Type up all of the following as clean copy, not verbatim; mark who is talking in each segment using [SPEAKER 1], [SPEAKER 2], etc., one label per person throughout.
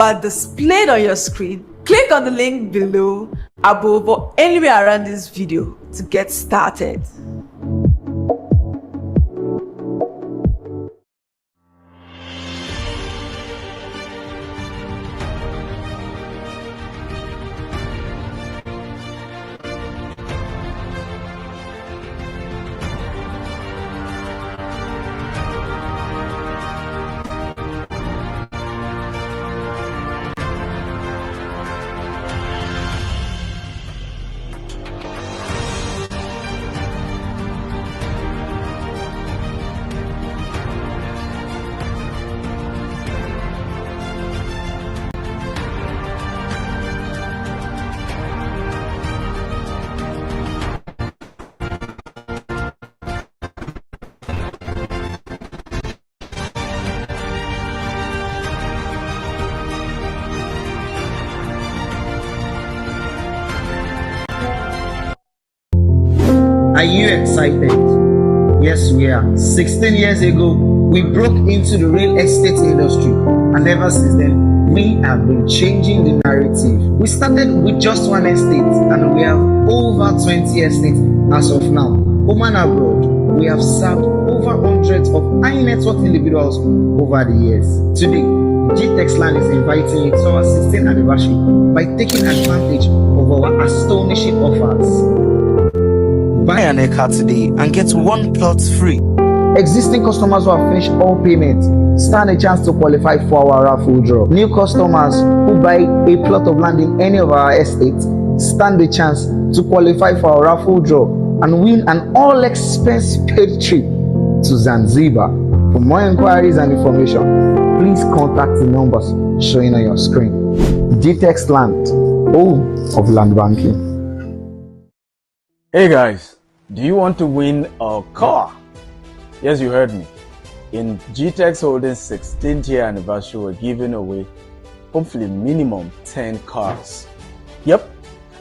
[SPEAKER 1] are displayed on your screen, click on the link below, above, or anywhere around this video to get started.
[SPEAKER 2] Are you excited? Yes, we are. 16 years ago, we broke into the real estate industry, and ever since then, we have been changing the narrative. We started with just one estate, and we have over 20 estates as of now. Home and abroad, we have served over hundreds of high net worth individuals over the years. Today, GTEX Land is inviting you to our 16th anniversary by taking advantage of our astonishing offers.
[SPEAKER 3] Buy an acre today and get one plot free.
[SPEAKER 2] Existing customers who have finished all payments stand a chance to qualify for our raffle draw. New customers who buy a plot of land in any of our estates stand a chance to qualify for our raffle draw and win an all-expense paid trip to Zanzibar. For more inquiries and information, please contact the numbers showing on your screen. GTEX Land, home of land banking.
[SPEAKER 4] Hey guys, do you want to win a car? Yes, you heard me. In GTEX Holdings 16th year anniversary, we're giving away hopefully minimum 10 cars. Yep,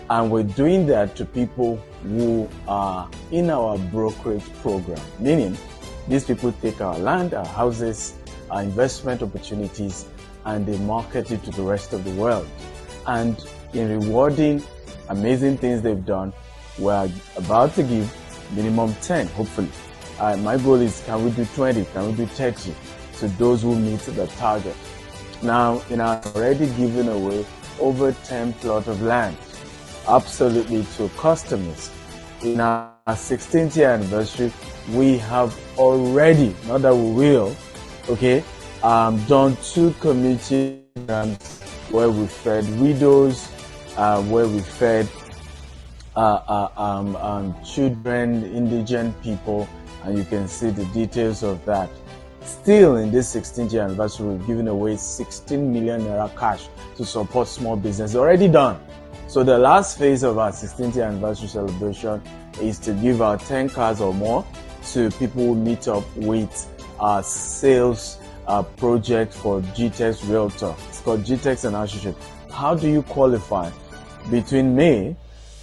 [SPEAKER 4] and we're doing that to people who are in our brokerage program, meaning these people take our land, our houses, our investment opportunities, and they market it to the rest of the world. And in rewarding amazing things they've done, we're about to give minimum 10, hopefully. My goal is, can we do 20? Can we do 30? To those who meet the target. Now, I've already given away over 10 plots of land, absolutely to customers. In our 16th year anniversary, we have already, not that we will, done 2 community programs where we fed widows, where we fed children, indigent people, and you can see the details of that. Still, in this 16th year anniversary, we've given away 16 million naira cash to support small business. Already done. So the last phase of our 16th year anniversary celebration is to give out 10 cars or more to people who meet up with our sales project for GTEX Realtor. It's called GTEX and Associates. How do you qualify? Between May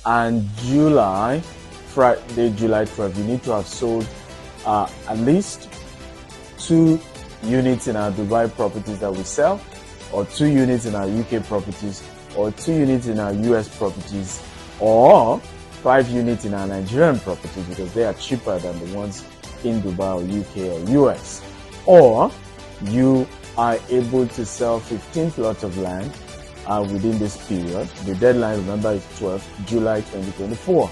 [SPEAKER 4] and July, Friday, July 12th, you need to have sold at least 2 units in our Dubai properties that we sell, or 2 units in our UK properties, or 2 units in our US properties, or 5 units in our Nigerian properties because they are cheaper than the ones in Dubai or UK or US. Or you are able to sell 15 plots of land within this period. The deadline, remember, is 12th July 2024.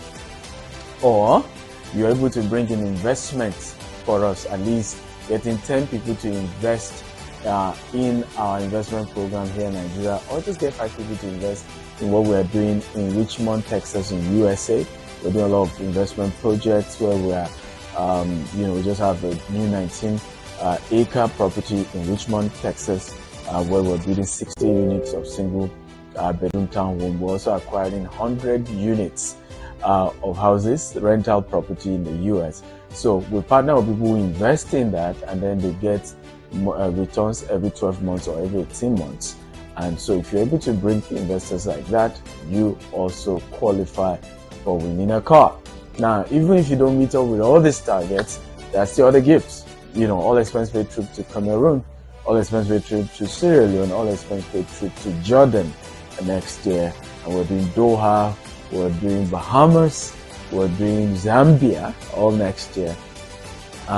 [SPEAKER 4] Or you're able to bring in investments for us, at least getting 10 people to invest in our investment program here in Nigeria, or just get 5 people to invest in what we are doing in Richmond, Texas, in USA. We're doing a lot of investment projects where we are, we just have a new 19-acre property in Richmond, Texas, where we're building 60 units of single bedroom townhome. We're also acquiring 100 units of houses, rental property in the US. So we partner with people who invest in that, and then they get returns every 12 months or every 18 months. And so if you're able to bring investors like that, you also qualify for winning a car. Now, even if you don't meet up with all these targets, there are still other gifts. All expense paid trip to Cameroon all expense paid trip to Sierra Leone, all expense paid trip to Jordan next year. And we're doing Doha, we're doing Bahamas, we're doing Zambia all next year.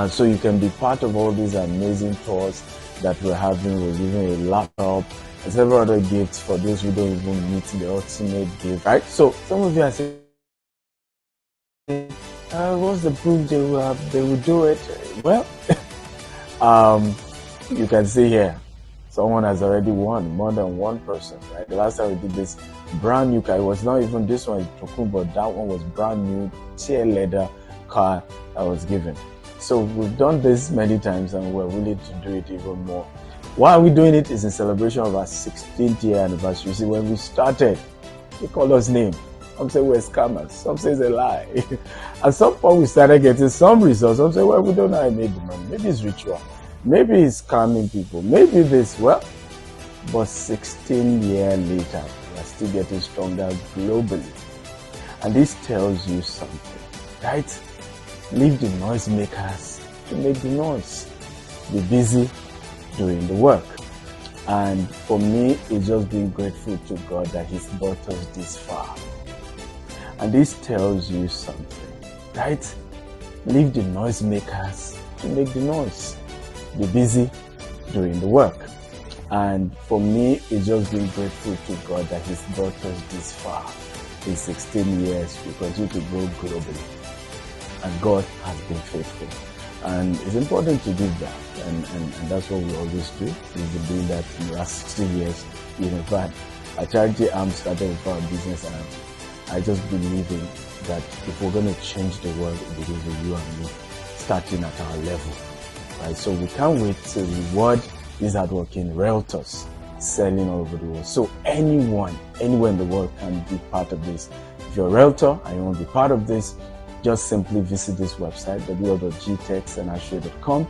[SPEAKER 4] So you can be part of all these amazing tours that we're having. We're giving a laptop and several other gifts for those who don't even meet the ultimate gift, right? So some of you are saying, what's the proof they will do it? Well, you can see here, someone has already won, more than one person, right? The last time we did this brand new car, it was not even this one is Tokun, but that one was brand new, tear leather car that was given. So we've done this many times and we're willing to do it even more. Why are we doing it? Is in celebration of our 16th year anniversary. See, when we started, they call us names. Some say we're scammers. Some say it's a lie. At some point, we started getting some results. Some say, well, we don't know how I made the money. Maybe it's ritual. Maybe it's scamming people. Maybe this. Well, but 16 years later, we are still getting stronger globally. And this tells you something, right? Leave the noisemakers to make the noise. Be busy doing the work. And for me, it's just being grateful to God that He's brought us this far. And this tells you something, right? Leave the noisemakers to make the noise. Be busy doing the work. And for me, it's just being grateful to God that He's brought us this far. In 16 years, we continue to grow globally. And God has been faithful. And it's important to do that. And that's what we always do. We've been doing that in the last 16 years. In fact, a charity arm started with our business arm. I just believe in that if we're going to change the world, it begins with you and me, starting at our level. Right? So we can't wait to reward these hardworking realtors selling all over the world. So anyone, anywhere in the world can be part of this. If you're a realtor and you want to be part of this, just simply visit this website, www.gtechsandassure.com,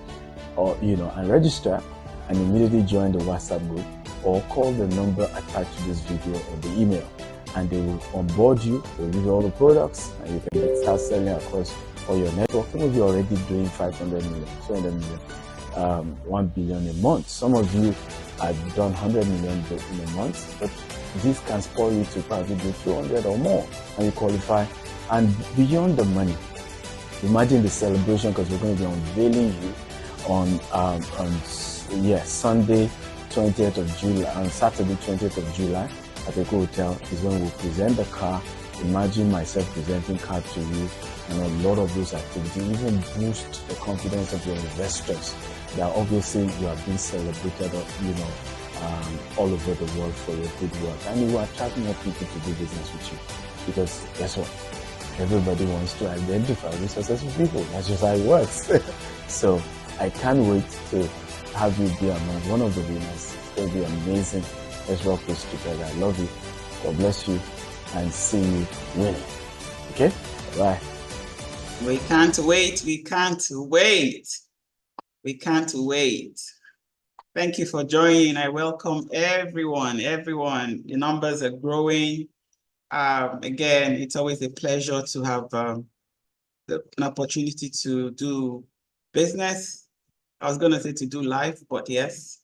[SPEAKER 4] or and register and immediately join the WhatsApp group, or call the number attached to this video or the email, and they will onboard you. They'll give you all the products, and you can start selling across all your network. Some of you are already doing 500 million, 200 million, 1 billion a month. Some of you have done 100 million in a month, but this can spoil you to probably do 200 or more, and you qualify. And beyond the money, imagine the celebration, because we're going to be unveiling you on Sunday 20th of July, on Saturday 20th of July at the hotel is when we'll present the car. Imagine myself presenting car to you, and a lot of those activities even boost the confidence of your investors. That obviously you are being celebrated, all over the world for your good work, and you will attract more people to do business with you. Because guess what? Everybody wants to identify with successful people. That's just how it works. So I can't wait to have you be among one of the winners. It's going to be amazing. Let's rock this together. I love you. God bless you, and see you winning. Okay? Bye.
[SPEAKER 5] We can't wait. We can't wait. We can't wait. Thank you for joining. I welcome everyone. The numbers are growing. Again, it's always a pleasure to have an opportunity to do business. I was going to say to do life, but yes,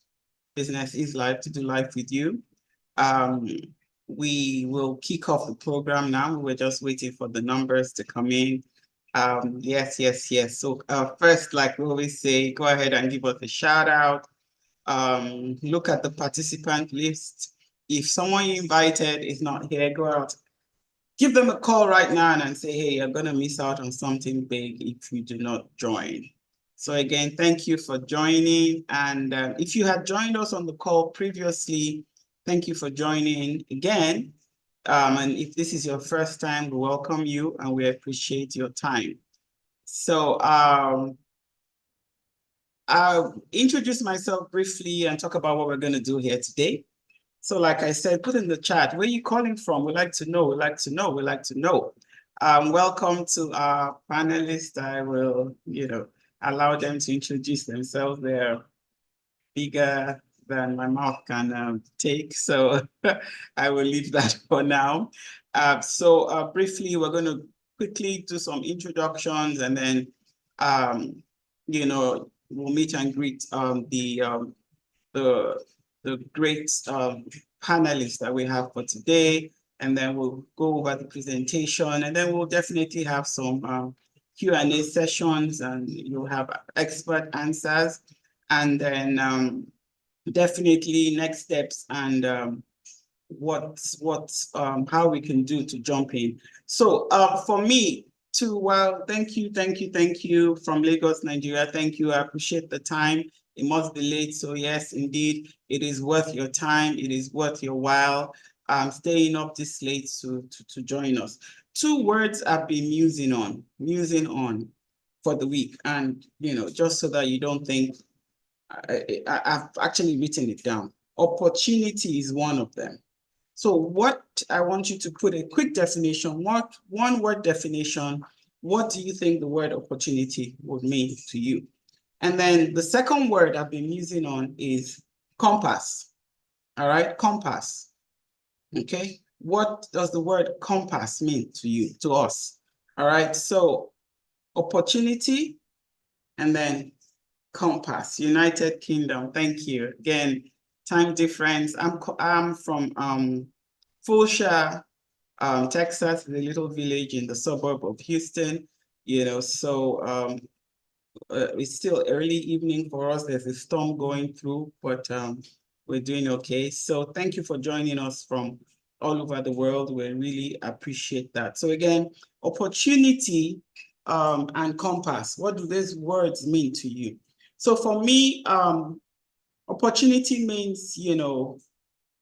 [SPEAKER 5] business is life, to do life with you. We will kick off the program now. We're just waiting for the numbers to come in. Yes. So first, like we always say, go ahead and give us a shout out. Look at the participant list. If someone you invited is not here, go out, give them a call right now and say, hey, you're going to miss out on something big if you do not join. So again, thank you for joining. And if you had joined us on the call previously, thank you for joining again. And if this is your first time, we welcome you and we appreciate your time. So I'll introduce myself briefly and talk about what we're going to do here today. So like I said, put in the chat, where are you calling from? We'd like to know. Welcome to our panelists. I will, allow them to introduce themselves. They're bigger than my mouth can take, so I will leave that for now. Briefly, we're going to quickly do some introductions, and then, we'll meet and greet the the great panelists that we have for today, and then we'll go over the presentation, and then we'll definitely have some Q&A sessions, and you'll have expert answers, and then definitely next steps and how we can do to jump in. So for me too, well, thank you from Lagos, Nigeria. Thank you. I appreciate the time. It must be late. So yes, indeed, it is worth your time. It is worth your while staying up this late to join us. 2 words I've been musing on for the week. And, you know, just so that you don't think, I've actually written it down. Opportunity is one of them. So what I want you to put a quick definition, one word definition, what do you think the word opportunity would mean to you? And then the second word I've been using on is compass. All right, compass. Okay, what does the word compass mean to you, to us? All right, so opportunity and then compass, United Kingdom. Thank you. Again, time difference. I'm from Fulshire, Texas, the little village in the suburb of Houston. You know, so it's still early evening for us. There's a storm going through, but we're doing okay. So thank you for joining us from all over the world. We really appreciate that. So again, opportunity and compass. What do these words mean to you? So for me, opportunity means, you know,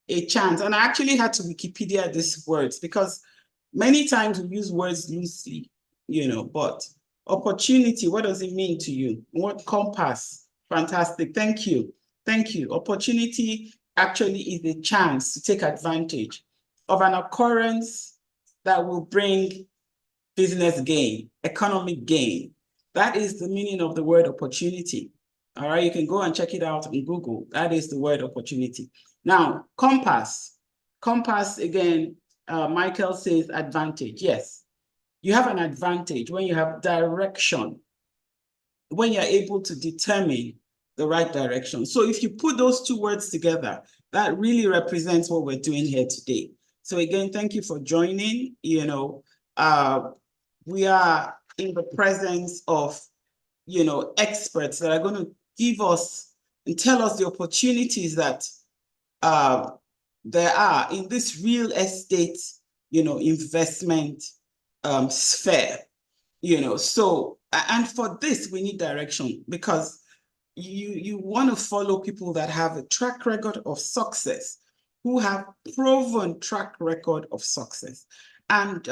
[SPEAKER 5] a chance. And I actually had to Wikipedia these words because many times we use words loosely, you know, but opportunity, what does it mean to you? What compass? Fantastic. Thank you. Thank you. Opportunity actually is a chance to take advantage of an occurrence that will bring business gain, economic gain. That is the meaning of the word opportunity. All right, you can go and check it out on Google. That is the word opportunity. Now, compass. Compass, again, Michael says advantage. Yes, you have an advantage when you have direction, when you're able to determine the right direction. So if you put those 2 words together, that really represents what we're doing here today. So again, thank you for joining. You know, we are in the presence of, you know, experts that are going to give us and tell us the opportunities that there are in this real estate, you know, investment sphere, you know. So, and for this, we need direction because you want to follow people that have a track record of success, who have proven track record of success. And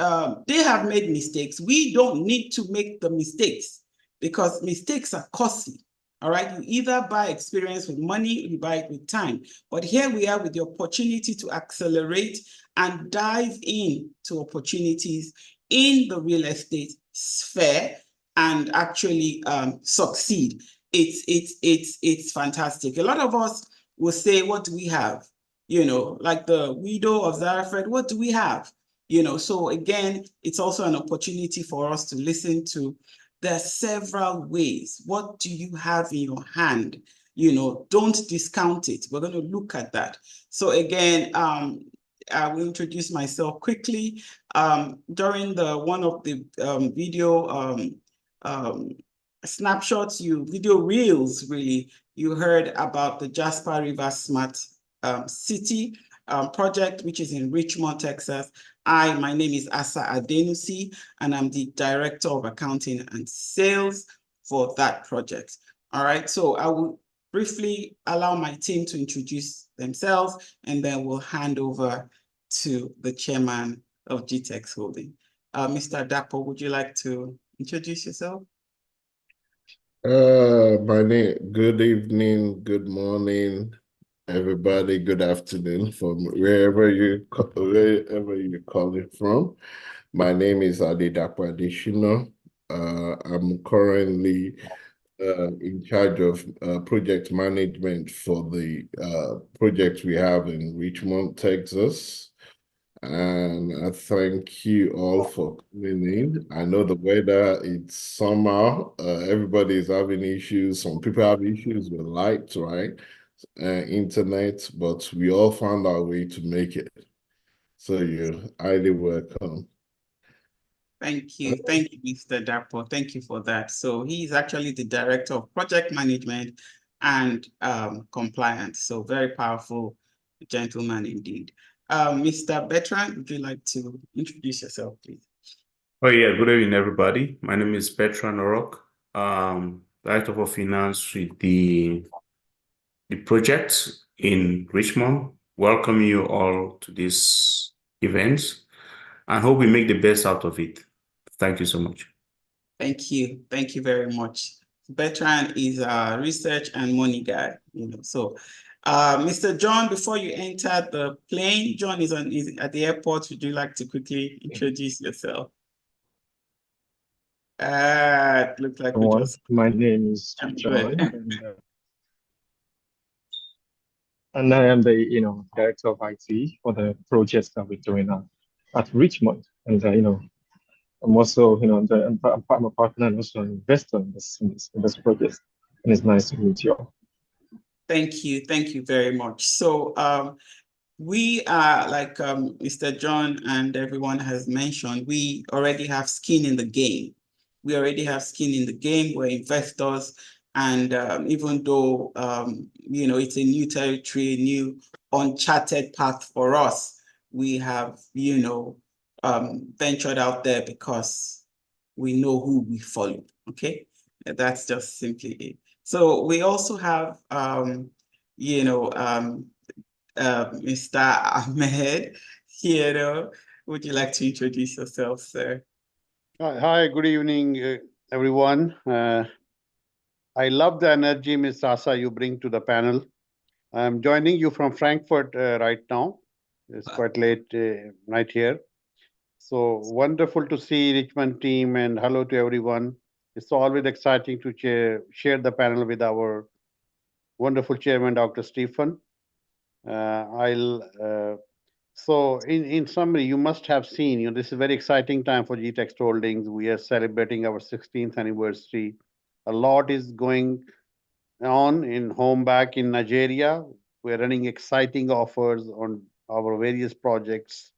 [SPEAKER 5] they have made mistakes. We don't need to make the mistakes because mistakes are costly. All right, you either buy experience with money, or you buy it with time. But here we are with the opportunity to accelerate and dive into opportunities in the real estate sphere and actually succeed. It's fantastic. A lot of us will say, what do we have? You know, like the widow of Zarephath, what do we have? You know, so again, it's also an opportunity for us to listen to. There are several ways. What do you have in your hand? You know, don't discount it. We're going to look at that. So again, I will introduce myself quickly. During one of the video snapshots, video reels, really, you heard about the Jasper River Smart City project, which is in Richmond, Texas. My name is Asa Adenusi, and I'm the Director of Accounting and Sales for that project. All right, so I will briefly allow my team to introduce themselves, and then we'll hand over to the chairman of GTEx Holding. Mr. Dapo, would you like to introduce yourself?
[SPEAKER 6] Good evening, good morning, everybody. Good afternoon from wherever you're calling from. My name is Adedapo Adeshina. I'm currently in charge of project management for the project we have in Richmond, Texas. And I thank you all for coming in. I know the weather, it's summer. Everybody's having issues. Some people have issues with lights, right? internet, but we all found our way to make it. So you're highly welcome.
[SPEAKER 5] Thank you, Mr. Dapo. Thank you for that. So he's actually the Director of Project Management and Compliance. So very powerful gentleman indeed. Mr. Bertrand, would you like to introduce yourself, please?
[SPEAKER 7] Oh yeah, good evening, everybody. My name is Bertrand Orok, Director for Finance with the project in Richmond. Welcome you all to this event and hope we make the best out of it. Thank you so much.
[SPEAKER 5] Thank you. Thank you very much. Bertrand is a research and money guy, So, Mr. John, before you enter the plane, John is at the airport. Would you like to quickly introduce yourself? It looks like we just.
[SPEAKER 8] My name is John, and I am the Director of IT for the projects that we're doing at Richmond, and I'm also I'm a partner and also an investor in this project, and it's nice to meet you all.
[SPEAKER 5] Thank you very much. So we are, like Mr. John and everyone has mentioned, we already have skin in the game. We already have skin in the game. We're investors, and even though it's a new territory, a new uncharted path for us, we have ventured out there because we know who we follow. Okay, that's just simply it. So we also have Mr. Ahmed here. Would you like to introduce yourself, sir?
[SPEAKER 9] Hi, good evening, everyone. I love the energy, Ms. Asa, you bring to the panel. I'm joining you from Frankfurt right now. It's quite late night here. So wonderful to see Richmond team, and hello to everyone. It's always exciting to share the panel with our wonderful chairman, Dr. Stephen. So in summary, you must have seen, this is a very exciting time for GTExt Holdings. We are celebrating our 16th anniversary. A lot is going on in home back in Nigeria. We're running exciting offers on our various projects.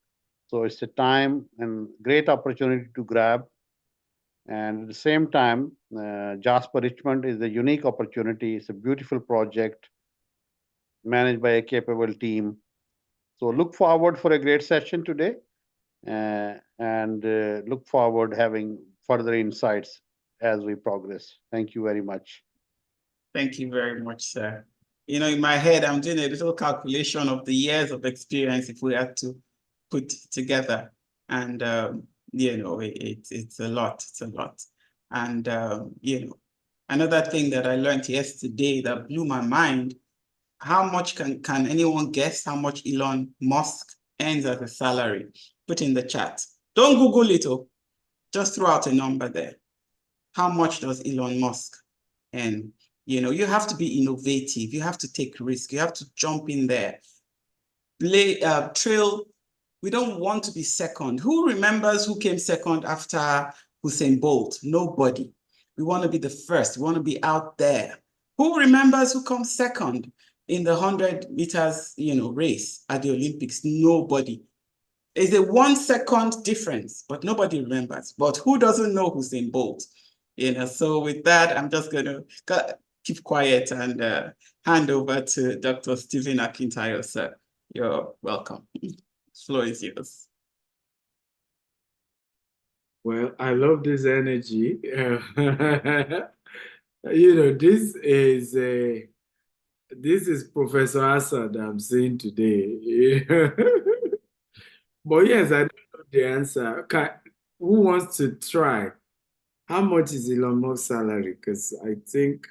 [SPEAKER 9] So it's a time and great opportunity to grab. And at the same time, Jasper Richmond is a unique opportunity. It's a beautiful project managed by a capable team. So look forward for a great session today, and look forward having further insights as we progress. Thank you very much.
[SPEAKER 5] Thank you very much, sir. In my head, I'm doing a little calculation of the years of experience if we had to put together. And, it's a lot. It's a lot. And, another thing that I learned yesterday that blew my mind, how much can anyone guess how much Elon Musk earns as a salary? Put in the chat. Don't Google it, just throw out a number there. How much does Elon Musk earn? You have to be innovative. You have to take risk. You have to jump in there. Trail. We don't want to be second. Who remembers who came second after Usain Bolt? Nobody. We want to be the first. We want to be out there. Who remembers who comes second in the 100 meters, race at the Olympics? Nobody. It's a 1 second difference, but nobody remembers. But who doesn't know Usain Bolt? So with that, I'm just going to keep quiet and hand over to Dr. Stephen Akintayo, sir. You're welcome. The floor is yours.
[SPEAKER 10] Well, I love this energy. This is Professor Assad I'm seeing today. But yes, I don't know the answer. Who wants to try? How much is Elon Musk's salary? Because I think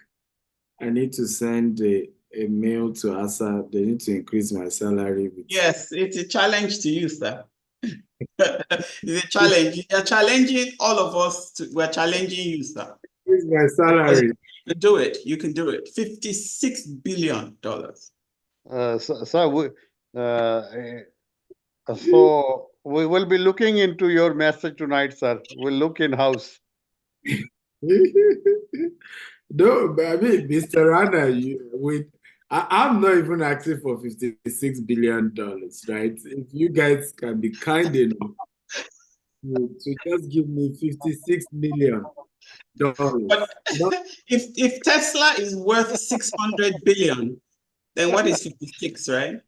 [SPEAKER 10] I need to send a mail to Assad. They need to increase my salary.
[SPEAKER 5] Yes, it's a challenge to you, sir. It's a challenge. You're challenging all of us. We're challenging you, sir.
[SPEAKER 10] Increase my salary.
[SPEAKER 5] You can do it. You can do it. $56 billion.
[SPEAKER 9] So we will be looking into your message tonight, sir. We'll look in-house.
[SPEAKER 10] No, but I mean, Mr. Rana, I'm not even asking for $56 billion, right? If you guys can be kind enough to just give me $56 million.
[SPEAKER 5] But if Tesla is worth 600 billion, then what is 56, right?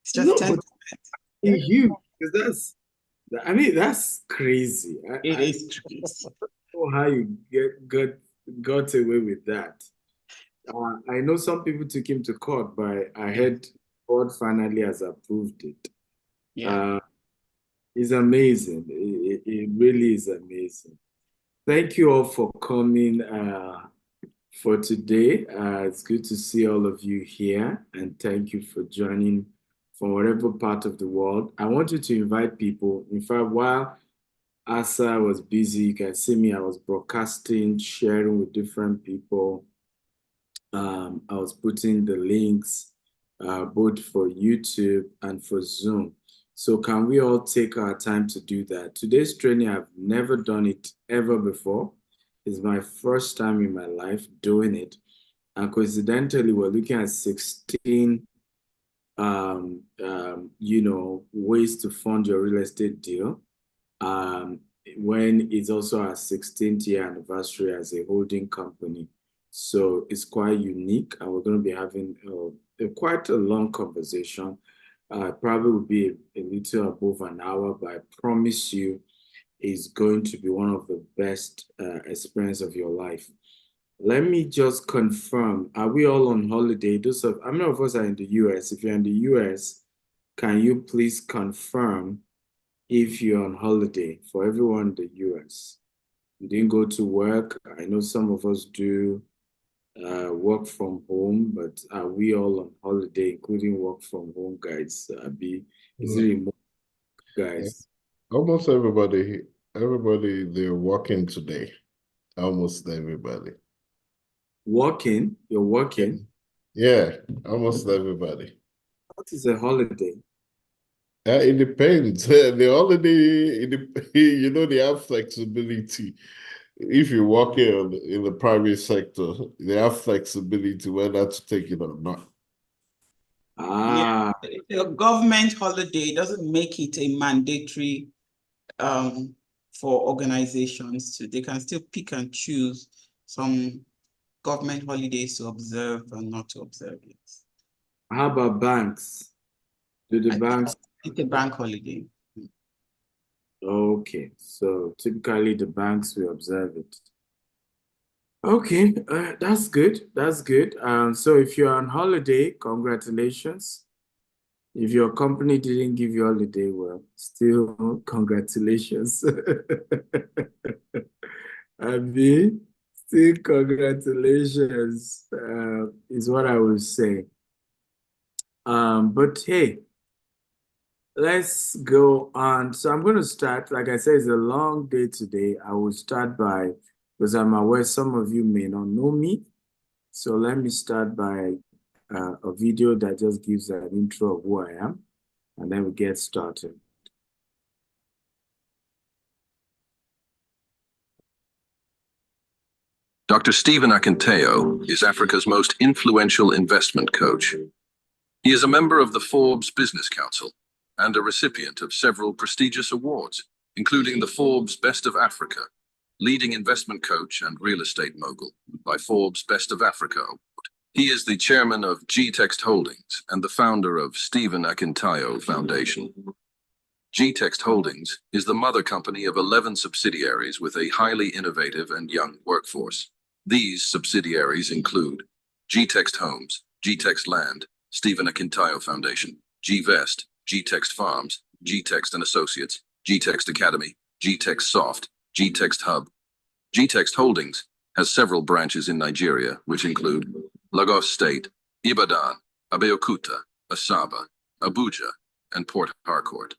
[SPEAKER 5] It's just
[SPEAKER 10] No,
[SPEAKER 5] 10%.
[SPEAKER 10] but it's huge, because that's crazy.
[SPEAKER 5] It is crazy.
[SPEAKER 10] I don't know how you got away with that. I know some people took him to court, but I heard court finally has approved it.
[SPEAKER 5] Yeah.
[SPEAKER 10] It's amazing. It really is amazing. Thank you all for coming for today. It's good to see all of you here, and thank you for joining from whatever part of the world. I want you to invite people. In fact, while Asa was busy, you can see me, I was broadcasting, sharing with different people. I was putting the links both for YouTube and for Zoom. So can we all take our time to do that? Today's training, I've never done it ever before. It's my first time in my life doing it. And coincidentally, we're looking at 16 ways to fund your real estate deal. When it's our 16th year anniversary as a holding company. So it's quite unique, and we're going to be having quite a long conversation. Probably will be a little above an hour, but I promise you it's going to be one of the best experience of your life. Let me just confirm, are we all on holiday? How many of us are in the US? If you're in the US, can you please confirm if you're on holiday? For everyone in the US, you didn't go to work. I know some of us do work from home, but are we all on holiday, including work from home guys? Is it remote guys?
[SPEAKER 6] Almost everybody, they're working today. Almost everybody.
[SPEAKER 10] Working? You're working?
[SPEAKER 6] Yeah, almost everybody.
[SPEAKER 10] What is a holiday?
[SPEAKER 6] It depends. The holiday, they have flexibility. If you're working in the private sector, they have flexibility whether to take it or not.
[SPEAKER 10] Ah,
[SPEAKER 5] The government holiday doesn't make it a mandatory for organizations to. They can still pick and choose some government holidays to observe and not to observe it.
[SPEAKER 10] how about banks? Do the banks?
[SPEAKER 5] It's a bank holiday.
[SPEAKER 10] Okay, so typically the banks will observe it. Okay, that's good. That's good. So if you're on holiday, congratulations. If your company didn't give you holiday, well, still congratulations. Abi, still congratulations, is what I would say. But hey, let's go on. So I'm going to start. Like I said, it's a long day today. I will start by, because I'm aware some of you may not know me. So let me start by a video that just gives an intro of who I am, and then we get started.
[SPEAKER 11] Dr. Stephen Akintayo is Africa's most influential investment coach. He is a member of the Forbes Business Council and a recipient of several prestigious awards, including the Forbes Best of Africa, Leading Investment Coach and Real Estate Mogul by Forbes Best of Africa Award. He is the chairman of GText Holdings and the founder of Stephen Akintayo Foundation. GText Holdings is the mother company of 11 subsidiaries with a highly innovative and young workforce. These subsidiaries include GText Homes, GText Land, Stephen Akintayo Foundation, GVest, GText Farms, GText and Associates, GText Academy, GText Soft, GText Hub. GText Holdings has several branches in Nigeria, which include Lagos State, Ibadan, Abeokuta, Asaba, Abuja, and Port Harcourt.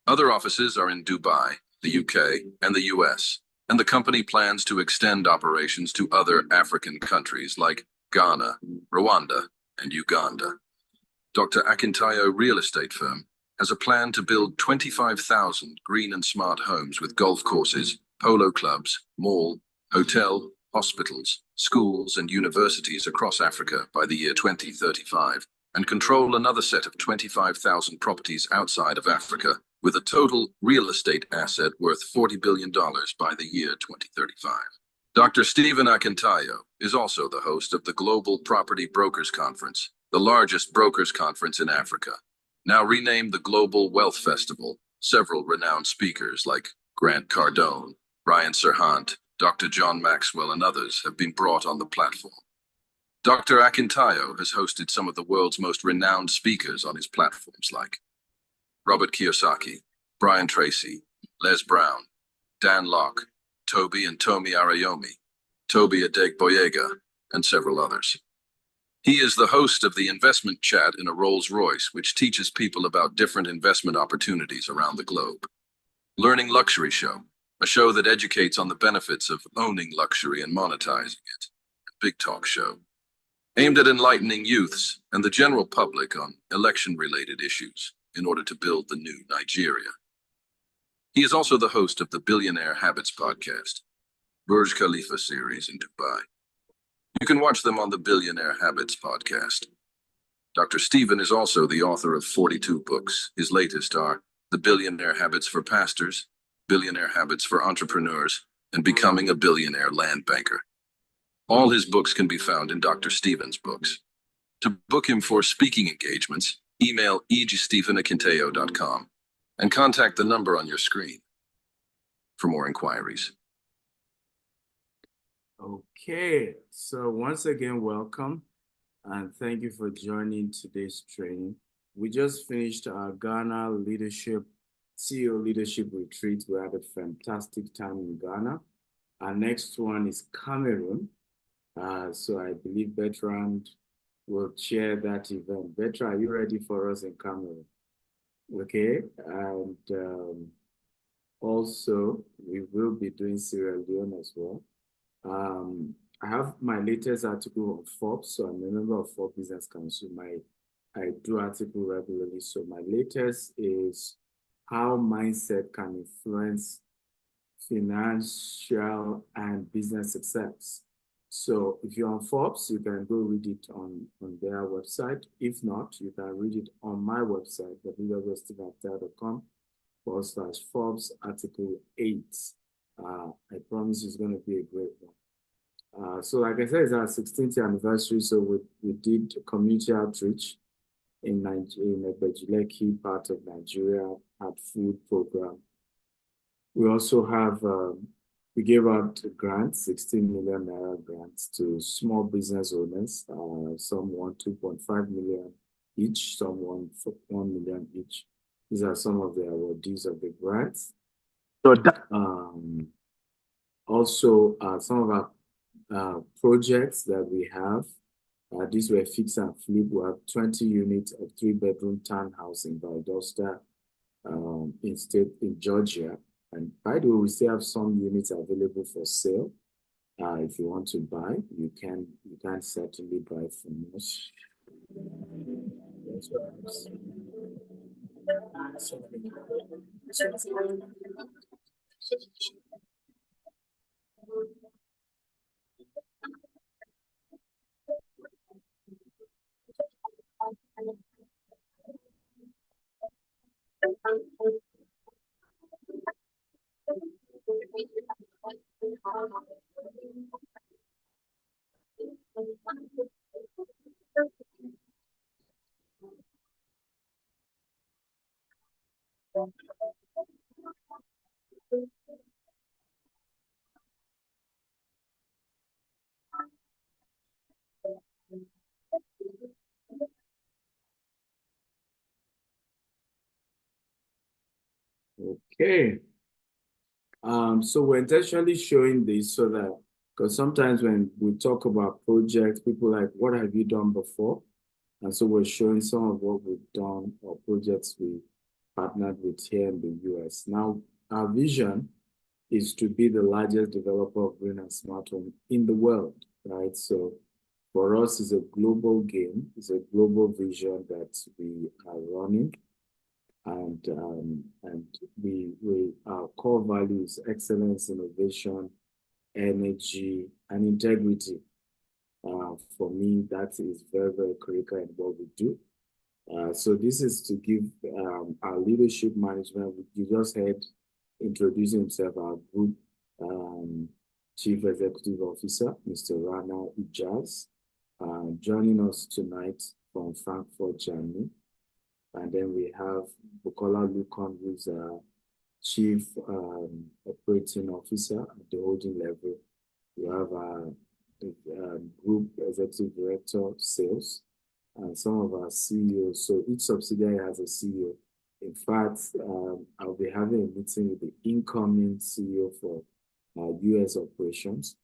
[SPEAKER 11] Other offices are in Dubai, the UK, and the US, and the company plans to extend operations to other African countries like Ghana, Rwanda, and Uganda. Dr. Akintayo Real Estate Firm has a plan to build 25,000 green and smart homes with golf courses, polo clubs, mall, hotel, hospitals, schools, and universities across Africa by the year 2035, and control another set of 25,000 properties outside of Africa, with a total real estate asset worth $40 billion by the year 2035. Dr. Stephen Akintayo is also the host of the Global Property Brokers Conference, the largest brokers conference in Africa. Now renamed the Global Wealth Festival, several renowned speakers like Grant Cardone, Ryan Serhant, Dr. John Maxwell, and others have been brought on the platform. Dr. Akintayo has hosted some of the world's most renowned speakers on his platforms like Robert Kiyosaki, Brian Tracy, Les Brown, Dan Locke, Toby and Tomi Arayomi, Toby Adegboyega, and several others. He is the host of the Investment Chat in a Rolls-Royce, which teaches people about different investment opportunities around the globe. Learning Luxury Show, a show that educates on the benefits of owning luxury and monetizing it. Big Talk Show, aimed at enlightening youths and the general public on election-related issues in order to build the new Nigeria. He is also the host of the Billionaire Habits podcast, Burj Khalifa series in Dubai. You can watch them on the Billionaire Habits podcast. Dr. Stephen is also the author of 42 books. His latest are The Billionaire Habits for Pastors, Billionaire Habits for Entrepreneurs, and Becoming a Billionaire Land Banker. All his books can be found in Dr. Stephen's books. To book him for speaking engagements, email egstephenakintayo.com and contact the number on your screen for more inquiries.
[SPEAKER 10] Okay, so once again, welcome and thank you for joining today's training. We just finished our Ghana CEO Leadership Retreat. We had a fantastic time in Ghana. Our next one is Cameroon. So I believe Bertrand will chair that event. Bertrand, are you ready for us in Cameroon? Okay, and also we will be doing Sierra Leone as well. I have my latest article on Forbes, so I'm a member of Forbes Business Council. I do article regularly. So my latest is how mindset can influence financial and business success. So if you're on Forbes, you can go read it on their website. If not, you can read it on my website, www.stevenakintayo.com/Forbes article 8. I promise it's going to be a great one. So like I said, it's our 16th anniversary. So we did community outreach in the Bejuleki part of Nigeria, had food program. We also have, we gave out grants, 16 million naira grants to small business owners. Some won 2.5 million each, some won 1 million each. These are some of the awardees of the grants. Also, some of our projects that we have, these were fix and flip. We have 20 units of 3-bedroom townhouse in Valdosta, in Georgia. And by the way, we still have some units available for sale. If you want to buy, you can certainly buy from us. Okay. So we're intentionally showing this so that, because sometimes when we talk about projects, people are like, what have you done before? And so we're showing some of what we've done or projects we partnered with here in the US. Now, our vision is to be the largest developer of green and smart home in the world, right? So for us, it's a global game. It's a global vision that we are running. And our core value is excellence, innovation, energy, and integrity. For me, that is very, very critical in what we do. So this is to give our leadership management. You just heard introducing himself, our group Chief Executive Officer, Mr. Rana Ijaz, joining us tonight from Frankfurt, Germany. And then we have Bukola Lukon, who's Chief Operating Officer at the holding level. We have Group Executive Director, Sales, and some of our CEOs. So each subsidiary has a CEO. In fact, I'll be having a meeting with the incoming CEO for US operations,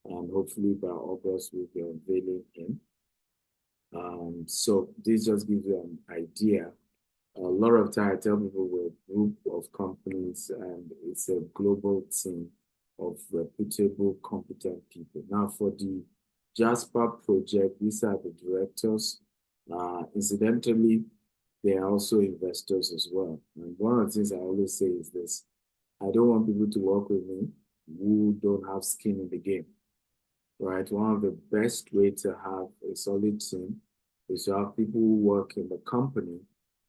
[SPEAKER 10] and hopefully by August we'll be unveiling him. So this just gives you an idea. A lot of time I tell people we're a group of companies and it's a global team of reputable, competent people. Now for the Jasper project, these are the directors. Incidentally, they are also investors as well. And one of the things I always say is this: I don't want people to work with me who don't have skin in the game, right? One of the best ways to have a solid team is to have people who work in the company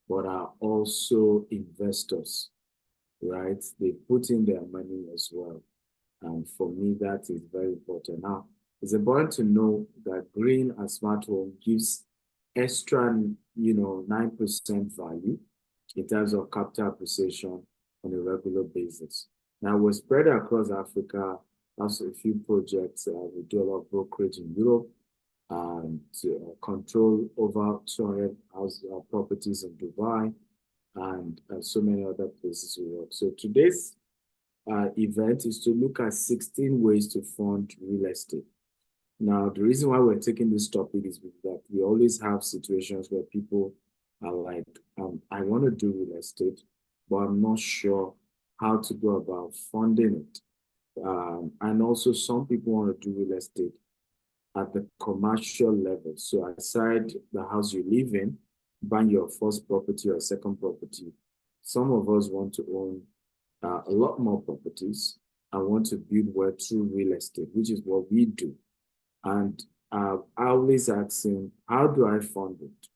[SPEAKER 10] but are also investors, right? They put in their money as well. And for me, that is very important. Now, it's important to know that Green and Smart Home gives extra, 9% value in terms of capital appreciation on a regular basis. Now, we're spread across Africa. That's a few projects. We do a lot of brokerage in Europe, to control over 200 house properties in Dubai, and so many other places we work. So today's event is to look at 16 ways to fund real estate. Now, the reason why we're taking this topic is that we always have situations where people are like, I want to do real estate, but I'm not sure how to go about funding it. And also some people want to do real estate at the commercial level. So aside the house you live in, buying your first property or second property, some of us want to own a lot more properties and want to build wealth through real estate, which is what we do. And I always asking, how do I fund it,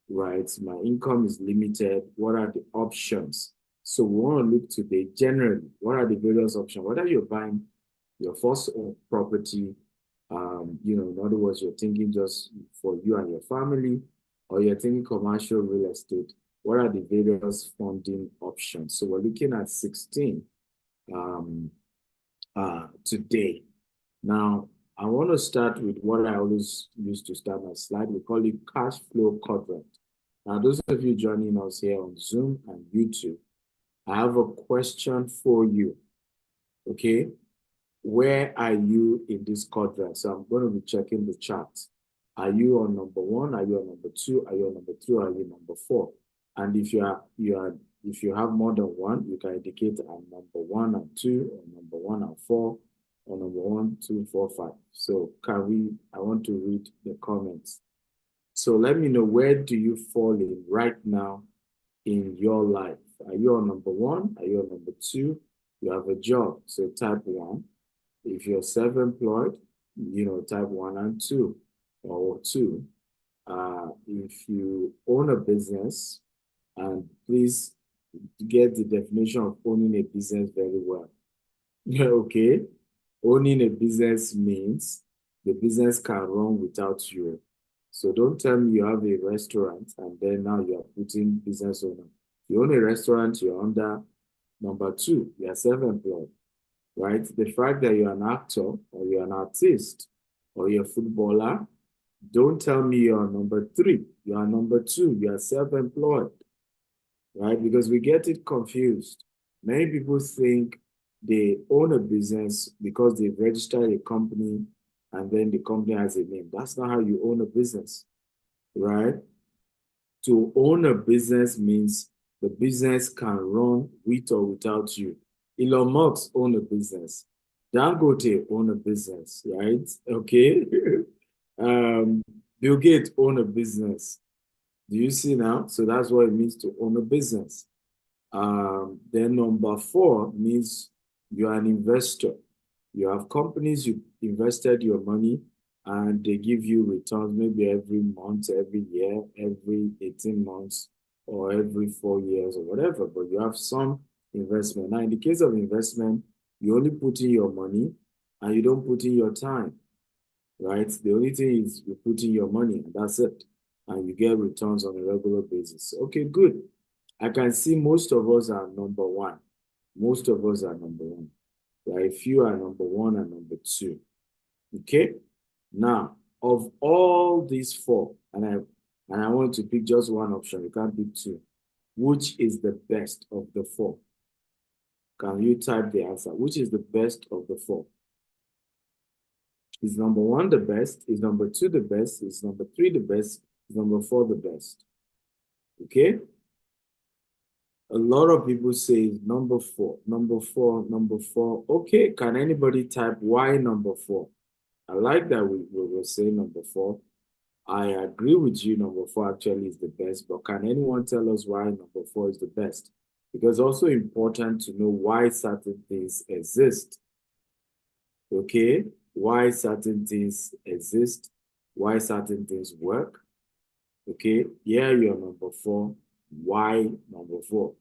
[SPEAKER 10] right? My income is limited. What are the options? So we want to look today, generally, what are the various options? Whether you're buying your first property, in other words, you're thinking just for you and your family, or you're thinking commercial real estate, what are the various funding options? So we're looking at 16 today. Now, I want to start with what I always used to start my slide. We call it cash flow quadrant. Now, those of you joining us here on Zoom and YouTube, I have a question for you, okay? Where are you in this quadrant? So I'm going to be checking the chart. Are you on number 1? Are you on number 2? Are you on number 3? Or are you number 4? And if you have more than one, you can indicate I'm number 1 and 2, or number 1 and 4, or number 1, 2, 4, 5. So I want to read the comments. So let me know, where do you fall in right now in your life? Are you on number 1? Are you on number 2? You have a job, so type 1. If you're self-employed, type 1 and 2, or 2. If you own a business, and please get the definition of owning a business very well. Okay? Owning a business means the business can run without you. So don't tell me you have a restaurant and then now you are putting business owner. You own a restaurant, you're under number 2, you are self-employed. Right? The fact that you're an actor or you're an artist or you're a footballer, don't tell me you're number 3. You are number 2. You are self-employed. Right? Because we get it confused. Many people think they own a business because they registered a company and then the company has a name. That's not how you own a business. Right? To own a business means the business can run with or without you. Elon Musk own a business. Dangote own a business, right? Okay. Bill Gates own a business. Do you see now? So that's what it means to own a business. Then number 4 means you're an investor. You have companies you invested your money and they give you returns maybe every month, every year, every 18 months, or every 4 years or whatever, but you have some investment. Now, in the case of investment, you only put in your money and you don't put in your time, right? The only thing is you put in your money and that's it. And you get returns on a regular basis. Okay, good. I can see most of us are number one. Most of us are number one. Right? A few are number one and number two. Okay? Now, of all these four, and I want to pick just one option, you can't pick two. Which is the best of the four? Can you type the answer? Which is the best of the four? Is number one the best? Is number two the best? Is number three the best? Is number four the best? Okay? A lot of people say number four, number four, number four. Okay, can anybody type why number four? I like that we will say number four. I agree with you, number four actually is the best, but can anyone tell us why number four is the best? Because it's also important to know why certain things exist. Okay, why certain things exist, why certain things work. Okay, here you're number four. Why number four?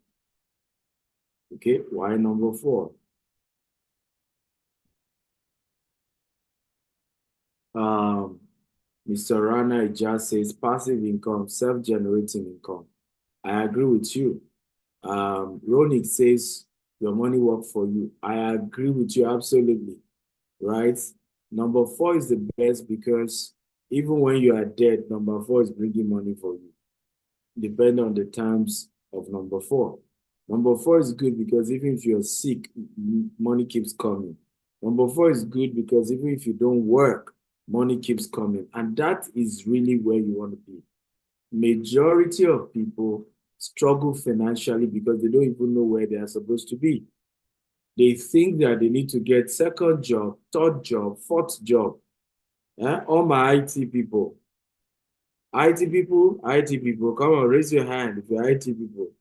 [SPEAKER 10] Okay, why number four? Mr. Rana just says passive income, self-generating income. I agree with you. Ronik says your money work for you. I agree with you absolutely, right? Number four is the best because even when you are dead, number four is bringing money for you. Depending on the terms of number four. Number four is good because even if you're sick, money keeps coming. Number four is good because even if you don't work, money keeps coming. And that is really where you want to be. Majority of people struggle financially because they don't even know where they are supposed to be. They think that they need to get second job, third job, fourth job. All my IT people, come on, raise your hand if you're IT people.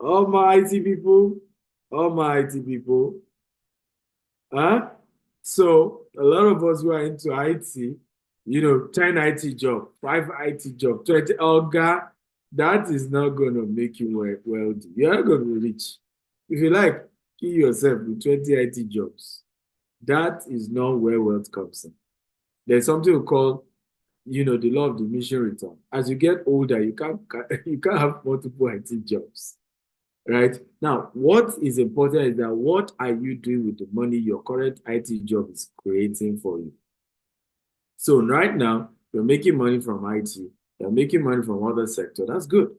[SPEAKER 10] All my IT people. Huh? So a lot of us who are into IT, 10 IT job, 5 IT job, 20 Olga, that is not going to make you wealthy. You're not going to be rich. If you like, kill yourself with 20 IT jobs. That is not where wealth comes in. There's something we call, the law of diminishing return. As you get older, you can't have multiple IT jobs. Right? Now, what is important is that what are you doing with the money your current IT job is creating for you? So right now, you're making money from IT, you're making money from other sector. That's good.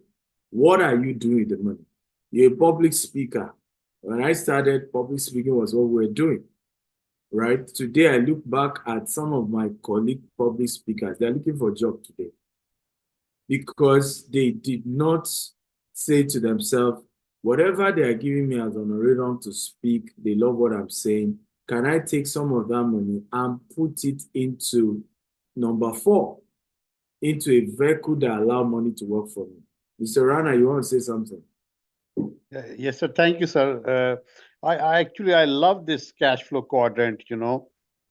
[SPEAKER 10] What are you doing with the money? You're a public speaker. When I started, public speaking was what we were doing. Right? Today, I look back at some of my colleague public speakers. They're looking for a job today because they did not say to themselves, whatever they are giving me as an honorarium to speak, they love what I'm saying. Can I take some of that money and put it into number four, into a vehicle that allow money to work for me? Mr. Rana, you want to say something?
[SPEAKER 9] Yes, sir. Thank you, sir. I love this cash flow quadrant.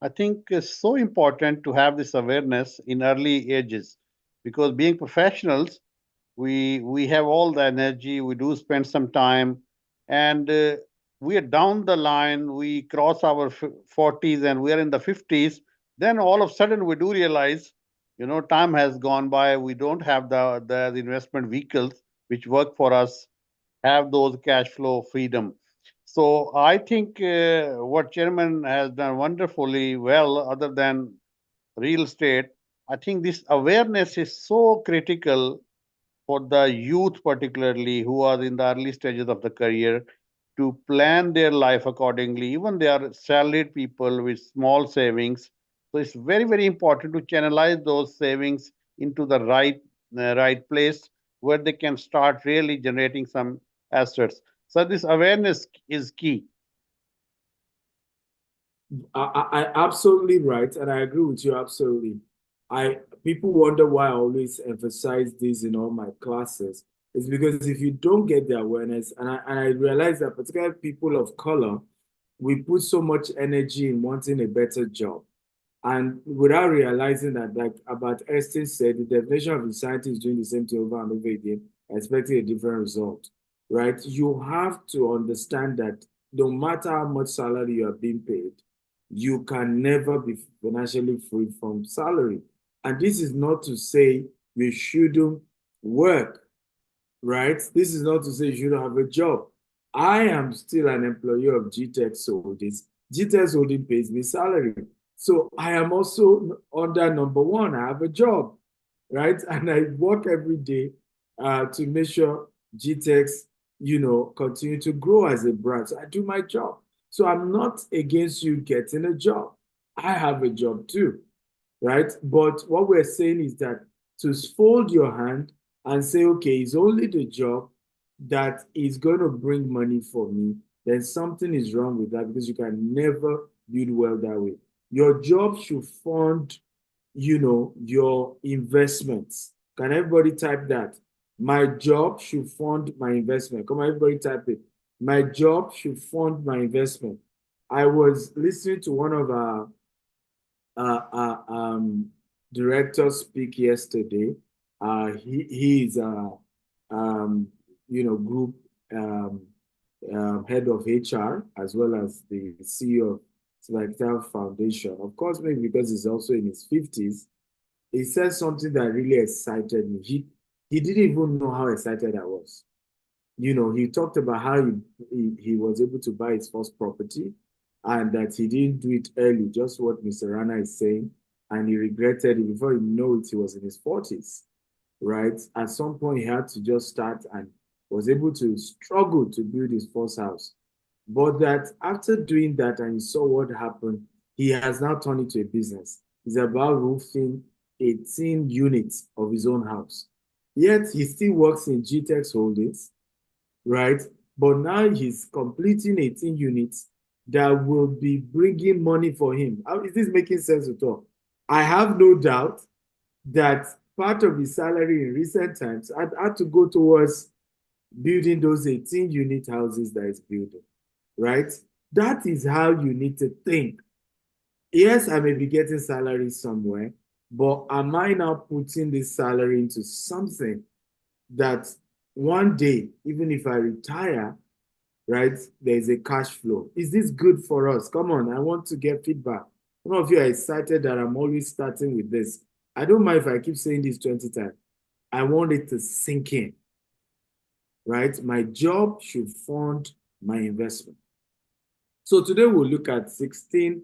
[SPEAKER 9] I think it's so important to have this awareness in early ages, because being professionals, we have all the energy, we do spend some time, and we are down the line, we cross our 40s and we are in the 50s, then all of a sudden we do realize, time has gone by, we don't have the investment vehicles which work for us, have those cash flow freedom. So I think what chairman has done wonderfully well, other than real estate, I think this awareness is so critical for the youth, particularly who are in the early stages of the career, to plan their life accordingly. Even they are salaried people with small savings. So it's very, very important to channelize those savings into the right place where they can start really generating some assets. So this awareness is key.
[SPEAKER 10] I absolutely right, and I agree with you absolutely. People wonder why I always emphasize this in all my classes. It's because if you don't get the awareness, and I realize that particularly people of color, we put so much energy in wanting a better job. And without realizing that, like about Einstein said, the definition of insanity is doing the same thing over and over again, expecting a different result, right? You have to understand that no matter how much salary you are being paid, you can never be financially free from salary. And this is not to say you shouldn't work, right? This is not to say you shouldn't have a job. I am still an employee of GTEx Holdings. GTEx Holdings pays me salary. So I am also under number one. I have a job, right? And I work every day to make sure GTEx, continue to grow as a brand. So I do my job. So I'm not against you getting a job. I have a job too, right? But what we're saying is that to fold your hand and say, okay, it's only the job that is going to bring money for me, then something is wrong with that, because you can never build wealth that way. Your job should fund, your investments. Can everybody type that? My job should fund my investment. Come on, everybody type it. My job should fund my investment. I was listening to one of our directors speak yesterday. He is group head of HR, as well as the CEO of Selectel Foundation. Of course, maybe because he's also in his 50s, he said something that really excited me. He didn't even know how excited I was. He talked about how he was able to buy his first property, and that he didn't do it early, just what Mr. Rana is saying, and he regretted it. Before he knew it, he was in his 40s, right? At some point, he had to just start and was able to struggle to build his first house. But that after doing that and he saw what happened, he has now turned it to a business. It's about roofing 18 units of his own house. Yet he still works in GTEx Holdings, right? But now he's completing 18 units that will be bringing money for him. How is this making sense at all? I have no doubt that part of his salary in recent times had to go towards building those 18-unit houses that he's building, right? That is how you need to think. Yes, I may be getting salary somewhere, but am I now putting this salary into something that one day, even if I retire, right, there's a cash flow? Is this good for us? Come on, I want to get feedback. Some of you are excited that I'm always starting with this. I don't mind if I keep saying this 20 times. I want it to sink in, right? My job should fund my investment. So today we'll look at 16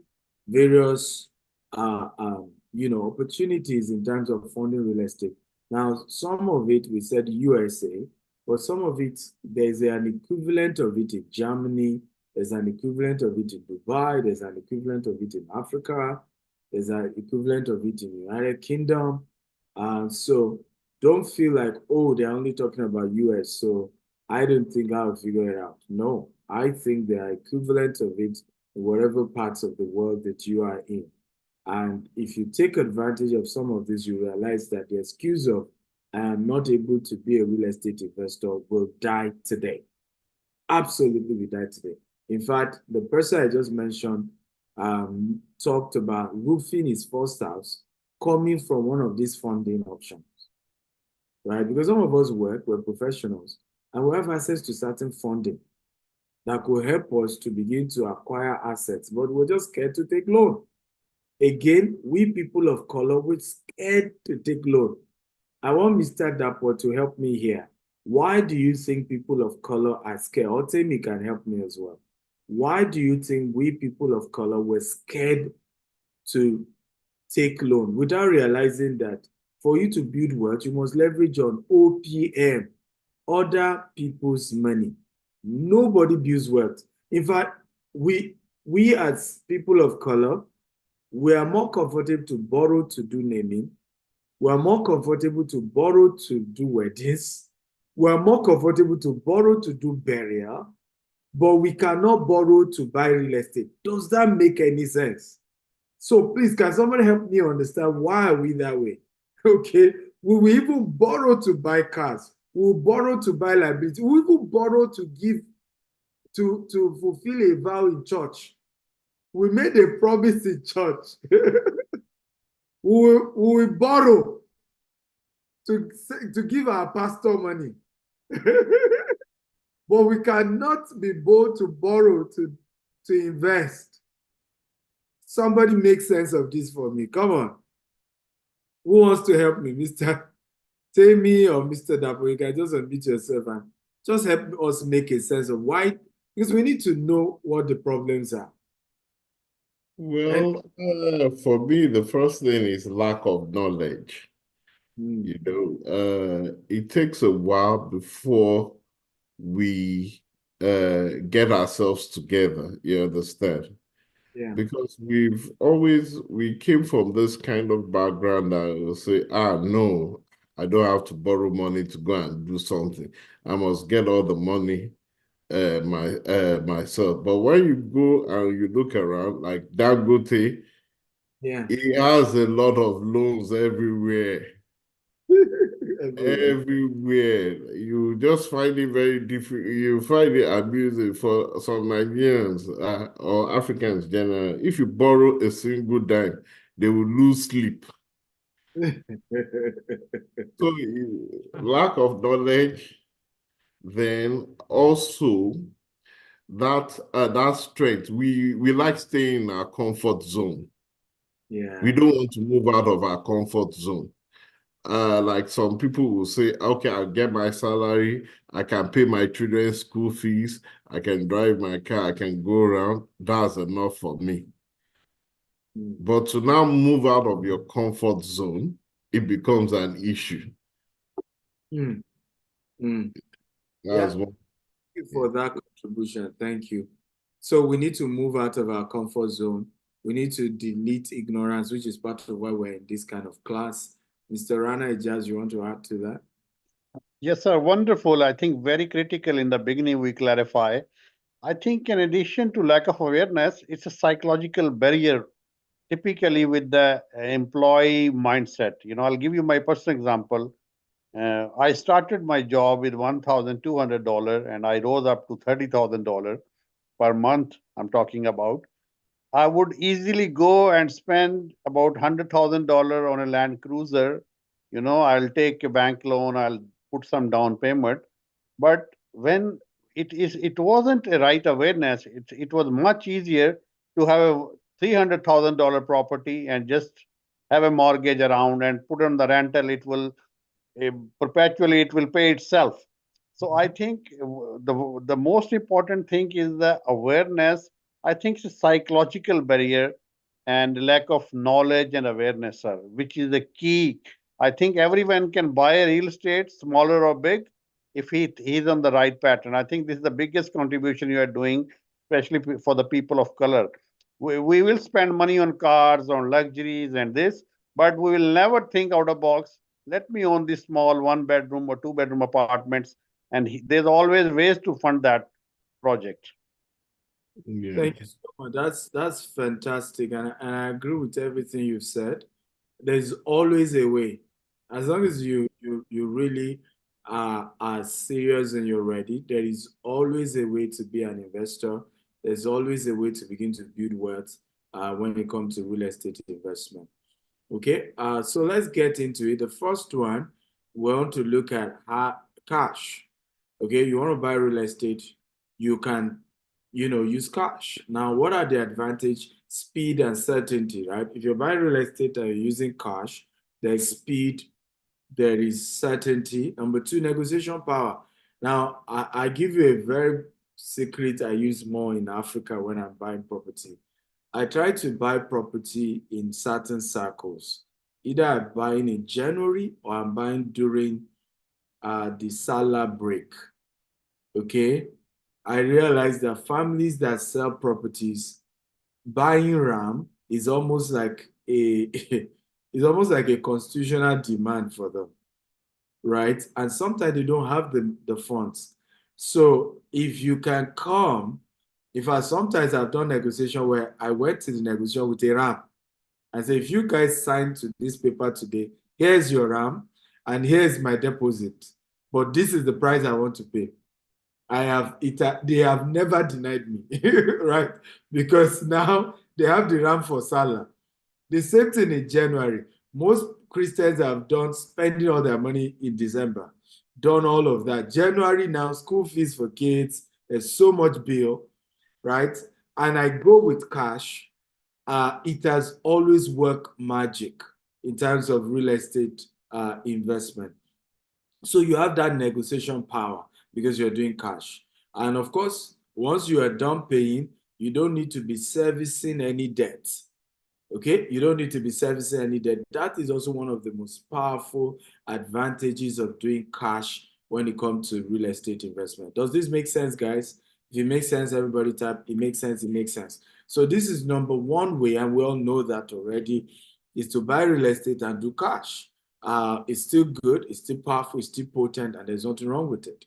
[SPEAKER 10] various opportunities in terms of funding real estate. Now, some of it we said USA, but some of it, there's an equivalent of it in Germany, there's an equivalent of it in Dubai, there's an equivalent of it in Africa, there's an equivalent of it in the United Kingdom. So don't feel like, oh, they're only talking about US, so I don't think I'll figure it out. No, I think there are equivalents of it in whatever parts of the world that you are in. And if you take advantage of some of this, you realize that the excuse of I am not able to be a real estate investor will die today. Absolutely will die today. In fact, the person I just mentioned talked about roofing his first house coming from one of these funding options, right? Because some of us work, we're professionals, and we have access to certain funding that could help us to begin to acquire assets, but we're just scared to take loan. Again, we people of color, we're scared to take loan. I want Mr. Dapo to help me here. Why do you think people of color are scared? Or Temi can help me as well. Why do you think we people of color were scared to take loan without realizing that for you to build wealth, you must leverage on OPM, other people's money. Nobody builds wealth. In fact, we as people of color, we are more comfortable to borrow to do naming. We are more comfortable to borrow to do weddings. We are more comfortable to borrow to do burial, but we cannot borrow to buy real estate. Does that make any sense? So please, can someone help me understand why are we that way? Okay, we will even borrow to buy cars, We'll borrow to buy liability. We will borrow to give, to fulfill a vow in church. We made a promise in church. we will borrow to give our pastor money. But we cannot be bold to borrow to invest. Somebody make sense of this for me. Come on. Who wants to help me? Mr. Temi or Mr. Dapo? You can just unmute yourself and just help us make a sense of why, because we need to know what the problems are.
[SPEAKER 6] Well, for me, the first thing is lack of knowledge. You know, it takes a while before we get ourselves together, you understand?
[SPEAKER 10] Yeah.
[SPEAKER 6] Because we came from this kind of background that will say, no, I don't have to borrow money to go and do something. I must get all the money myself. But when you go and you look around, like Dangote,
[SPEAKER 10] Yeah.
[SPEAKER 6] he has a lot of loans everywhere. Everywhere. You just find it very difficult. You find it amusing for some Nigerians or Africans generally. If you borrow a single dime, they will lose sleep. So lack of knowledge, then also that strength. We like staying in our comfort zone.
[SPEAKER 10] Yeah.
[SPEAKER 6] We don't want to move out of our comfort zone. Like some people will say, okay, I'll get my salary, I can pay my children's school fees, I can drive my car, I can go around. That's enough for me. But to now move out of your comfort zone, it becomes an issue.
[SPEAKER 10] Yeah.
[SPEAKER 6] That's one.
[SPEAKER 10] Thank you for that contribution. Thank you. So we need to move out of our comfort zone. We need to delete ignorance, which is part of why we're in this kind of class. Mr. Rana Ijaz, you want to add to that?
[SPEAKER 9] Yes, sir. Wonderful. I think very critical in the beginning we clarify. I think in addition to lack of awareness, it's a psychological barrier, typically with the employee mindset. You know, I'll give you my personal example. I started my job with $1,200 and I rose up to $30,000 per month. I'm talking about. I would easily go and spend about $100,000 on a Land Cruiser. You know, I'll take a bank loan, I'll put some down payment. But when it wasn't a right awareness, it was much easier to have a $300,000 property and just have a mortgage around and put on the rental. It will perpetually it will pay itself. So I think the most important thing is the awareness. I think it's a psychological barrier and lack of knowledge and awareness, sir, which is the key. I think everyone can buy a real estate, smaller or big, if he's on the right pattern. I think this is the biggest contribution you are doing, especially for the people of color. We will spend money on cars, on luxuries and this, but we will never think out of box. Let me own this small 1 bedroom or 2 bedroom apartments, and there's always ways to fund that project.
[SPEAKER 6] Yeah.
[SPEAKER 10] Thank you so much. That's fantastic, and I agree with everything you've said. There's always a way, as long as you really are serious and you're ready. There is always a way to be an investor. There's always a way to begin to build wealth when it comes to real estate investment. Okay, so let's get into it. The first one, we want to look at cash. Okay, you want to buy real estate, you can, use cash. Now, what are the advantage? Speed and certainty, right? If you're buying real estate and you're using cash, there's speed, there is certainty. Number two, negotiation power. Now, I give you a very secret I use more in Africa when I'm buying property. I try to buy property in certain circles. Either I'm buying in January or I'm buying during the Salah break. Okay? I realize that families that sell properties, buying RAM is almost like a constitutional demand for them, right? And sometimes they don't have the funds. So if you can come, sometimes I've done negotiation where I went to the negotiation with a RAM. I said, if you guys sign to this paper today, here's your RAM and here's my deposit. but this is the price I want to pay. They have never denied me, right? Because now they have the ram for Salah. The same thing in January. Most Christians have done spending all their money in December, done all of that. January now, school fees for kids, there's so much bill, right? And I go with cash. It has always worked magic in terms of real estate investment. So you have that negotiation power because you're doing cash. And of course, once you are done paying, you don't need to be servicing any debt. Okay, you don't need to be servicing any debt. That is also one of the most powerful advantages of doing cash when it comes to real estate investment. Does this make sense, guys? If it makes sense, everybody type, it makes sense, it makes sense. So this is number one way, and we all know that already, is to buy real estate and do cash. It's still good, it's still powerful, it's still potent, and there's nothing wrong with it.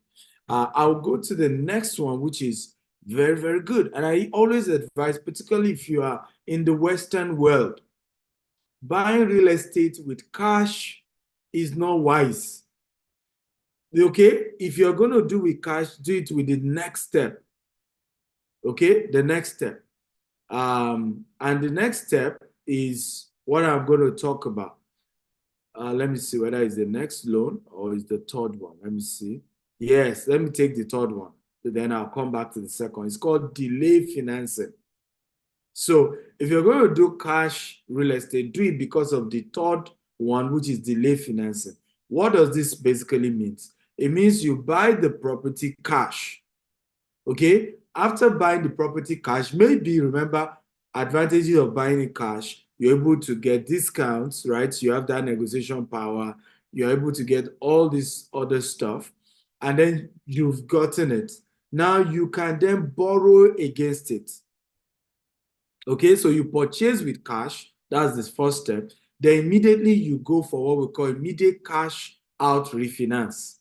[SPEAKER 10] I'll go to the next one, which is very, very good. And I always advise, particularly if you are in the Western world, buying real estate with cash is not wise. Okay? If you're going to do with cash, do it with the next step. Okay? The next step. And the next step is what I'm going to talk about. Let me see whether it's the next loan or is the third one. Let me see. Yes, let me take the third one. Then I'll come back to the second. It's called delay financing. So if you're going to do cash real estate, do it because of the third one, which is delay financing. What does this basically mean? It means you buy the property cash. Okay? After buying the property cash, maybe remember advantages of buying it cash. You're able to get discounts, right? You have that negotiation power. You're able to get all this other stuff. And then you've gotten it. Now you can then borrow against it. Okay, so you purchase with cash. That's the first step. Then immediately you go for what we call immediate cash out refinance.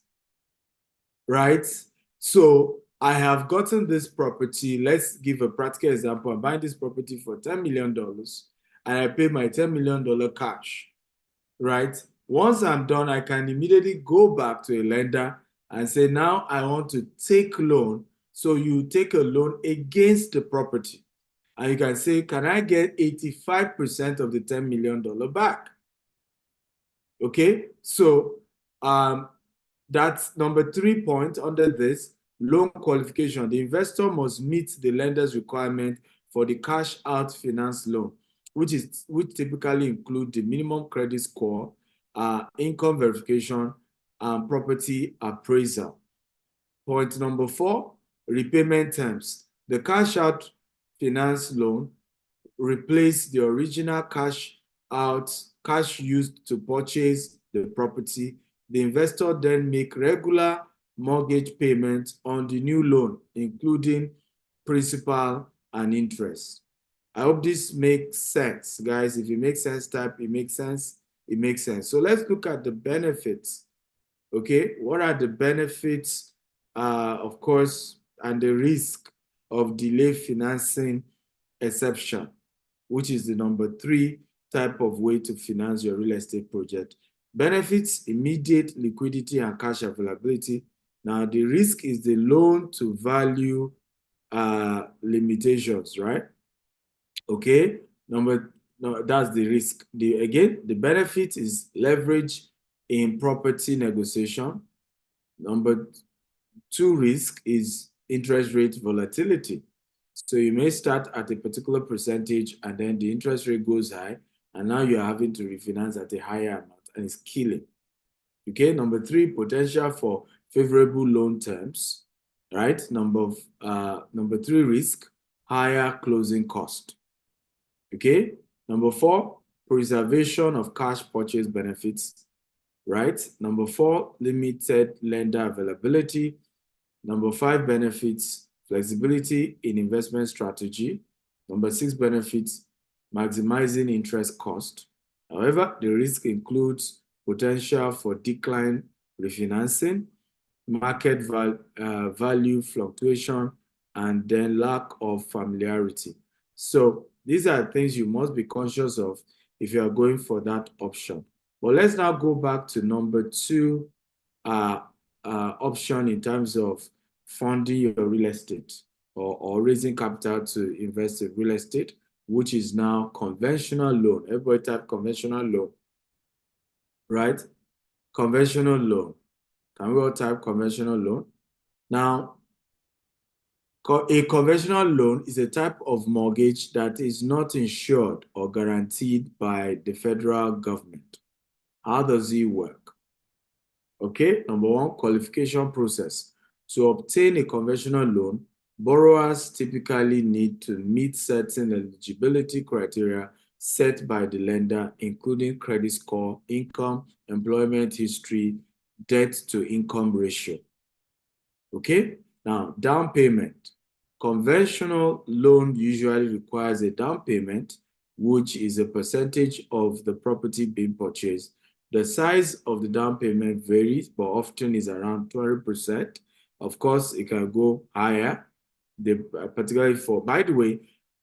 [SPEAKER 10] Right? So I have gotten this property. Let's give a practical example. I'm buying this property for $10 million and I pay my $10 million cash. Right? Once I'm done, I can immediately go back to a lender and say, now I want to take loan. So you take a loan against the property. And you can say, can I get 85% of the $10 million back? Okay, so that's number 3 point under this, loan qualification. The investor must meet the lender's requirement for the cash out finance loan, which typically include the minimum credit score, income verification, and property appraisal. Point number 4, repayment terms. The cash out finance loan replace the original cash used to purchase the property. The investor then make regular mortgage payments on the new loan, including principal and interest. I hope this makes sense, guys. If it makes sense, type it makes sense. It makes sense. So let's look at the benefits. Okay, what are the benefits, of course, and the risk of delay financing exception, which is the number 3 type of way to finance your real estate project. Benefits, immediate liquidity and cash availability. Now, the risk is the loan to value limitations, right? Okay, that's the risk. Again, the benefit is leverage in property negotiation. Number 2 risk is interest rate volatility. So you may start at a particular percentage and then the interest rate goes high and now you're having to refinance at a higher amount and it's killing. Okay, number 3, potential for favorable loan terms, right? Number 3 risk, higher closing cost. Okay, number 4, preservation of cash purchase benefits, right? Number 4, limited lender availability. Number 5, benefits, flexibility in investment strategy. Number 6, benefits, maximizing interest cost. However, the risk includes potential for decline refinancing, market value fluctuation, and then lack of familiarity. So these are things you must be conscious of if you are going for that option. But let's now go back to number 2 option in terms of funding your real estate or raising capital to invest in real estate, which is now conventional loan. Everybody type conventional loan, right? Conventional loan. Can we all type conventional loan? Now, a conventional loan is a type of mortgage that is not insured or guaranteed by the federal government. How does it work? Okay, number one, qualification process. To obtain a conventional loan, borrowers typically need to meet certain eligibility criteria set by the lender, including credit score, income, employment history, debt to income ratio. Okay, now down payment. Conventional loan usually requires a down payment, which is a percentage of the property being purchased. The size of the down payment varies, but often is around 20%. Of course, it can go higher, particularly for, by the way,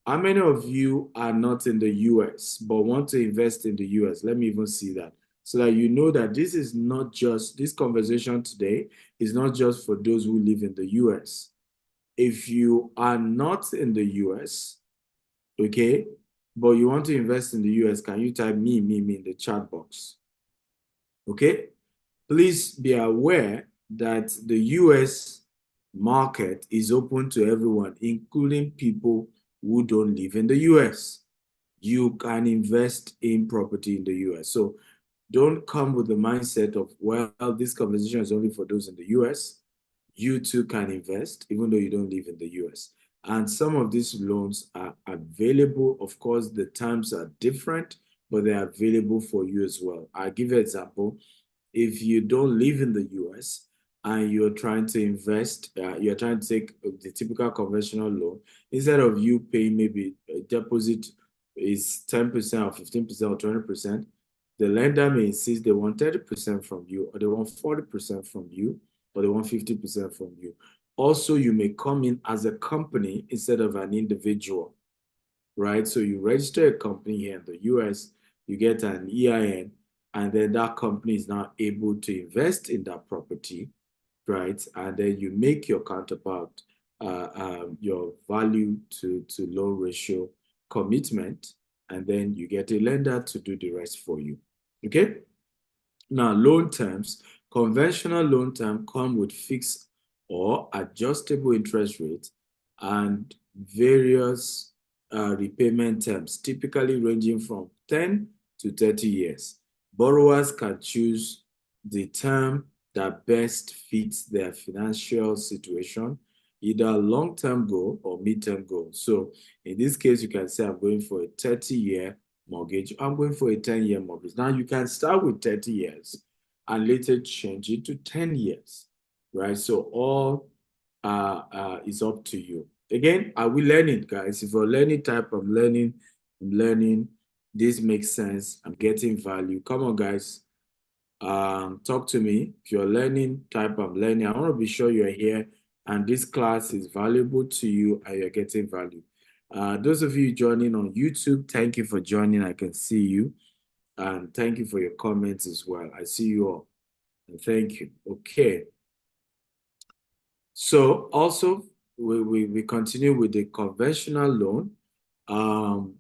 [SPEAKER 10] how many of you are not in the US but want to invest in the US? Let me even see that, so that you know that this is not just, this conversation today is not just for those who live in the US. If you are not in the US, okay, but you want to invest in the US, can you type me in the chat box? Okay, please be aware that the US market is open to everyone, including people who don't live in the US. You can invest in property in the US. So don't come with the mindset of, well, this conversation is only for those in the US. You too can invest, even though you don't live in the US. And some of these loans are available. Of course, the terms are different, but they're available for you as well. I'll give you an example. If you don't live in the US and you're trying to invest, you're trying to take the typical conventional loan, instead of you paying maybe a deposit is 10% or 15% or 20%, the lender may insist they want 30% from you, or they want 40% from you, or they want 50% from you. Also, you may come in as a company instead of an individual, right? So you register a company here in the US, you get an EIN, and then that company is now able to invest in that property, right? And then you make your counterpart, your value to loan ratio commitment, and then you get a lender to do the rest for you, okay? Now, loan terms. Conventional loan terms come with fixed or adjustable interest rates and various repayment terms, typically ranging from 10 to 30 years. Borrowers can choose the term that best fits their financial situation, either long-term goal or mid-term goal. So in this case, you can say, I'm going for a 30-year mortgage. I'm going for a 10-year mortgage. Now, you can start with 30 years and later change it to 10 years, right? So all is up to you. Again, are we learning, guys? If you're learning type of learning, I'm learning, this makes sense, I'm getting value. Come on, guys. Talk to me. If you're learning type of learning, I want to be sure you're here and this class is valuable to you and you're getting value. Those of you joining on YouTube, thank you for joining. I can see you. And thank you for your comments as well. I see you all. And thank you. Okay. So also, we continue with the conventional loan,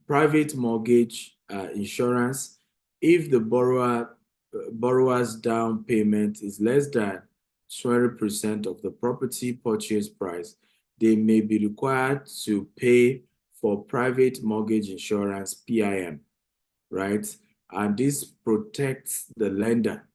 [SPEAKER 10] private mortgage insurance. If the borrower's down payment is less than 20% of the property purchase price, they may be required to pay for private mortgage insurance, PIM, right? And this protects the lender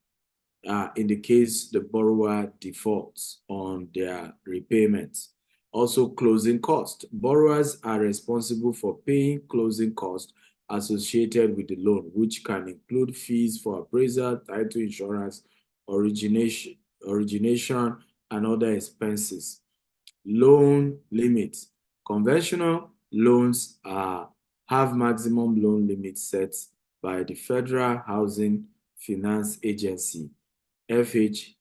[SPEAKER 10] in the case the borrower defaults on their repayments. Also, closing costs. Borrowers are responsible for paying closing costs associated with the loan, which can include fees for appraisal, title insurance, origination, and other expenses. Loan limits. Conventional loans have maximum loan limits set by the Federal Housing Finance Agency, FHFA.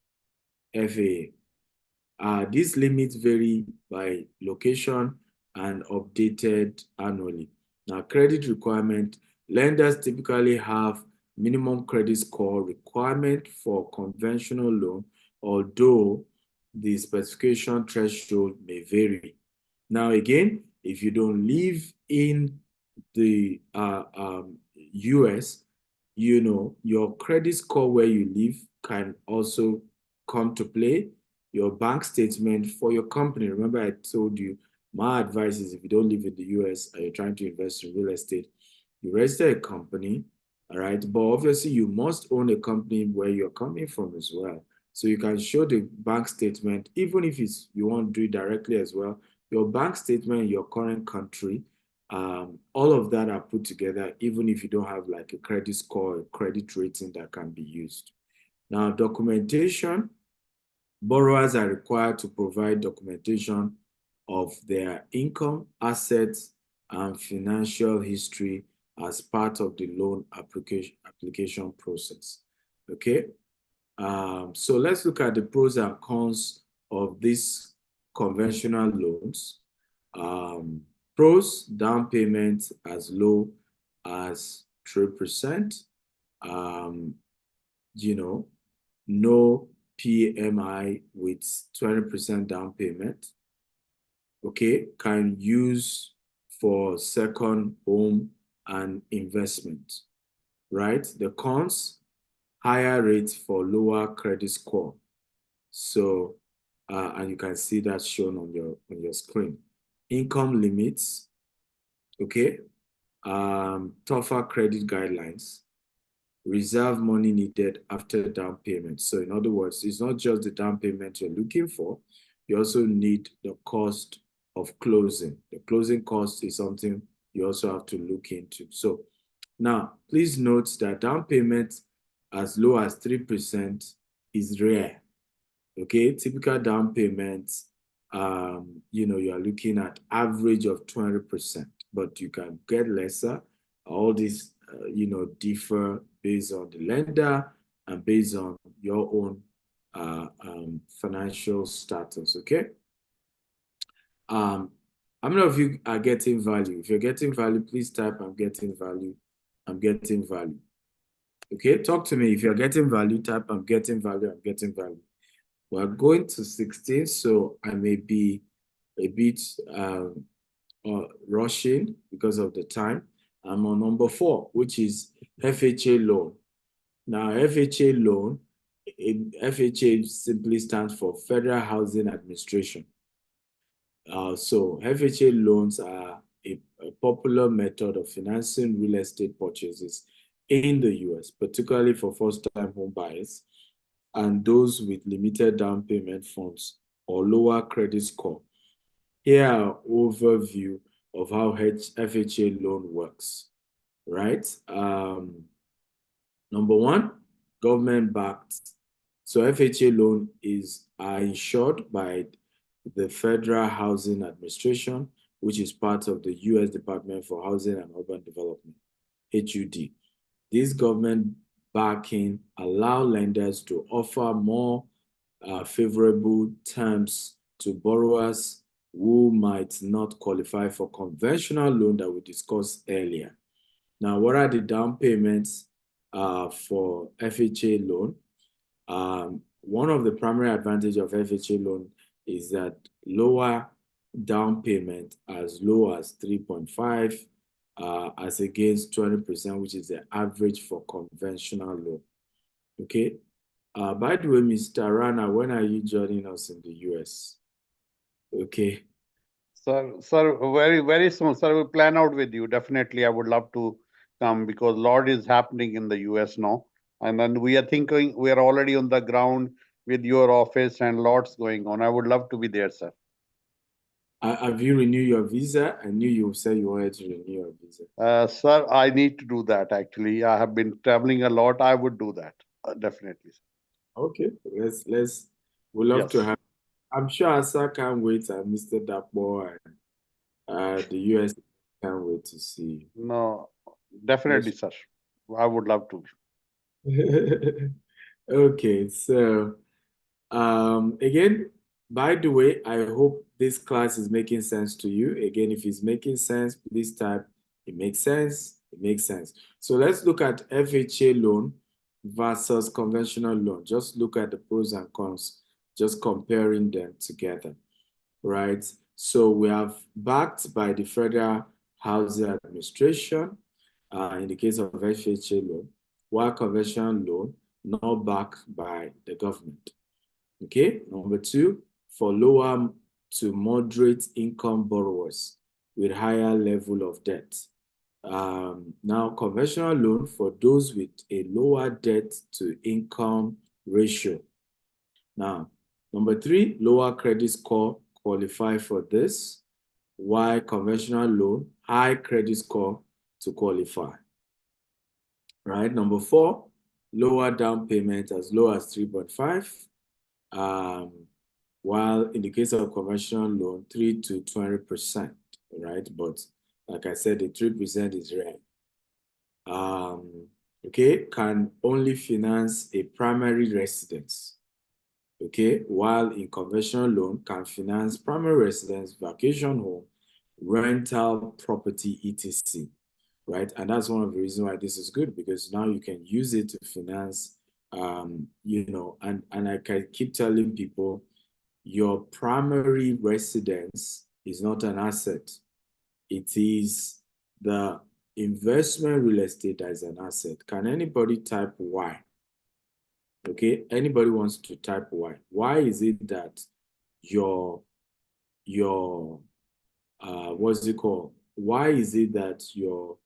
[SPEAKER 10] These limits vary by location and updated annually. Now, credit requirement. Lenders typically have minimum credit score requirement for conventional loan although the specification threshold may vary. Now, again, if you don't live in the US, you know, your credit score where you live can also come to play. Your bank statement for your company. Remember, I told you my advice is if you don't live in the US and you're trying to invest in real estate, you register a company, all right? But obviously, you must own a company where you're coming from as well. So you can show the bank statement, even if it's you want to do it directly as well. Your bank statement in your current country, all of that are put together, even if you don't have like a credit score, a credit rating that can be used. Now, documentation, borrowers are required to provide documentation of their income, assets, and financial history as part of the loan application process. Okay, so let's look at the pros and cons of these conventional loans. Pros, down payment as low as 3%. You know, no PMI with 20% down payment. Okay, can use for second home and investment, right? The cons, higher rates for lower credit score. So, and you can see that shown on your screen. Income limits, okay? Tougher credit guidelines, reserve money needed after down payment. So in other words, it's not just the down payment you're looking for, you also need the cost of closing. The closing cost is something you also have to look into. So now, please note that down payment as low as 3% is rare. Okay, typical down payments, you know, you are looking at average of 20%, but you can get lesser. All these, you know, differ based on the lender and based on your own financial status, okay? How many of you are getting value? If you're getting value, please type I'm getting value. I'm getting value. Okay, talk to me. If you're getting value, type I'm getting value. I'm getting value. We're going to 16, so I may be a bit rushing because of the time. I'm on number 4, which is FHA loan. Now, FHA loan, FHA simply stands for Federal Housing Administration. So FHA loans are a popular method of financing real estate purchases in the US, particularly for first-time home buyers and those with limited down payment funds or lower credit score. Here are an overview of how FHA loan works, right? Number 1, government-backed. So FHA loan are insured by the Federal Housing Administration, which is part of the U.S. Department for Housing and Urban Development, HUD. This government backing allow lenders to offer more favorable terms to borrowers who might not qualify for conventional loan that we discussed earlier. Now, what are the down payments for FHA loan? One of the primary advantages of FHA loan is that lower down payment as low as 3.5 as against 20%, which is the average for conventional loan. Okay. By the way, Mr. Rana, when are you joining us in the US? Okay.
[SPEAKER 9] Sir, very, very soon, sir. We'll plan out with you. Definitely, I would love to come because a lot is happening in the US now. And then we are thinking, we are already on the ground with your office and lots going on. I would love to be there, sir.
[SPEAKER 10] Have you renewed your visa? I knew you said you wanted to renew your visa.
[SPEAKER 9] Sir, I need to do that actually. I have been traveling a lot. I would do that. Definitely.
[SPEAKER 10] Okay, we'd love to have. I'm sure Asa can't wait, and Mr. Dapo and the US can't wait to see you.
[SPEAKER 9] No, definitely, sir. I would love to.
[SPEAKER 10] Okay, so again, by the way, I hope this class is making sense to you. Again, if it's making sense, please type it makes sense. It makes sense. So let's look at FHA loan. versus conventional loan. Just look at the pros and cons, just comparing them together, right? So we have backed by the Federal Housing Administration in the case of FHA loan, while conventional loan not backed by the government. Okay, number two, for lower to moderate income borrowers with higher level of debt. Now, conventional loan for those with a lower debt to income ratio. Now, number three, lower credit score qualify for this, while conventional loan, high credit score to qualify. Right, number four, lower down payment as low as 3.5. While in the case of conventional loan, 3 to 20%, right? But like I said, the 3% is rare. Okay, can only finance a primary residence. Okay, while in conventional loan can finance primary residence, vacation home, rental property, etc. Right, and that's one of the reasons why this is good, because now you can use it to finance. You know, and I can keep telling people, your primary residence is not an asset. It is the investment real estate that is an asset. Can anybody type why? Okay, anybody wants to type why? Why is it that your what's it called? Why is it that your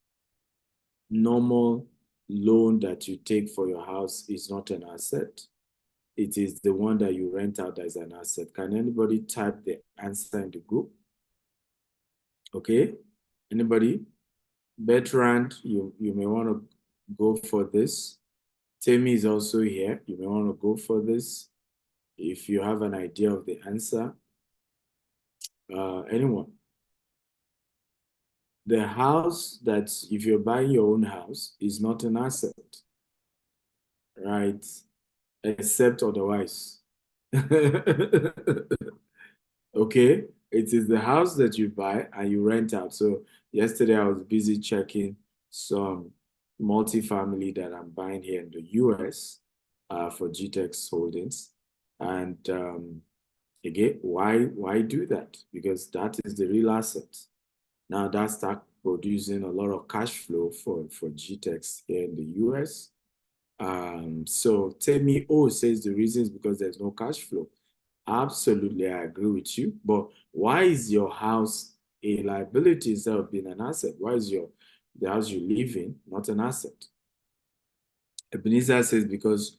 [SPEAKER 10] normal loan that you take for your house is not an asset? It is the one that you rent out as an asset. Can anybody type the answer in the group? Okay, anybody? Bertrand, you may want to go for this. Temi is also here. You may want to go for this if you have an idea of the answer. Anyone? The house that, if you're buying your own house, is not an asset, right? Except otherwise. Okay, it is the house that you buy and you rent out. So yesterday I was busy checking some multifamily that I'm buying here in the US for GTEX Holdings. And again, why do that? Because that is the real asset. Now that starts producing a lot of cash flow for GTEX here in the US. So Temi O says the reason is because there's no cash flow. Absolutely, I agree with you. But why is your house a liability instead of being an asset? Why is the house you live in not an asset? Ebenezer says because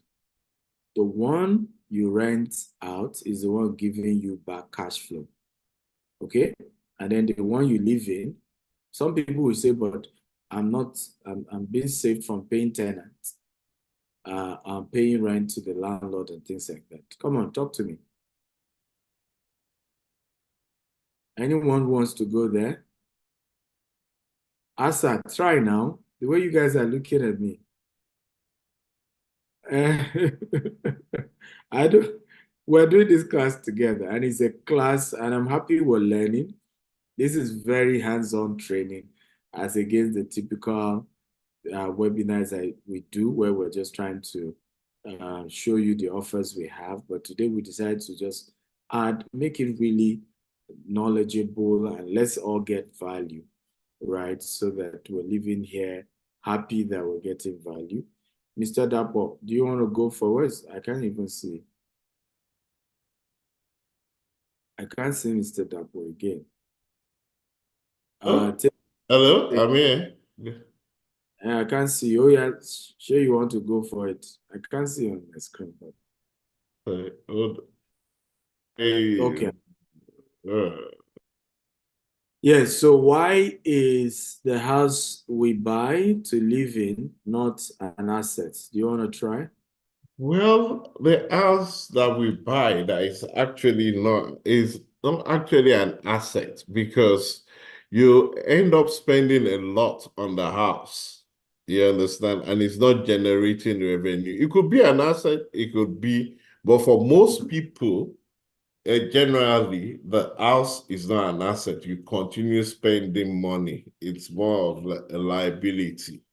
[SPEAKER 10] the one you rent out is the one giving you back cash flow. Okay? And then the one you live in, some people will say, but I'm being saved from paying tenants. I'm paying rent to the landlord and things like that. Come on, talk to me. Anyone wants to go there? Asa, try now. The way you guys are looking at me. We're doing this class together, and it's a class, and I'm happy we're learning. This is very hands-on training as against the typical webinars that we do where we're just trying to show you the offers we have. But today we decided to just make it really knowledgeable, and let's all get value, right? So that we're living here happy that we're getting value. Mr. Dapo, do you want to go forward? I can't even see. I can't see Mr. Dapo again.
[SPEAKER 6] Hello, I'm here.
[SPEAKER 10] I can't see you. Oh, yeah, sure you want to go for it. I can't see on the screen. But... Okay. Yes, so why is the house we buy to live in not an asset? Do you want to try?
[SPEAKER 6] Well, the house that we buy that is not actually an asset, because you end up spending a lot on the house. You understand? And it's not generating revenue. It could be an asset, it could be, but for most people, generally, the house is not an asset. You continue spending money. It's more of a liability.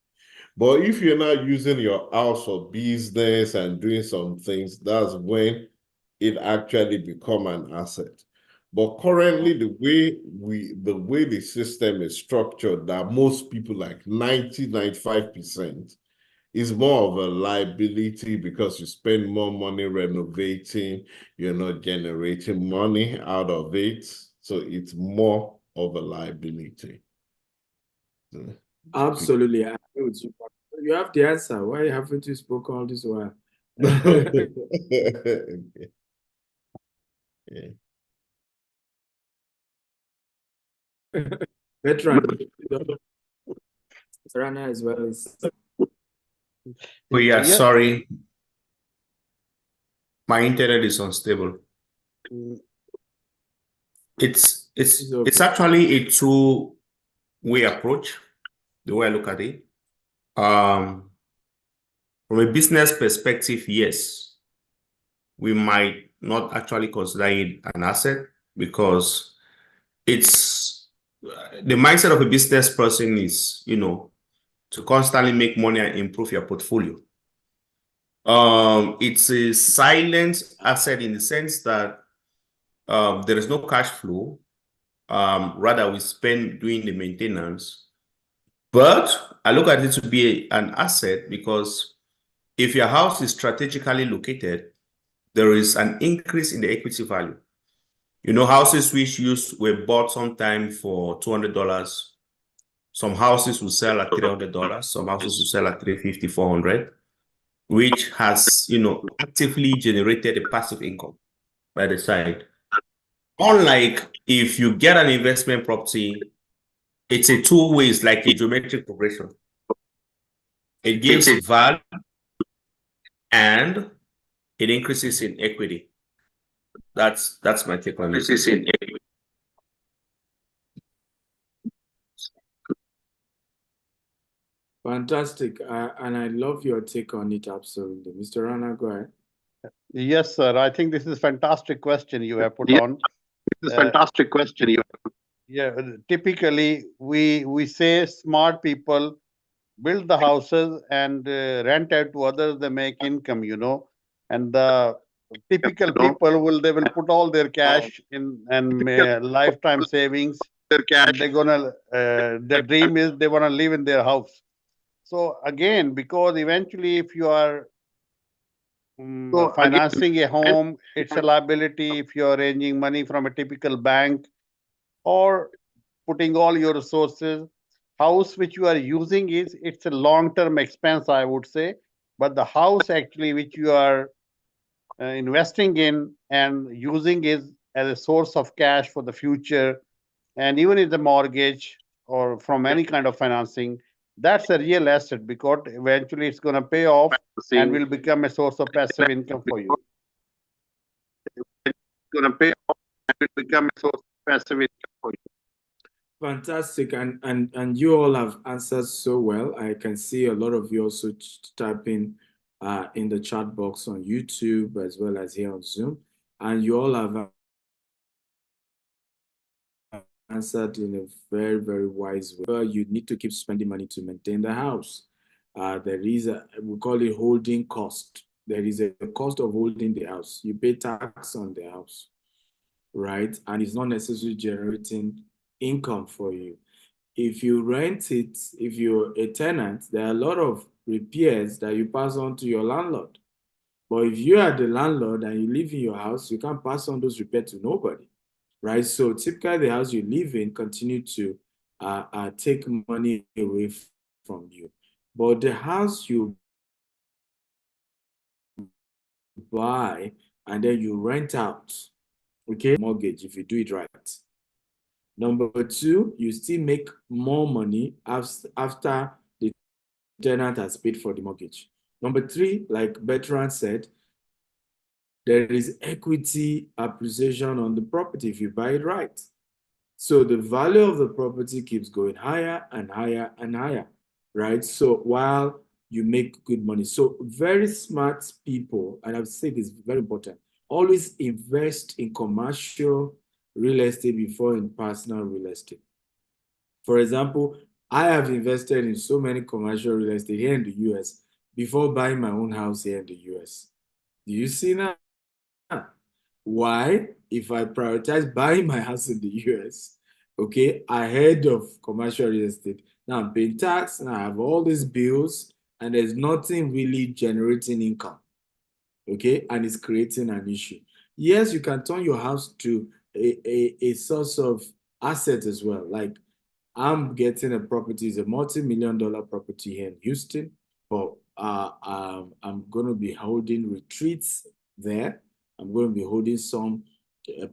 [SPEAKER 6] But if you're not using your house for business and doing some things, that's when it actually become an asset. But currently, the way the system is structured, that most people, like 95%, is more of a liability because you spend more money renovating, you're not generating money out of it. So it's more of a liability.
[SPEAKER 10] Absolutely, I agree with you. You have the answer. Why haven't you spoken all this while?
[SPEAKER 6] Yeah.
[SPEAKER 10] Veteran, Rana as well is.
[SPEAKER 7] Oh yeah,
[SPEAKER 9] Yeah.
[SPEAKER 7] sorry. My internet is unstable. It's actually a two-way approach, the way I look at it. From a business perspective, yes, we might not actually consider it an asset because it's the mindset of a business person is, to constantly make money and improve your portfolio. It's a silent asset in the sense that there is no cash flow. Rather, we spend doing the maintenance. But I look at it to be an asset because if your house is strategically located, there is an increase in the equity value. Houses which were bought sometime for $200. Some houses will sell at $300. Some houses will sell at $350, $400, which has, actively generated a passive income by the side. Unlike if you get an investment property, it's a two ways, like a geometric progression. It gives value and it increases in equity. That's my take on it.
[SPEAKER 10] Fantastic. And I love your take on it, absolutely. Mr. Rana, go ahead.
[SPEAKER 9] Yes, sir. I think this is a fantastic question you have put on.
[SPEAKER 11] This is a fantastic question.
[SPEAKER 9] Yeah, typically we say smart people build the houses and rent out to others. They make income, and the typical people will put all their cash in and lifetime savings. And they're gonna their dream is they wanna live in their house. So again, because eventually, if you are financing a home, it's a liability. If you're arranging money from a typical bank or putting all your resources, house which you are using it's a long-term expense, I would say. But the house actually which you are investing in and using is as a source of cash for the future, and even if the mortgage or from any kind of financing, that's a real asset because eventually it's going to pay off and will become a source of passive income for you.
[SPEAKER 10] Fantastic, and you all have answered so well. I can see a lot of you also typing in the chat box on YouTube as well as here on Zoom, and you all have answered in a very, very wise way. Well, you need to keep spending money to maintain the house. There is we call it holding cost. There is a cost of holding the house. You pay tax on the house, right? And it's not necessarily generating income for you. If you rent it, if you're a tenant, there are a lot of repairs that you pass on to your landlord. But if you are the landlord and you live in your house, you can't pass on those repairs to nobody, right? So typically the house you live in continue to take money away from you. But the house you buy and then you rent out, okay, mortgage if you do it right. Number two, you still make more money after the tenant has paid for the mortgage. Number three, like Bertrand said, there is equity appreciation on the property if you buy it right. So the value of the property keeps going higher and higher and higher, right? So while you make good money. So very smart people, and I've said this is very important, always invest in commercial real estate before in personal real estate. For example, I have invested in so many commercial real estate here in the US before buying my own house here in the US. Do you see now? Why? If I prioritize buying my house in the US, okay, ahead of commercial real estate, now I'm paying tax and I have all these bills and there's nothing really generating income, okay, and it's creating an issue. Yes, you can turn your house to a source of asset as well. Like I'm getting a property, it's a multi-million-dollar property here in Houston, but I'm going to be holding retreats there. I'm going to be holding some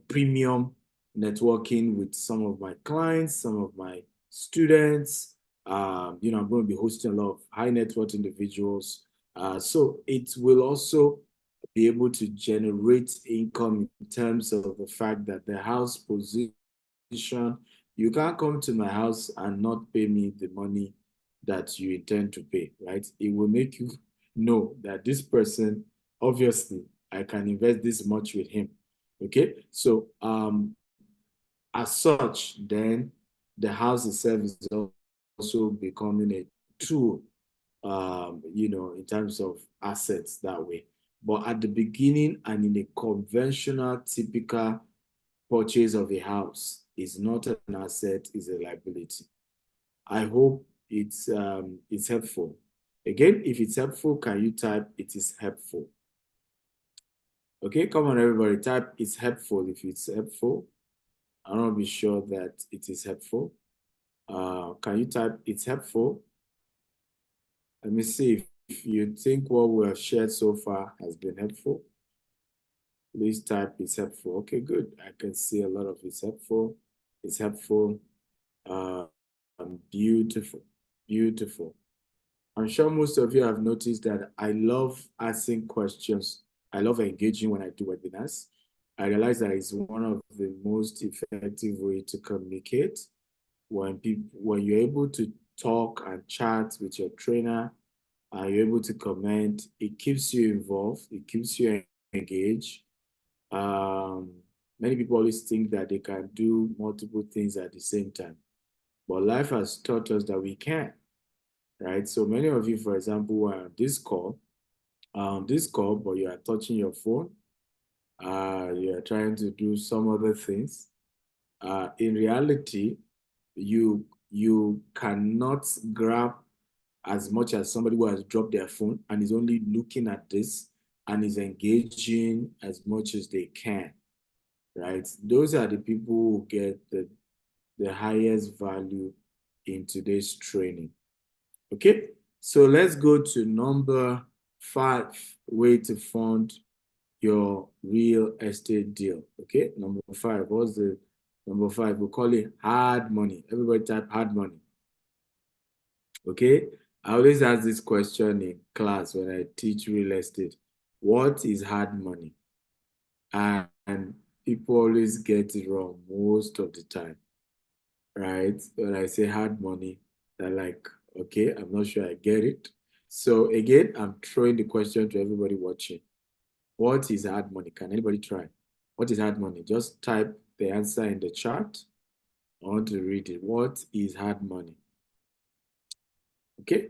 [SPEAKER 10] premium networking with some of my clients, some of my students. I'm going to be hosting a lot of high net worth individuals. So it will also be able to generate income in terms of the fact that the house position, you can't come to my house and not pay me the money that you intend to pay, right? It will make you know that this person, obviously, I can invest this much with him, okay? So as such, then the house itself is also becoming a tool, in terms of assets that way. But at the beginning and in a conventional, typical purchase of a house is not an asset, is a liability. I hope it's helpful. Again, if it's helpful, can you type it is helpful? Okay, come on everybody, type it's helpful if it's helpful. I want to be sure that it is helpful. Can you type it's helpful? Let me see if you think what we have shared so far has been helpful. Please type it's helpful. Okay, good. I can see a lot of it's helpful. It's helpful. Beautiful, beautiful. I'm sure most of you have noticed that I love asking questions. I love engaging when I do webinars. I realize that it's one of the most effective way to communicate. When you're able to talk and chat with your trainer, you're able to comment, it keeps you involved, it keeps you engaged. Many people always think that they can do multiple things at the same time, but life has taught us that we can, right? So many of you, for example, are on this call, but you are touching your phone, you are trying to do some other things. In reality, you cannot grab as much as somebody who has dropped their phone and is only looking at this and is engaging as much as they can, right? Those are the people who get the highest value in today's training. Okay, so let's go to number 5, way to fund your real estate deal. Okay, number 5, what's the number 5? We'll call it hard money. Everybody type hard money. Okay, I always ask this question in class when I teach real estate. What is hard money? And people always get it wrong most of the time, right? When I say hard money, they're like, okay, I'm not sure I get it. So again, I'm throwing the question to everybody watching. What is hard money? Can anybody try? What is hard money? Just type the answer in the chat. I want to read it. What is hard money? Okay,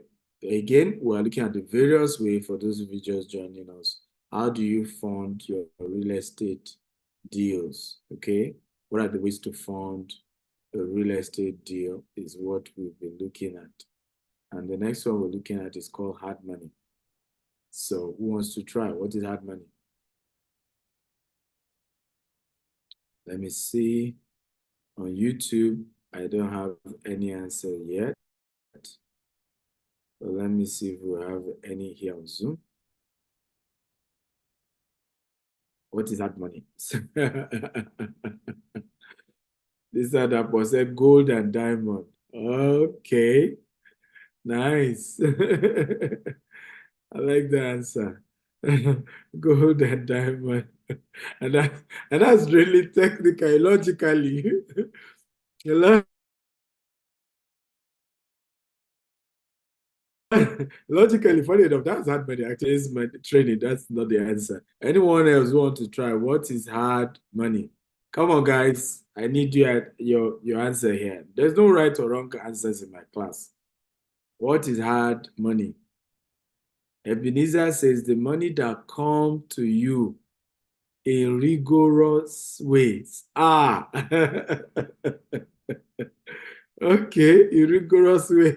[SPEAKER 10] again, we're looking at the various ways for those of you just joining us. How do you fund your real estate deals? Okay, what are the ways to fund a real estate deal is what we've been looking at. And the next one we're looking at is called hard money. So who wants to try? What is hard money? Let me see. On YouTube, I don't have any answer yet. But let me see if we have any here on Zoom. What is hard money? This that was said gold and diamond. Okay, nice. I like the answer. Gold and diamond. And that's really technical, logically. Logically, funny enough, that's hard money. Actually, is my training. That's not the answer. Anyone else want to try? What is hard money? Come on, guys. I need your answer here. There's no right or wrong answers in my class. What is hard money? Ebenezer says the money that come to you in rigorous ways. Ah, okay, in rigorous way.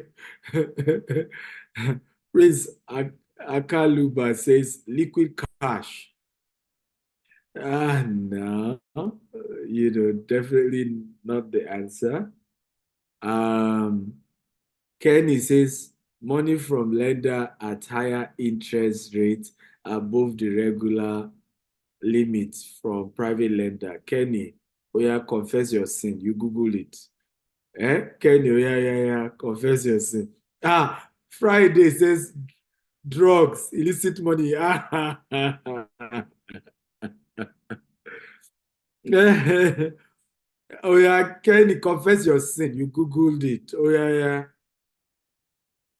[SPEAKER 10] Prince Akaluba says liquid cash. No, definitely not the answer. Kenny says money from lender at higher interest rates above the regular limit from private lender. Kenny, oh yeah, confess your sin. You Google it. Kenny, oh yeah, confess your sin. Friday says drugs, illicit money. Oh yeah, Kenny, confess your sin. You Googled it. Oh yeah.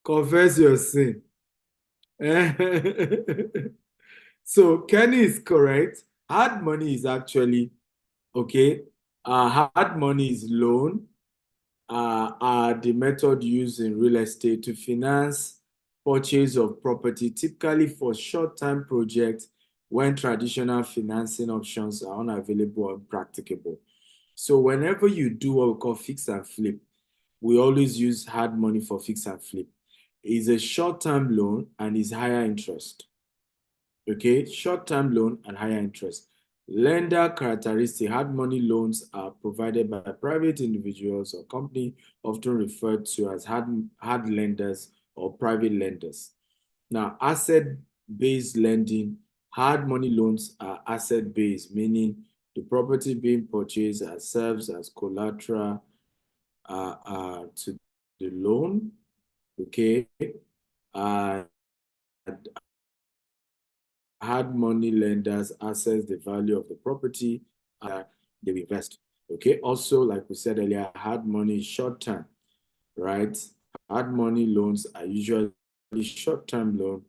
[SPEAKER 10] Confess your sin. So Kenny is correct. Hard money is actually, okay, hard money is loan, are the method used in real estate to finance purchase of property, typically for short-term projects when traditional financing options are unavailable or impracticable. So whenever you do what we call fix and flip, we always use hard money for fix and flip. It's a short-term loan and is higher interest. Okay, short-term loan and higher interest. Lender characteristic: hard money loans are provided by private individuals or company, often referred to as hard lenders or private lenders. Now, asset-based lending: hard money loans are asset-based, meaning the property being purchased serves as collateral to the loan. Okay, hard money lenders assess the value of the property they invest. Okay, also, like we said earlier, hard money is short term, right? Hard money loans are usually short-term loan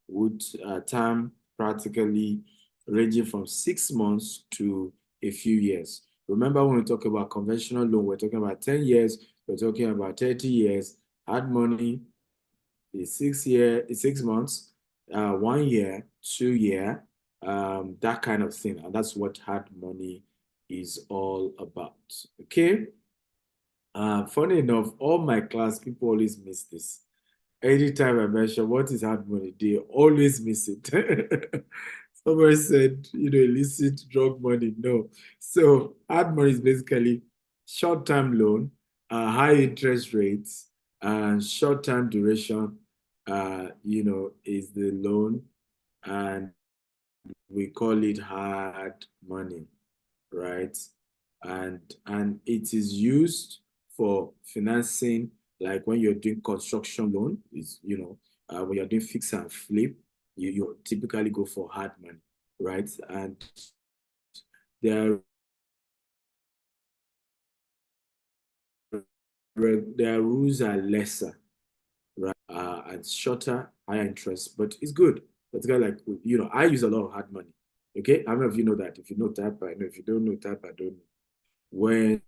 [SPEAKER 10] with term practically ranging from 6 months to a few years. Remember, when we talk about conventional loan, we're talking about 10 years, we're talking about 30 years. Hard money is 6 months, 1 year, 2 year, that kind of thing. And that's what hard money is all about. Okay. Funny enough, all my class people always miss this. Anytime I mention what is hard money, they always miss it. Somebody said, illicit drug money. No. So hard money is basically short-term loan, high interest rates, and short-term duration, is the loan, and we call it hard money, right? And it is used for financing, like when you're doing construction loan, when you're doing fix and flip, you typically go for hard money, right? And their rules are lesser, right? And shorter, higher interest, but it's good. But like, I use a lot of hard money. Okay, how many of you know that? If you know type, I know. If you don't know type, I don't know. When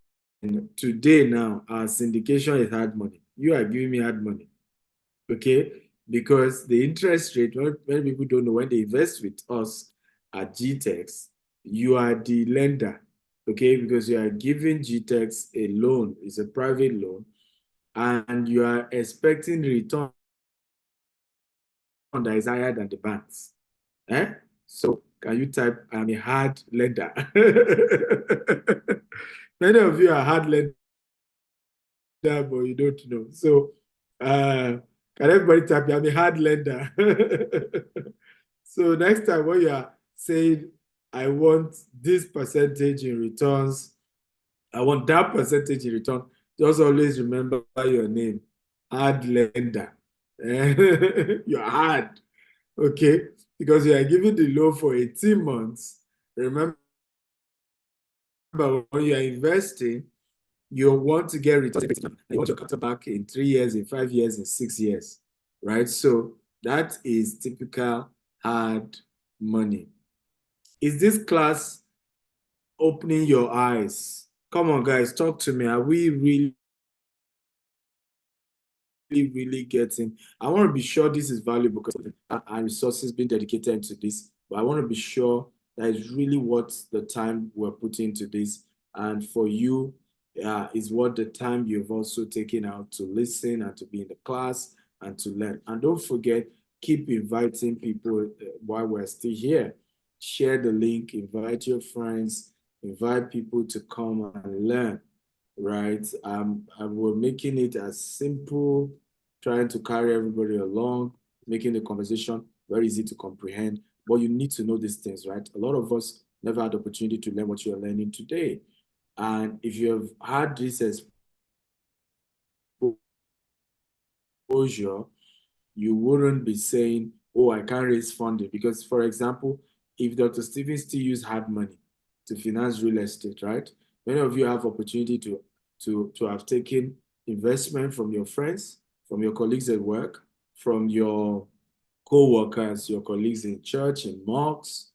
[SPEAKER 10] today now our syndication is hard money, you are giving me hard money, okay? Because the interest rate, many people don't know, when they invest with us at GTEx, you are the lender, okay? Because you are giving GTEx a loan, it's a private loan, and you are expecting return that is higher than the banks. So can you type, I'm a hard lender? Many of you are hard lender, but you don't know. So can everybody type, I'm a hard lender? So next time when you are saying, I want this percentage in returns, I want that percentage in return, just always remember your name, hard lender. You're hard, okay? Because you are giving the loan for 18 months. Remember, when you are investing, you want to get returns. You want your capital back in 3 years, in 5 years, in 6 years, right? So that is typical hard money. Is this class opening your eyes. Come on, guys, talk to me. Are we really getting? I want to be sure this is valuable because our resources being dedicated into this, but I want to be sure that it's really what the time we're putting into this, and for you is what the time you've also taken out to listen and to be in the class and to learn. And don't forget, keep inviting people while we're still here. Share the link, invite your friends, invite people to come and learn, right? We're making it as simple, trying to carry everybody along, making the conversation very easy to comprehend. But you need to know these things, right? A lot of us never had the opportunity to learn what you're learning today. And if you have had this exposure, you wouldn't be saying, oh, I can't raise funding. Because, for example, if Dr. Stephen still use hard money to finance real estate, right? Many of you have opportunity to have taken investment from your friends, from your colleagues at work, from your co-workers, your colleagues in church, in mosques,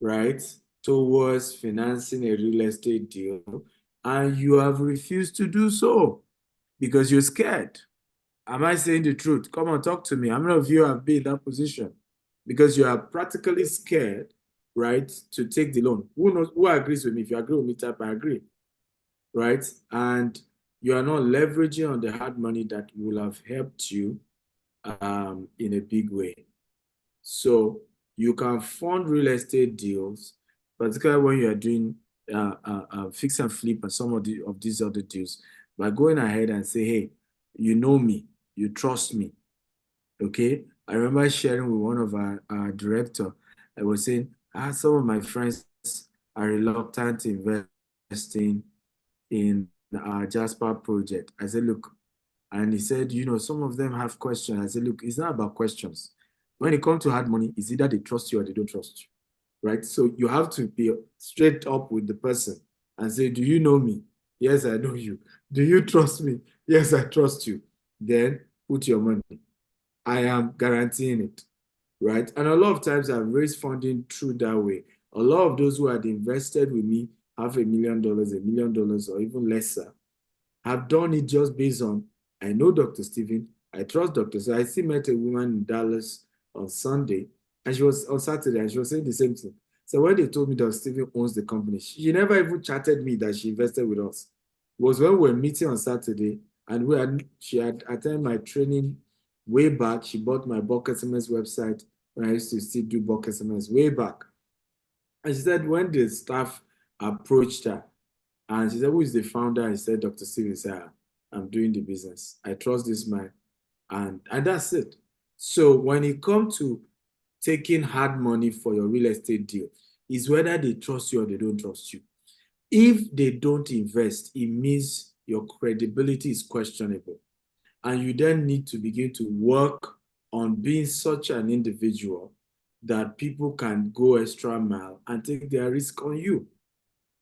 [SPEAKER 10] right? Towards financing a real estate deal. And you have refused to do so because you're scared. Am I saying the truth? Come on, talk to me. How many of you have been in that position? Because you are practically scared, right, to take the loan. Who agrees with me? If you agree with me, type I agree, right? And you are not leveraging on the hard money that will have helped you in a big way. So you can fund real estate deals, particularly when you are doing fix and flip and some of these other deals, by going ahead and say, hey, you know me, you trust me, okay? I remember sharing with one of our director, I was saying, some of my friends are reluctant investing in our Jasper project. I said, look, and he said, you know, some of them have questions. I said, look, it's not about questions. When it comes to hard money, it's either they trust you or they don't trust you, right? So you have to be straight up with the person and say, do you know me? Yes, I know you. Do you trust me? Yes, I trust you. Then put your money. I am guaranteeing it, right? And a lot of times I've raised funding through that way. A lot of those who had invested with me, $500,000, $1 million, or even lesser, have done it just based on, I know Dr. Stephen, I trust Dr. So I still met a woman in Dallas on Sunday, and she was on Saturday, and she was saying the same thing. So when they told me Dr. Stephen owns the company, she never even chatted me that she invested with us. It was when we were meeting on Saturday, and she had attended my training way back. She bought my bulk SMS website when I used to still do bulk SMS way back. And she said when the staff approached her, and she said, who is the founder? I said, Dr. Stephen said, I'm doing the business. I trust this man. And that's it. So when it comes to taking hard money for your real estate deal, is whether they trust you or they don't trust you. If they don't invest, it means your credibility is questionable. And you then need to begin to work on being such an individual that people can go extra mile and take their risk on you.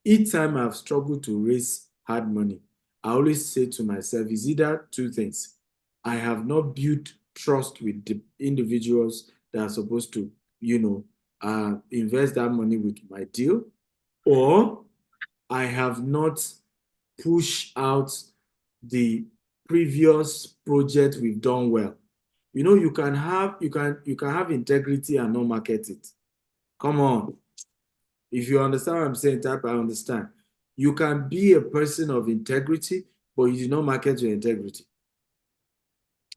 [SPEAKER 10] Each time I've struggled to raise hard money, I always say to myself, it's either two things. I have not built trust with the individuals that are supposed to, invest that money with my deal, or I have not pushed out the previous project we've done well. You know, you can have integrity and not market it. Come on. If you understand what I'm saying, type I understand. You can be a person of integrity, but you do not market your integrity.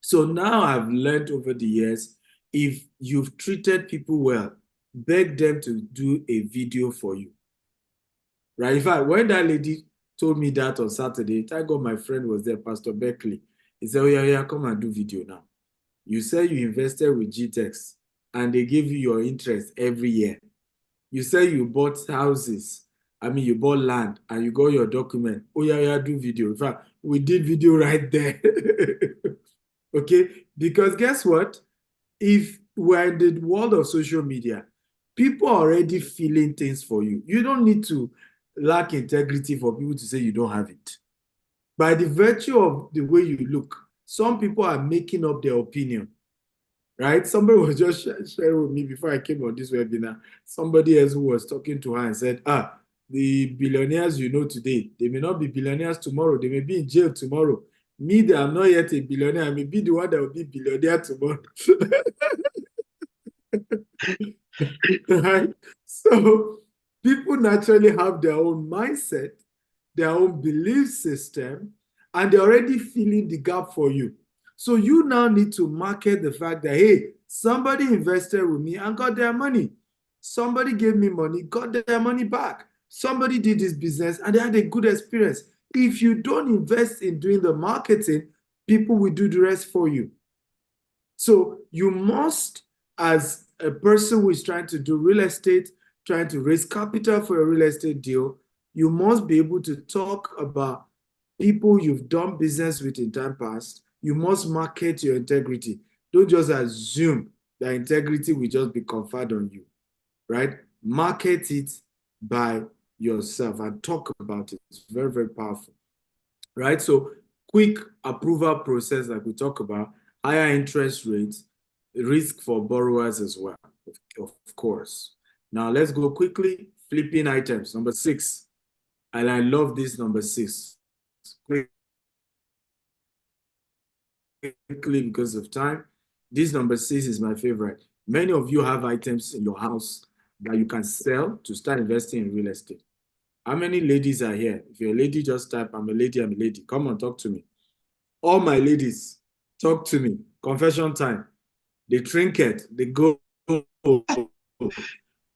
[SPEAKER 10] So now I've learned over the years, if you've treated people well, beg them to do a video for you. Right? In fact, when that lady told me that on Saturday, thank God my friend was there, Pastor Beckley. He said, oh yeah, come and do video now. You said you invested with GTEx and they give you your interest every year. You say you bought houses, you bought land and you got your document. Oh yeah, do video. In fact, we did video right there. Okay, because guess what? If we're in the world of social media, people are already feeling things for you. You don't need to lack integrity for people to say you don't have it. By the virtue of the way you look, some people are making up their opinion. Right? Somebody was just sharing with me before I came on this webinar. Somebody else who was talking to her and said, the billionaires you know today. They may not be billionaires tomorrow. They may be in jail tomorrow. Me, that I'm not yet a billionaire. I may be the one that will be billionaire tomorrow. Right? So people naturally have their own mindset, their own belief system, and they're already filling the gap for you. So you now need to market the fact that, hey, somebody invested with me and got their money. Somebody gave me money, got their money back. Somebody did this business and they had a good experience. If you don't invest in doing the marketing, people will do the rest for you. So you must, as a person who is trying to do real estate, trying to raise capital for a real estate deal, you must be able to talk about people you've done business with in time past. You must market your integrity. Don't just assume that integrity will just be conferred on you, right? Market it by yourself and talk about it. It's very, very powerful, right? So quick approval process like we talk about, higher interest rates, risk for borrowers as well, of course. Now let's go quickly, flipping items, number 6. And I love this number 6. Quickly because of time. This number 6 is my favorite. Many of you have items in your house that you can sell to start investing in real estate. How many ladies are here? If you're a lady, just type, I'm a lady, I'm a lady. Come on, talk to me. All my ladies, talk to me. Confession time. They trinket, they go.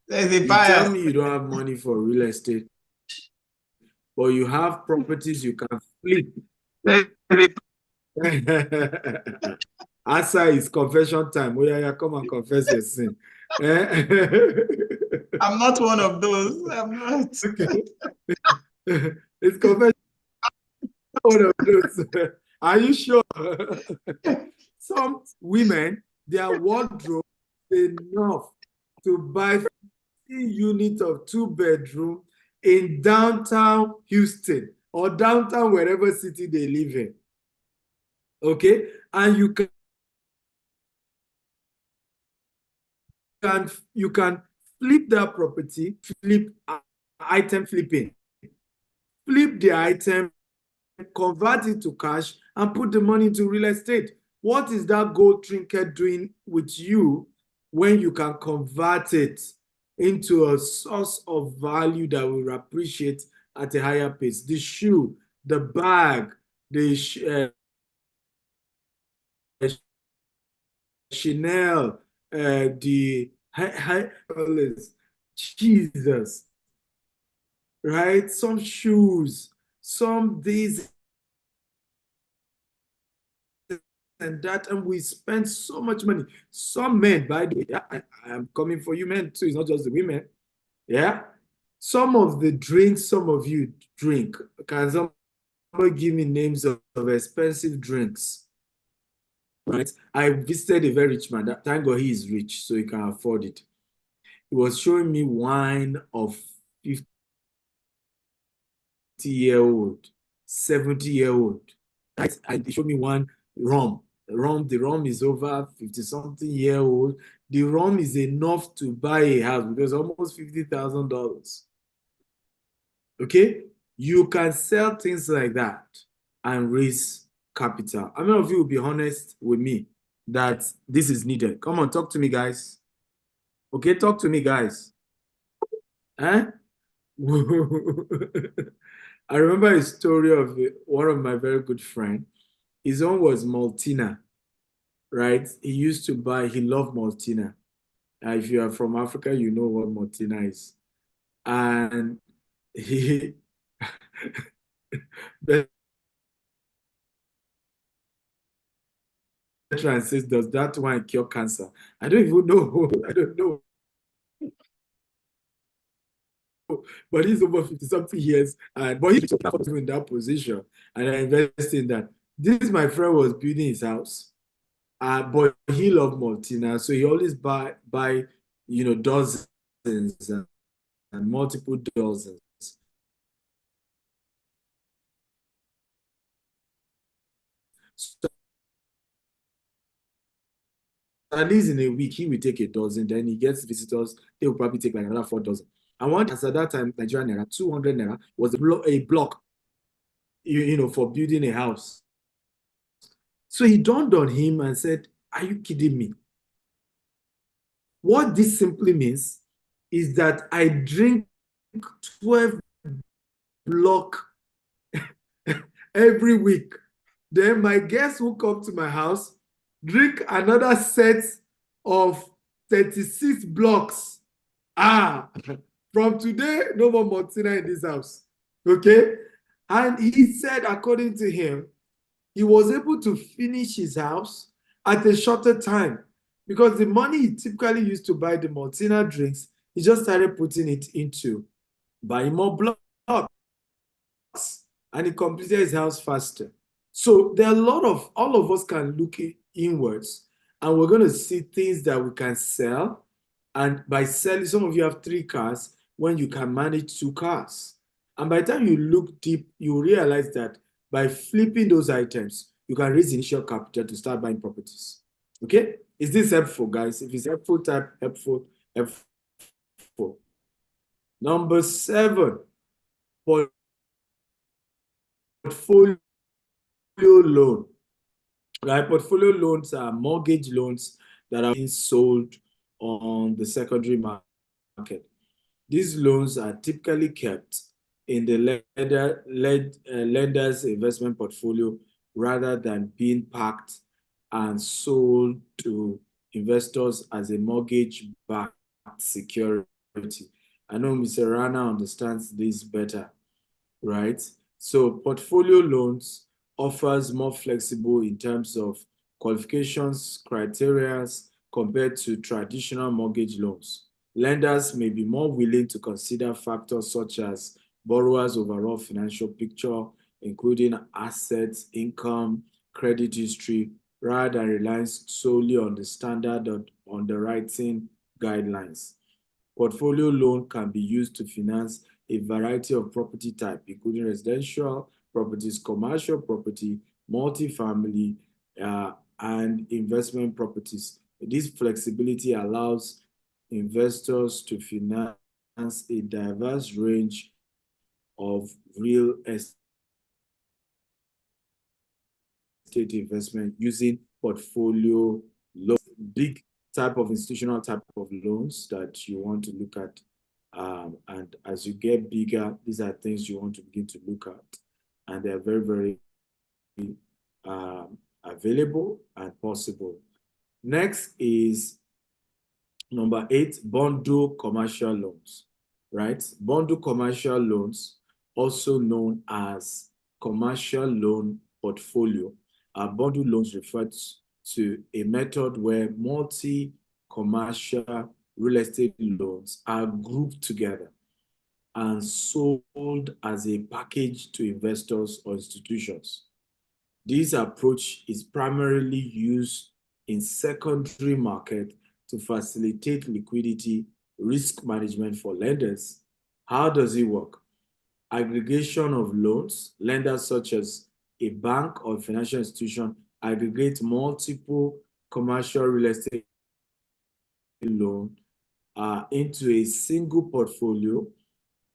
[SPEAKER 5] There's a
[SPEAKER 10] You
[SPEAKER 5] bias.
[SPEAKER 10] tell me you don't have money for real estate, but you have properties you can flip. Asa is confession time. Oh yeah, come and confess your sin.
[SPEAKER 5] I'm not one of those. I'm not.
[SPEAKER 10] It's confession. One of those. Are you sure? Some women, their wardrobe is enough to buy 50 units of 2-bedroom in downtown Houston or downtown wherever city they live in. Okay, and you can flip that property, item flipping, flip the item, convert it to cash, and put the money into real estate. What is that gold trinket doing with you when you can convert it into a source of value that will appreciate at a higher pace? The shoe, the bag, the Chanel, the Jesus, right? Some shoes, some this and that, and we spend so much money. Some men, by the way, I'm coming for you men too, it's not just the women. Yeah. Some of the drinks some of you drink, can somebody give me names of expensive drinks? Right? I visited a very rich man. Thank God he is rich, so he can afford it. He was showing me wine of 50-year-old, 70-year-old. Right? And he showed me one rum. The rum is over 50-something-year-old. The rum is enough to buy a house because almost $50,000. Okay? You can sell things like that and raise capital. How many of you will be honest with me that this is needed? Come on, talk to me, guys. Okay, talk to me, guys. Eh? I remember a story of one of my very good friends. His own was Maltina, right? He used to buy, he loved Maltina. If you are from Africa, you know what Maltina is. And he says, does that wine cure cancer? I don't even know. I don't know. But he's over 50-something years, but he's in that position, and I invest in that. This my friend was building his house, but he loved Maltina, so he always buy dozens and multiple dozens. So at least in a week, he will take a dozen. Then he gets visitors. They will probably take like another 4 dozen. And one, as at that time, Nigerian naira, 200 naira was a block, for building a house. So he dawned on him and said, are you kidding me? What this simply means is that I drink 12 block every week. Then my guests who come to my house drink another set of 36 blocks. From today, no more Maltina in this house. Okay? And he said, according to him, he was able to finish his house at a shorter time because the money he typically used to buy the Maltina drinks, he just started putting it into buying more blocks. And he completed his house faster. So there are all of us can look inwards, and we're going to see things that we can sell. And by selling, some of you have 3 cars when you can manage 2 cars. And by the time you look deep, you realize that by flipping those items, you can raise initial capital to start buying properties. Okay? Is this helpful, guys? If it's helpful, type helpful, helpful. Number 7, portfolio loan. Right? Portfolio loans are mortgage loans that are being sold on the secondary market. These loans are typically kept in the lender's investment portfolio rather than being packed and sold to investors as a mortgage-backed security. I know Mr. Rana understands this better, right? So portfolio loans offers more flexible in terms of qualifications, criteria compared to traditional mortgage loans. Lenders may be more willing to consider factors such as borrowers' overall financial picture, including assets, income, credit history, rather than relying solely on the standard underwriting guidelines. Portfolio loan can be used to finance a variety of property types, including residential properties, commercial property, multifamily, and investment properties. This flexibility allows investors to finance a diverse range of real estate investment using portfolio loans. Big type of institutional type of loans that you want to look at. And as you get bigger, these are things you want to begin to look at. And they're very, very available and possible. Next is number 8, bundle commercial loans, right? Bundle commercial loans, also known as commercial loan portfolio, are bundle loans referred to a method where multi-commercial real estate loans are grouped together and sold as a package to investors or institutions. This approach is primarily used in secondary market to facilitate liquidity, risk management for lenders. How does it work? Aggregation of loans. Lenders such as a bank or financial institution aggregate multiple commercial real estate loan into a single portfolio.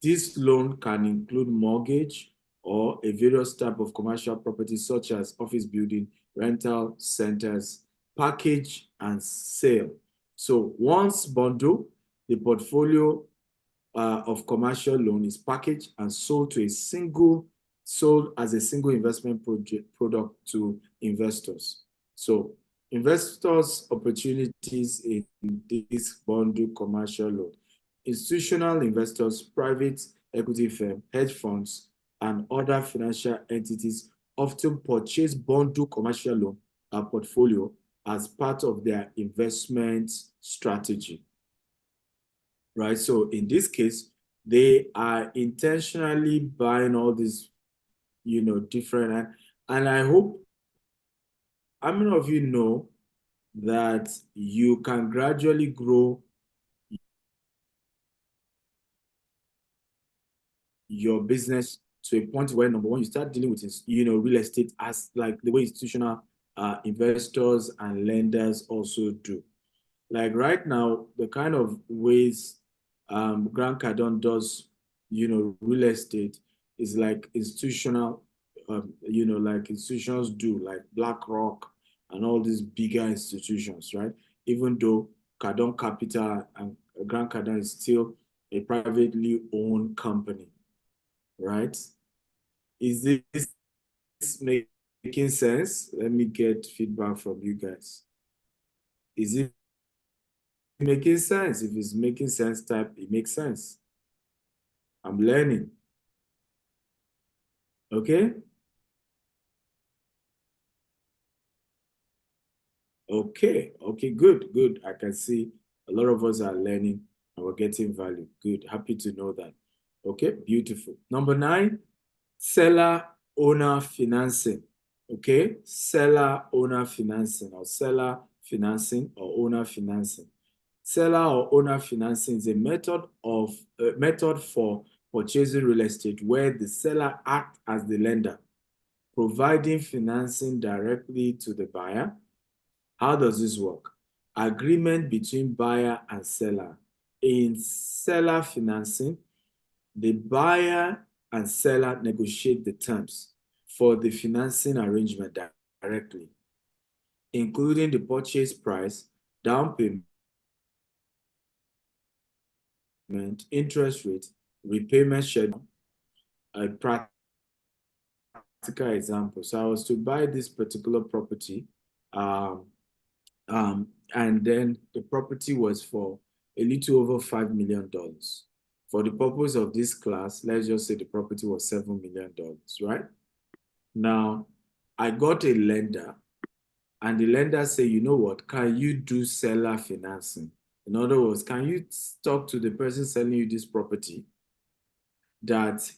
[SPEAKER 10] This loan can include mortgage or a various type of commercial property such as office building, rental centers, package and sale. So once bundled, the portfolio of commercial loan is packaged and sold as a single investment product to investors. So investors' opportunities in this bundle commercial loan. Institutional investors, private equity firms, hedge funds, and other financial entities often purchase bundle commercial loan portfolio as part of their investment strategy, right? So in this case, they are intentionally buying all these, different, and I hope, how many of you know that you can gradually grow your business to a point where, number one, you start dealing with, real estate as like the way institutional investors and lenders also do. Like right now, the kind of ways Grant Cardone does, real estate is like institutional, like institutions do, like BlackRock and all these bigger institutions, right? Even though Cardone Capital and Grant Cardone is still a privately owned company, right? Is this making sense? Let me get feedback from you guys. Is it making sense? If it's making sense, type it makes sense. I'm learning. Okay? Okay, good. I can see a lot of us are learning and we're getting value. Good, happy to know that. Okay, beautiful. Number 9, seller owner financing. Okay, seller owner financing or seller financing or owner financing. Seller or owner financing is a method for purchasing real estate where the seller acts as the lender, providing financing directly to the buyer. How does this work? Agreement between buyer and seller. In seller financing, the buyer and seller negotiate the terms for the financing arrangement directly, including the purchase price, down payment, interest rate, repayment schedule. A practical example. So I was to buy this particular property, and then the property was for a little over $5 million. For the purpose of this class, let's just say the property was $7 million, right? Now, I got a lender, and the lender say, you know what, can you do seller financing? In other words, can you talk to the person selling you this property that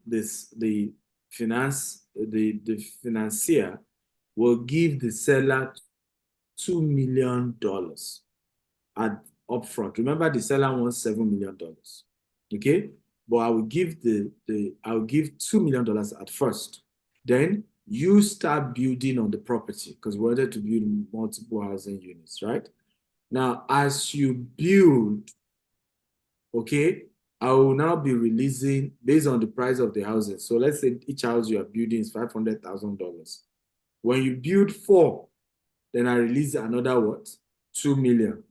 [SPEAKER 10] the financier will give the seller $2 million at upfront. Remember, the seller wants $7 million. Okay, but I will give I'll give $2 million at first. Then you start building on the property because we wanted to build multiple housing units, right? Now, as you build, okay, I will now be releasing based on the price of the houses. So let's say each house you are building is $500,000. When you build 4, then I release another what? 2 million,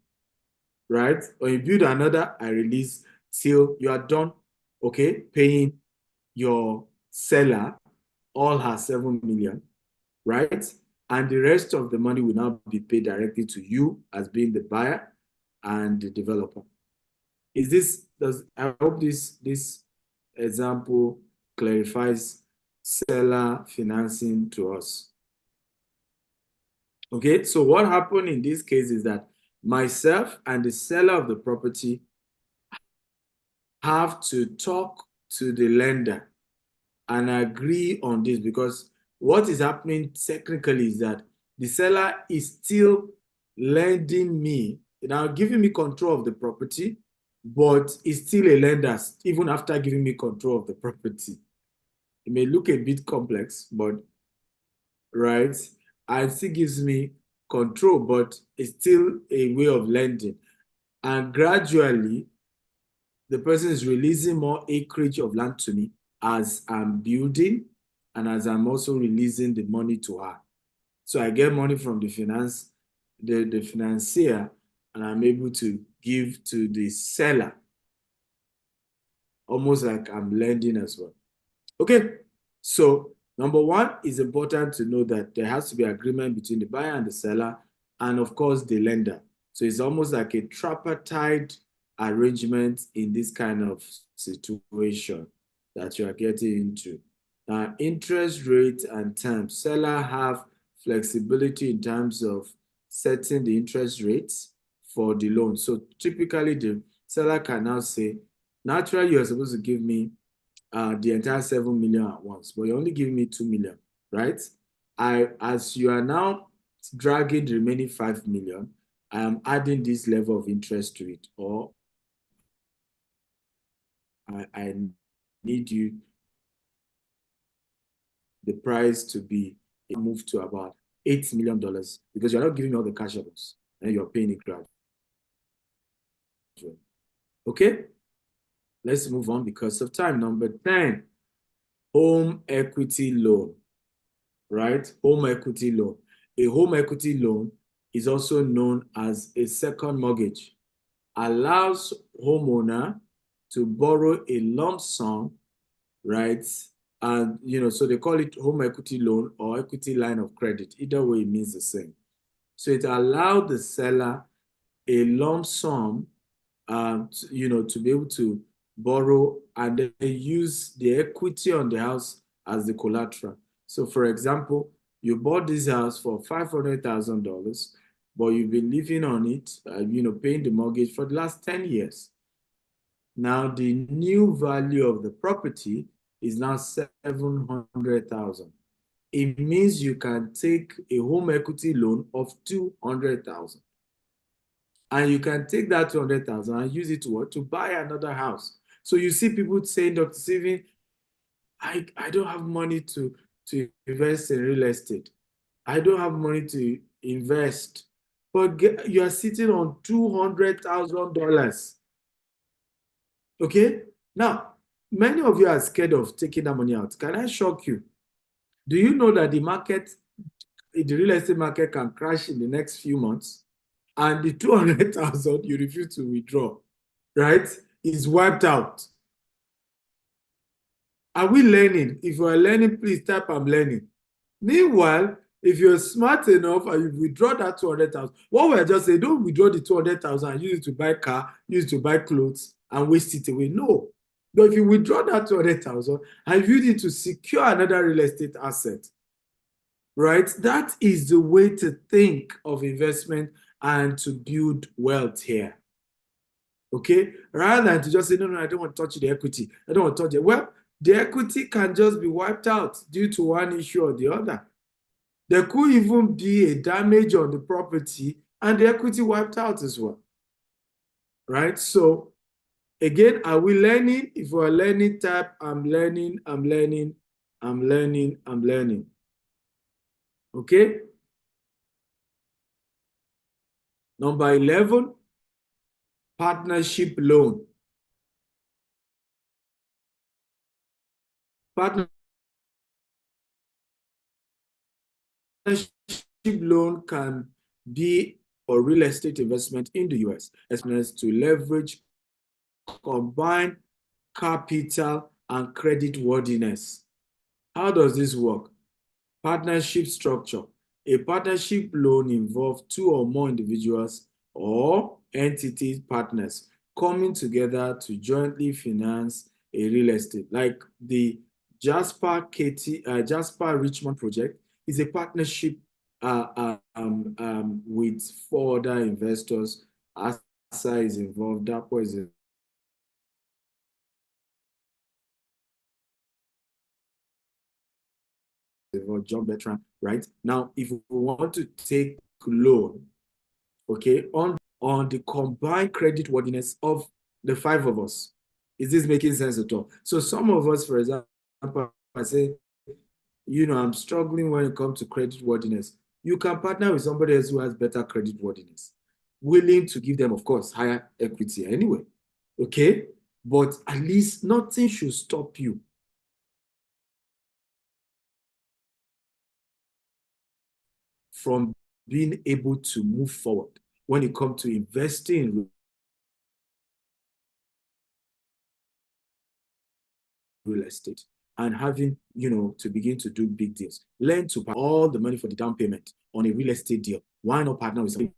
[SPEAKER 10] right? When you build another, I release till you are done, okay, paying your seller all her 7 million, right? And the rest of the money will now be paid directly to you as being the buyer and the developer. I hope this example clarifies seller financing to us. Okay, so what happened in this case is that myself and the seller of the property have to talk to the lender and agree on this, because what is happening technically is that the seller is still lending me, now giving me control of the property, but is still a lender even after giving me control of the property. It may look a bit complex, but right, it still gives me control, but it's still a way of lending. And gradually, the person is releasing more acreage of land to me as I'm building and as I'm also releasing the money to her. So I get money from the financier, and I'm able to give to the seller, almost like I'm lending as well. Okay, so number 1 is important to know that there has to be agreement between the buyer and the seller, and of course the lender. So it's almost like a tripartite arrangement in this kind of situation that you are getting into. Now, interest rate and terms. Seller have flexibility in terms of setting the interest rates for the loan. So typically the seller can now say, naturally you're supposed to give me the entire 7 million at once, but you're only giving me 2 million, right? As you are now dragging the remaining 5 million, I am adding this level of interest to it, or I need you the price to be moved to about $8 million because you're not giving me all the cash flows and you're paying it gradually. Okay, let's move on because of time. Number 10, home equity loan, right? Home equity loan. A home equity loan is also known as a second mortgage. Allows homeowner to borrow a lump sum, right? And, so they call it home equity loan or equity line of credit. Either way, it means the same. So it allowed the seller a lump sum, to be able to borrow and then use the equity on the house as the collateral. So, for example, you bought this house for $500,000, but you've been living on it, paying the mortgage for the last 10 years. Now, the new value of the property is now $700,000. It means you can take a home equity loan of $200,000. And you can take that $200,000 and use it to what? To buy another house. So you see people saying, Dr. Stephen, I don't have money to invest in real estate. I don't have money to invest. But you are sitting on $200,000. Okay? Now, many of you are scared of taking that money out. Can I shock you? Do you know that the real estate market can crash in the next few months? And the 200,000 you refuse to withdraw, right, is wiped out. Are we learning? If you are learning, please type I'm learning. Meanwhile, if you're smart enough and you withdraw that 200,000, what we're just saying, don't withdraw the 200,000 and use it to buy car, use it to buy clothes and waste it away. No. But if you withdraw that 200,000 and use it to secure another real estate asset, right, that is the way to think of investment and to build wealth here. Okay? Rather than to just say, no, I don't want to touch the equity. I don't want to touch it. Well, the equity can just be wiped out due to one issue or the other. There could even be a damage on the property and the equity wiped out as well. Right? So, again, are we learning? If we're learning, type I'm learning, I'm learning, I'm learning, I'm learning. Okay? Number 11, partnership loan. Partnership loan can be for real estate investment in the US, as well as to leverage combined capital and credit worthiness. How does this work? Partnership structure. A partnership loan involves two or more individuals or entity partners coming together to jointly finance a real estate. Like the Jasper Richmond project is a partnership with 4 other investors. ASA is involved, DAPO is involved, John Bertrand, right? Now, if we want to take loan, okay, on the combined credit worthiness of the 5 of us, is this making sense at all? So some of us, for example, I say, I'm struggling when it comes to credit worthiness. You can partner with somebody else who has better credit worthiness, willing to give them, of course, higher equity anyway, okay? But at least nothing should stop you from being able to move forward when it comes to investing in real estate and having, to begin to do big deals. Learn to pay all the money for the down payment on a real estate deal. Why not partner with a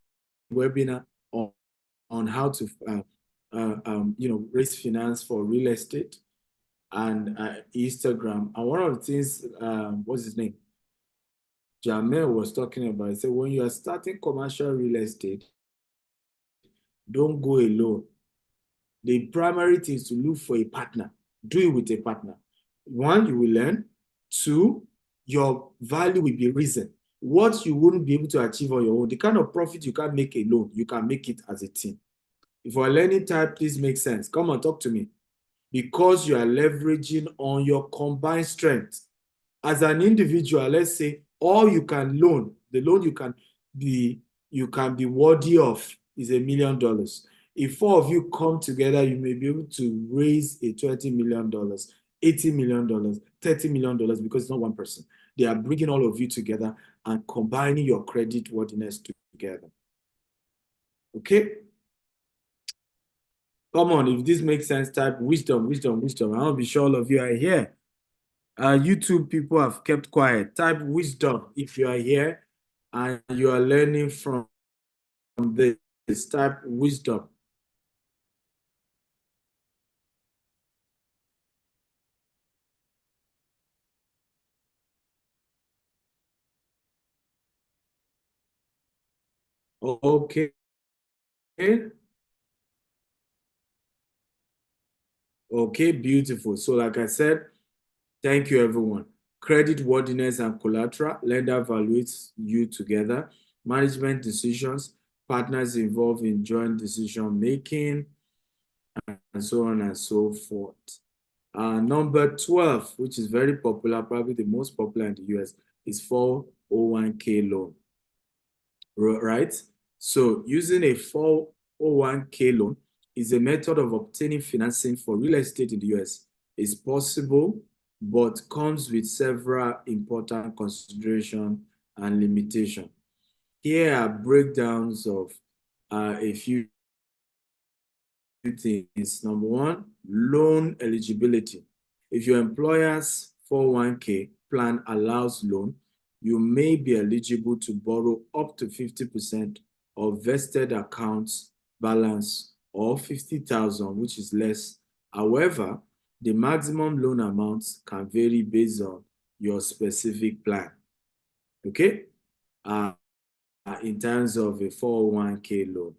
[SPEAKER 10] webinar on how to, raise finance for real estate and Instagram. And one of the things, what's his name? Jamel was talking about, he said, when you are starting commercial real estate, don't go alone. The primary thing is to look for a partner. Do it with a partner. 1, you will learn. 2, your value will be risen. What you wouldn't be able to achieve on your own, the kind of profit you can't make alone, you can make it as a team. If you're learning type, please make sense. Come and talk to me. Because you are leveraging on your combined strength. As an individual, let's say, all you can loan, the loan you can be worthy of is $1 million. if 4 of you come together, you may be able to raise a $20 million, $80 million, $30 million because it's not one person. They are bringing all of you together and combining your credit worthiness together. Okay? Come on, if this makes sense, type wisdom, wisdom, wisdom. I want to be sure all of you are here. YouTube people have kept quiet. Type wisdom if you are here and you are learning from this. Type wisdom. Okay. Okay, beautiful. So like I said, thank you, everyone. Credit worthiness and collateral, lender evaluates you together. Management decisions, partners involved in joint decision making, and so on and so forth. Number 12, which is very popular, probably the most popular in the US, is 401k loan, right? So using a 401k loan is a method of obtaining financing for real estate in the US. It's possible, but comes with several important considerations and limitations. Here are breakdowns of a few things. Number one, loan eligibility. If your employer's 401k plan allows loan, you may be eligible to borrow up to 50% of vested accounts balance or 50,000, which is less. However, the maximum loan amounts can vary based on your specific plan. Okay? In terms of a 401k loan.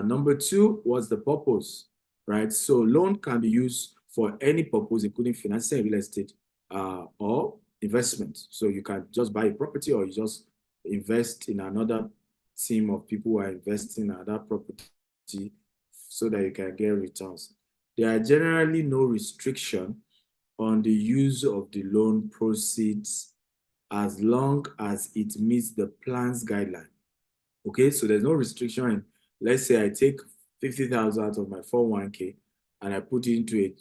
[SPEAKER 10] Number two, what's the purpose, right? So loan can be used for any purpose, including financing real estate or investment. So you can just buy a property or you just invest in another team of people who are investing in another property so that you can get returns. There are generally no restriction on the use of the loan proceeds as long as it meets the plan's guideline. Okay, so there's no restriction in, let's say I take 50,000 out of my 401k and I put it into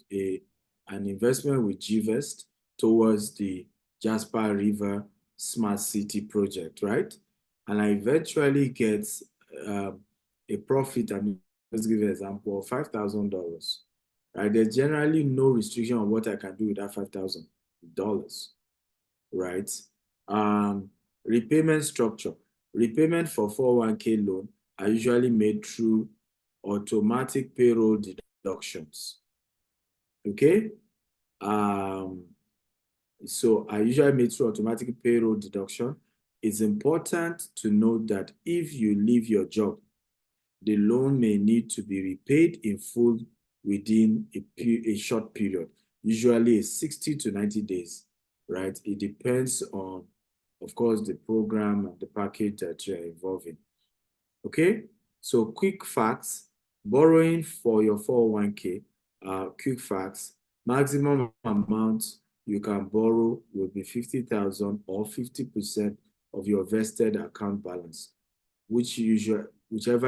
[SPEAKER 10] an investment with GVest towards the Jasper River Smart City project, right? And I eventually get a profit, I mean, let's give an example of $5,000, right? There's generally no restriction on what I can do with that $5,000, right? Repayment structure. Repayment for 401k loan are usually made through automatic payroll deductions. Okay? So I usually made through automatic payroll deduction. It's important to note that if you leave your job, the loan may need to be repaid in full within a short period, usually 60 to 90 days, right? It depends on, of course, the program and the package that you're involved in. Okay, so quick facts, borrowing for your 401k, quick facts, maximum amount you can borrow will be 50,000 or 50% of your vested account balance, whichever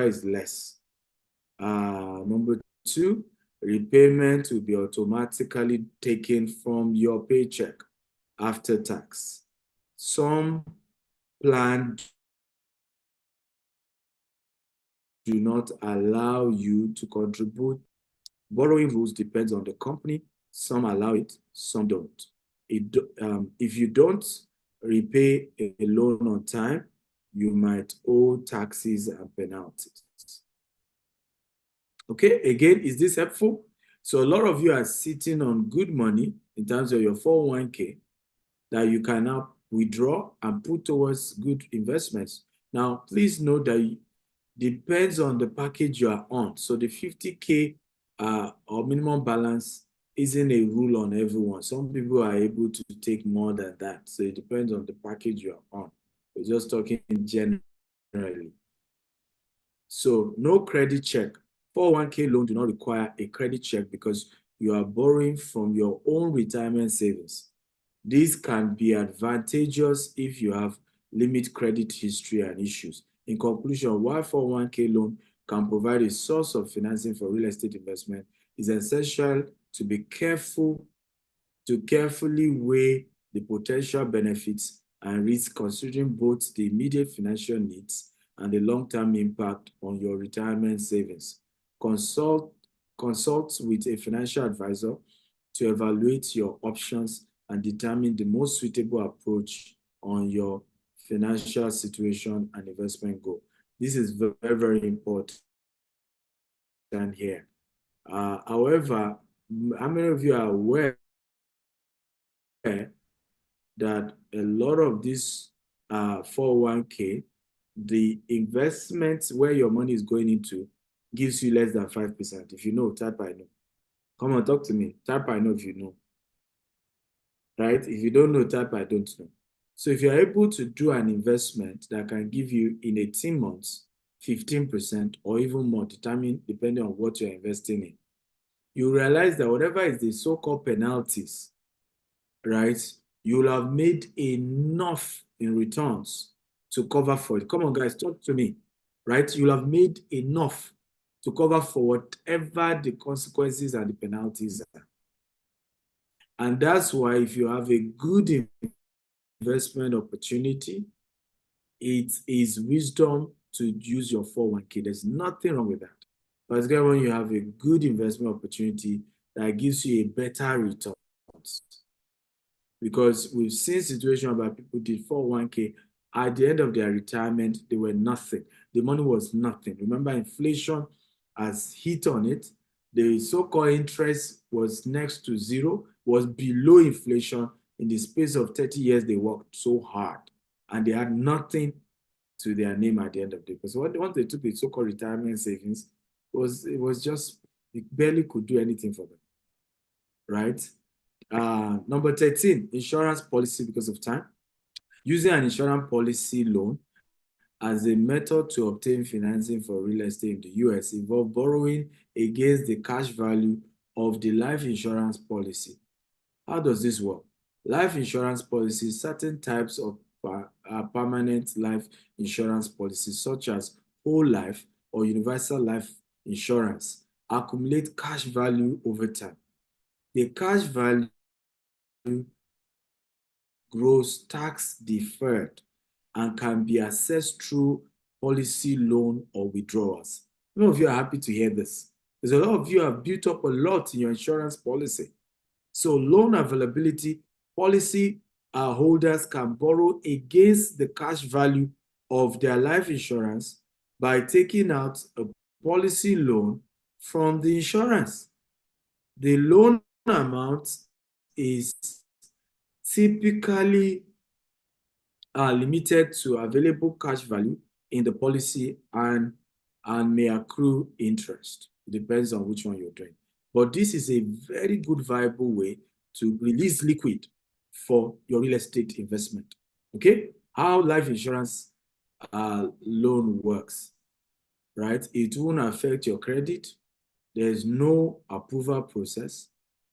[SPEAKER 10] is less. Number two, repayment will be automatically taken from your paycheck after tax. Some plans do not allow you to contribute. Borrowing rules depends on the company. Some allow it, some don't. If you don't repay a loan on time, you might owe taxes and penalties. Okay, again, is this helpful? So a lot of you are sitting on good money in terms of your 401k that you can now withdraw and put towards good investments. Now, please note that it depends on the package you are on. So the 50K or minimum balance isn't a rule on everyone. Some people are able to take more than that. So it depends on the package you are on. We're just talking generally. So no credit check. 401k loan do not require a credit check because you are borrowing from your own retirement savings. This can be advantageous if you have limited credit history and issues. In conclusion, while 401k loan can provide a source of financing for real estate investment, it's essential to be careful, to carefully weigh the potential benefits and risks, considering both the immediate financial needs and the long-term impact on your retirement savings. Consult with a financial advisor to evaluate your options and determine the most suitable approach on your financial situation and investment goal. This is very, very important here. However, how many of you are aware that a lot of this 401k, the investments where your money is going into gives you less than 5%? If you know, type I know. Come on, talk to me. Type I know if you know. Right? If you don't know, type I don't know. So if you're able to do an investment that can give you in 18 months, 15% or even more, depending on what you're investing in, you realize that whatever is the so-called penalties, right, you'll have made enough in returns to cover for it. Come on, guys, talk to me, right? You'll have made enough to cover for whatever the consequences and the penalties are. And that's why if you have a good investment opportunity, it is wisdom to use your 401k. There's nothing wrong with that. Particularly when you have a good investment opportunity that gives you a better return. Because we've seen situations where people did 401k, at the end of their retirement, they were nothing. The money was nothing. Remember, inflation has hit on it. The so-called interest was next to zero, was below inflation. In the space of 30 years, they worked so hard, and they had nothing to their name at the end of the day. Because once they took the so-called retirement savings, it was just, it barely could do anything for them, right? Number 13, insurance policy because of time. Using an insurance policy loan as a method to obtain financing for real estate in the US involves borrowing against the cash value of the life insurance policy. How does this work? Life insurance policies, certain types of permanent life insurance policies, such as whole life or universal life insurance, accumulate cash value over time. The cash value grows tax deferred and can be accessed through policy loan or withdrawals. Some of you are happy to hear this, because a lot of you have built up a lot in your insurance policy. So loan availability, policy holders can borrow against the cash value of their life insurance by taking out a policy loan from the insurance. The loan amount is typically limited to available cash value in the policy and may accrue interest. It depends on which one you're doing. But this is a very good, viable way to release liquid for your real estate investment. Okay? How life insurance loan works, right? It won't affect your credit. There's no approval process.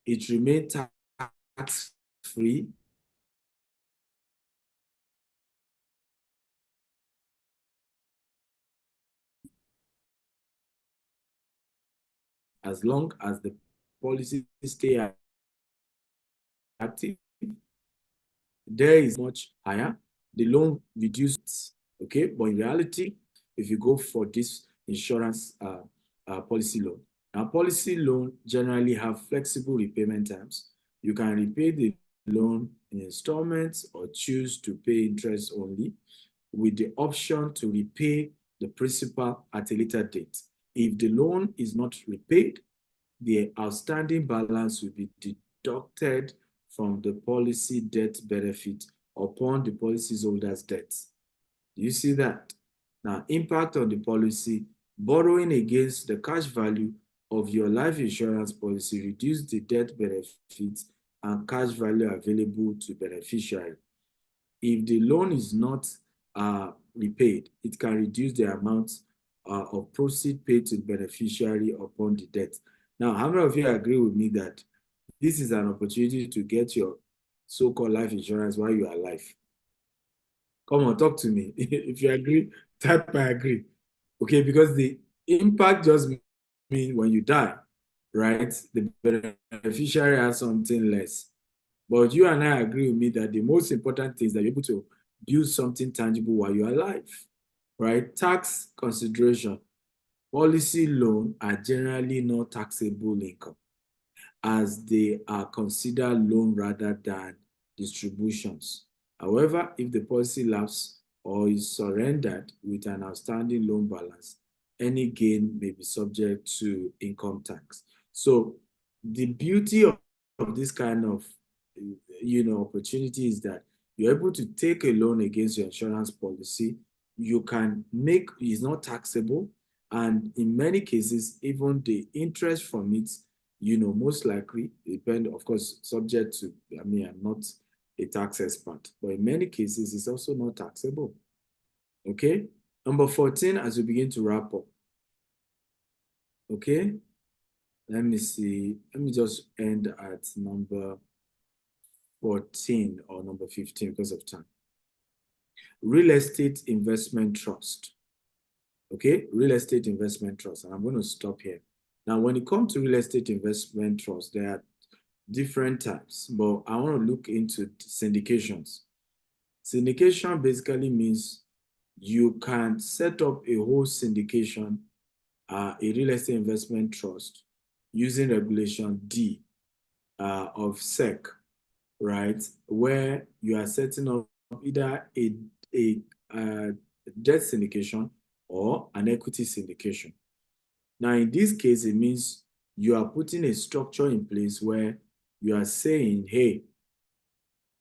[SPEAKER 10] It remains tax-free. As long as the policies stay active, there is much higher. The loan reduces, okay? But in reality, if you go for this insurance policy loan, now policy loan generally have flexible repayment terms. You can repay the loan in installments or choose to pay interest only, with the option to repay the principal at a later date. If the loan is not repaid, the outstanding balance will be deducted from the policy debt benefit upon the policyholder's debt. Do you see that? Now, impact on the policy: borrowing against the cash value of your life insurance policy reduce the debt benefits and cash value available to beneficiary. If the loan is not repaid, it can reduce the amount of proceeds paid to the beneficiary upon the debt. Now, how many of you agree with me that this is an opportunity to get your so-called life insurance while you are alive? Come on, talk to me. If you agree, type I agree. Okay, because the impact just means when you die, right? The beneficiary has something less. But you and I agree with me that the most important thing is that you're able to build something tangible while you're alive, right? Tax consideration. Policy loan are generally not taxable income, as they are considered loan rather than distributions. However, if the policy lapses or is surrendered with an outstanding loan balance, any gain may be subject to income tax. So the beauty of this kind of opportunity is that you're able to take a loan against your insurance policy. You can make, it's not taxable, and in many cases, even the interest from it, most likely depend, of course, subject to, I'm not a tax expert, but in many cases, it's also not taxable. Okay. Number 14, as we begin to wrap up. Okay. Let me see. Let me just end at number 14 or number 15 because of time. Real estate investment trust. Okay, real estate investment trust. And I'm going to stop here. Now, when it comes to real estate investment trust, there are different types, but I want to look into syndications. Syndication basically means you can set up a whole syndication, a real estate investment trust, using Regulation D of SEC, right? Where you are setting up either a debt syndication or an equity syndication. Now, in this case, it means you are putting a structure in place where you are saying, hey,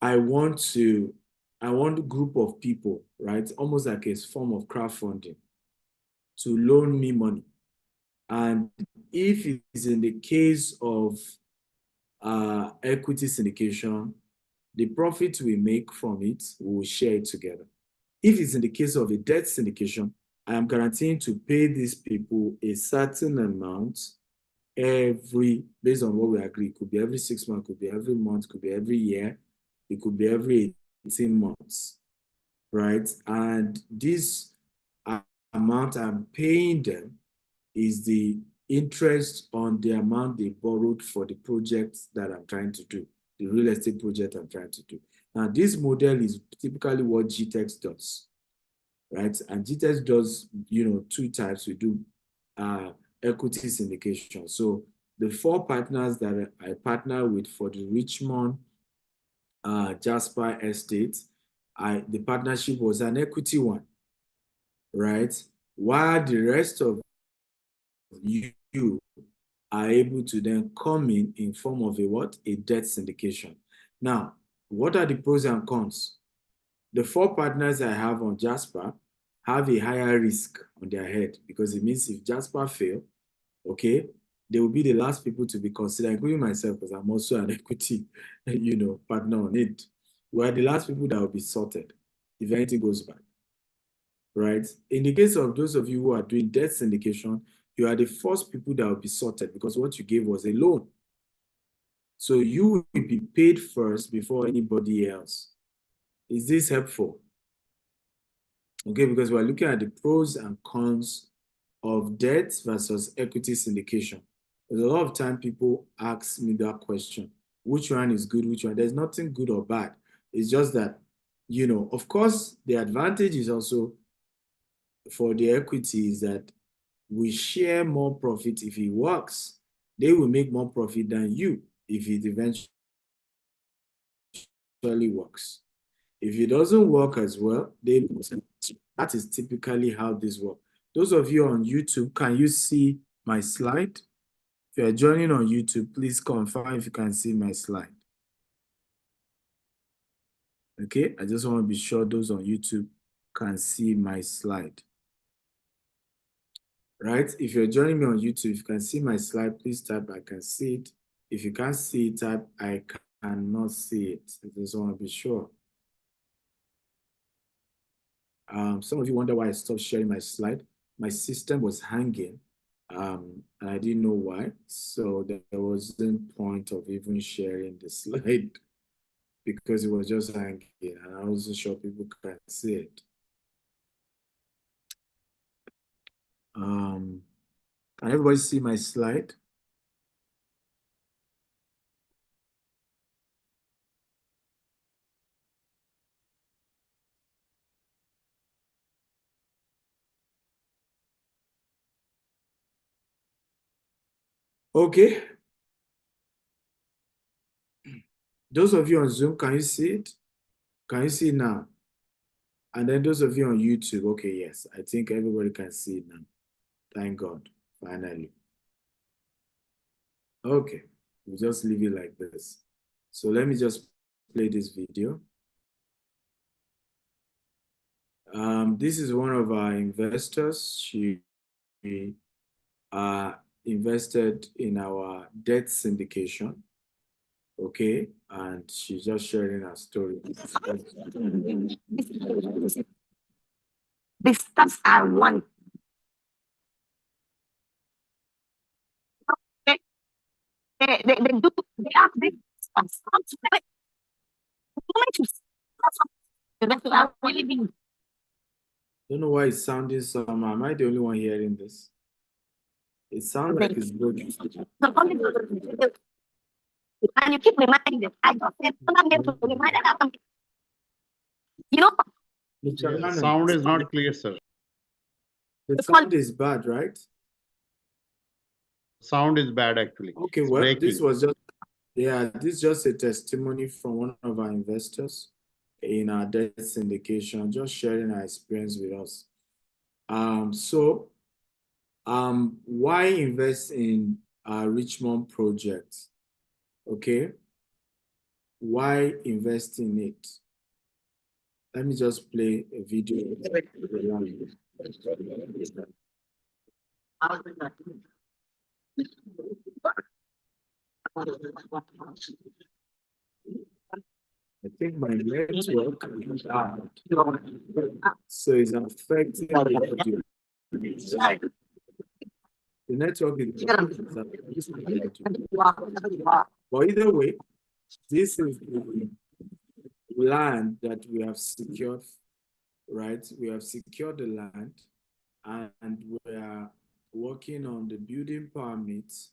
[SPEAKER 10] I want a group of people, right? Almost like a form of crowdfunding to loan me money. And if it's in the case of equity syndication, the profit we make from it, we will share it together. If it's in the case of a debt syndication, I am guaranteeing to pay these people a certain amount based on what we agree. It could be every 6 months, could be every month, could be every year, it could be every 18 months, right? And this amount I'm paying them is the interest on the amount they borrowed for the project that I'm trying to do, the real estate project I'm trying to do. Now, this model is typically what GTEx does, right? And GTEx does, two types. We do equity syndication. So the 4 partners that I partner with for the Richmond Jasper Estate, the partnership was an equity one, right? While the rest of you are able to then come in form of a debt syndication. Now, what are the pros and cons? The 4 partners I have on Jasper have a higher risk on their head, because it means if Jasper fail, okay, they will be the last people to be considered, including myself, because I'm also an equity, partner on it. We are the last people that will be sorted if anything goes bad, right? In the case of those of you who are doing debt syndication, you are the first people that will be sorted, because what you gave was a loan. So you will be paid first before anybody else. Is this helpful? Okay, because we're looking at the pros and cons of debt versus equity syndication. There's a lot of time people ask me that question. Which one is good, which one? There's nothing good or bad. It's just that, of course, the advantage is also for the equity is that we share more profit if it works. They will make more profit than you if it eventually works. If it doesn't work as well, that is typically how this works. Those of you on YouTube, can you see my slide? If you're joining on YouTube, please confirm if you can see my slide. Okay, I just want to be sure those on YouTube can see my slide. Right? If you're joining me on YouTube, if you can see my slide, please type I can see it. If you can't see it, type I cannot see it. I just want to be sure. Some of you wonder why I stopped sharing my slide. My system was hanging, and I didn't know why. So there wasn't point of even sharing the slide because it was just hanging, and I wasn't sure people can see it. Can everybody see my slide? Okay. Those of you on Zoom, can you see it? Can you see it now? And then those of you on YouTube, okay, yes, I think everybody can see it now. Thank God, finally. Okay, we'll just leave it like this. So let me just play this video. This is one of our investors. She invested in our debt syndication. Okay, and she's just sharing her story.
[SPEAKER 12] The steps are one. They are big steps.
[SPEAKER 10] Don't know why it's sounding somehow. Am I the only one hearing this? It sounds like it's broken.
[SPEAKER 12] And you keep reminding them. I just said, to remind them. You know,
[SPEAKER 9] The sound is not clear, sir.
[SPEAKER 10] The sound is bad, right?
[SPEAKER 9] Sound is bad, actually.
[SPEAKER 10] Okay,
[SPEAKER 9] It's
[SPEAKER 10] well,
[SPEAKER 9] breaking.
[SPEAKER 10] this was just, yeah, this is just a testimony from one of our investors in our debt syndication, just sharing our experience with us. Why invest in our Richmond project? Okay, why invest in it? Let me just play a video. I think my network is out, so it's affecting the audio. The network is but either way, this is the land that we have secured, right? We have secured the land and we are working on the building permits,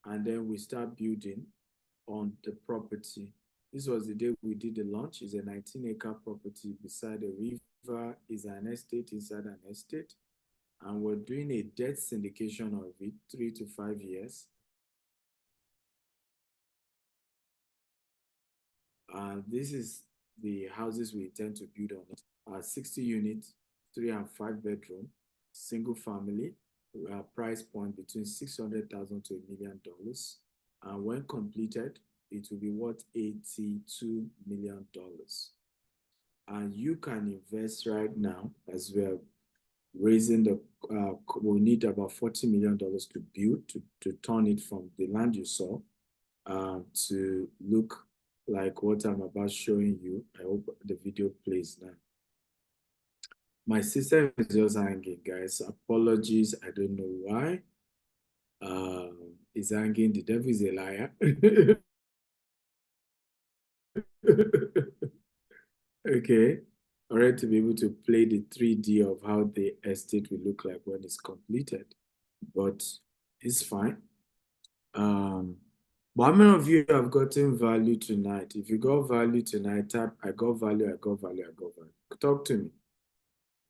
[SPEAKER 10] and then we start building on the property. This was the day we did the launch. It's a 19-acre property beside a river, is an estate inside an estate. And we're doing a debt syndication of it, 3 to 5 years. This is the houses we intend to build on it. 60 units, 3 and 5 bedroom, single family, price point between $600,000 to $1 million. And when completed, it will be worth $82 million. And you can invest right now as we are raising the, we'll need about $40 million to build, to turn it from the land you saw to look like what I'm about showing you. I hope the video plays now. My system is just hanging, guys. Apologies, I don't know why. It's hanging. The devil is a liar. Okay. All right, to be able to play the 3D of how the estate will look like when it's completed. But it's fine. But how many of you have gotten value tonight? If you got value tonight, type I got value, I got value, I got value. Talk to me.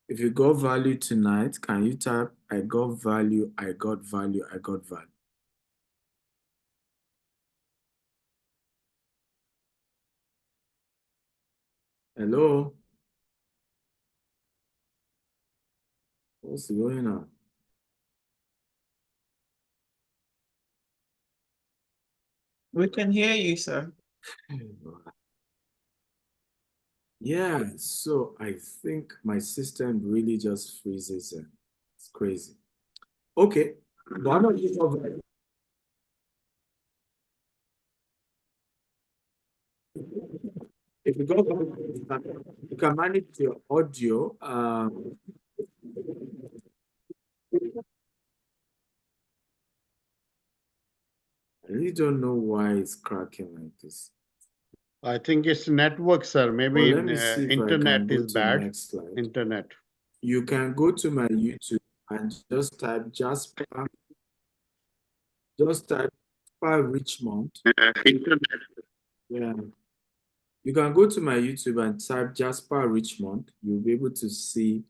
[SPEAKER 10] If you got value tonight, can you type I got value, I got value, I got value? Hello? What's going on?
[SPEAKER 5] We can hear you, sir.
[SPEAKER 10] Yeah, so I think my system really just freezes. It's crazy. Okay, one of you if you go back, you can manage your audio. I really don't know why it's cracking like this.
[SPEAKER 9] I think it's network, sir. Maybe
[SPEAKER 10] Well, let me see if I
[SPEAKER 9] internet
[SPEAKER 10] can go
[SPEAKER 9] is
[SPEAKER 10] to the
[SPEAKER 9] bad.
[SPEAKER 10] next slide.
[SPEAKER 9] Internet.
[SPEAKER 10] You can go to my YouTube and just type Jasper Just type Jasper Richmond. Yeah. You can go to my YouTube and type Jasper Richmond. You'll be able to see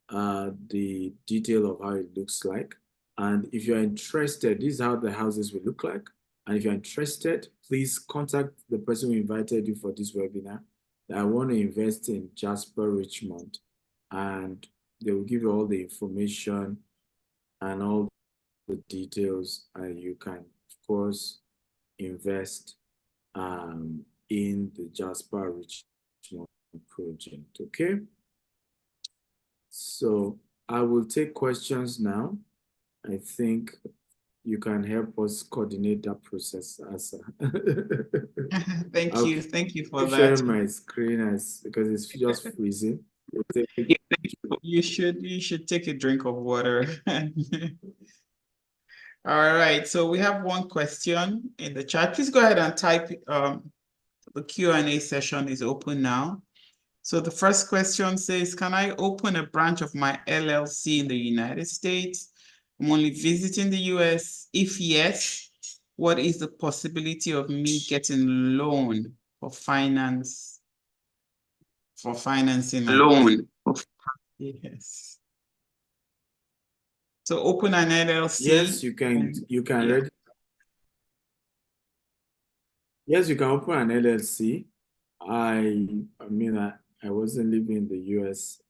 [SPEAKER 10] the detail of how it looks like. And if you're interested, this is how the houses will look like. And if you're interested, please contact the person who invited you for this webinar. I want to invest in Jasper Richmond, and they will give you all the information and all the details, and you can, of course, invest in the Jasper Richmond project. Okay. So I will take questions now. I think you can help us coordinate that process, Asa.
[SPEAKER 5] Thank you for that.
[SPEAKER 10] Sharing my screen because it's just freezing.
[SPEAKER 5] You should take a drink of water. All right, so we have one question in the chat. Please go ahead and type. The Q&A session is open now. So the first question says, can I open a branch of my LLC in the United States? I'm only visiting the US. If yes, what is the possibility of me getting loan for financing? Loan. Yes. So open an LLC.
[SPEAKER 10] Yes, you can. Yes, you can open an LLC. I mean, I wasn't living in the US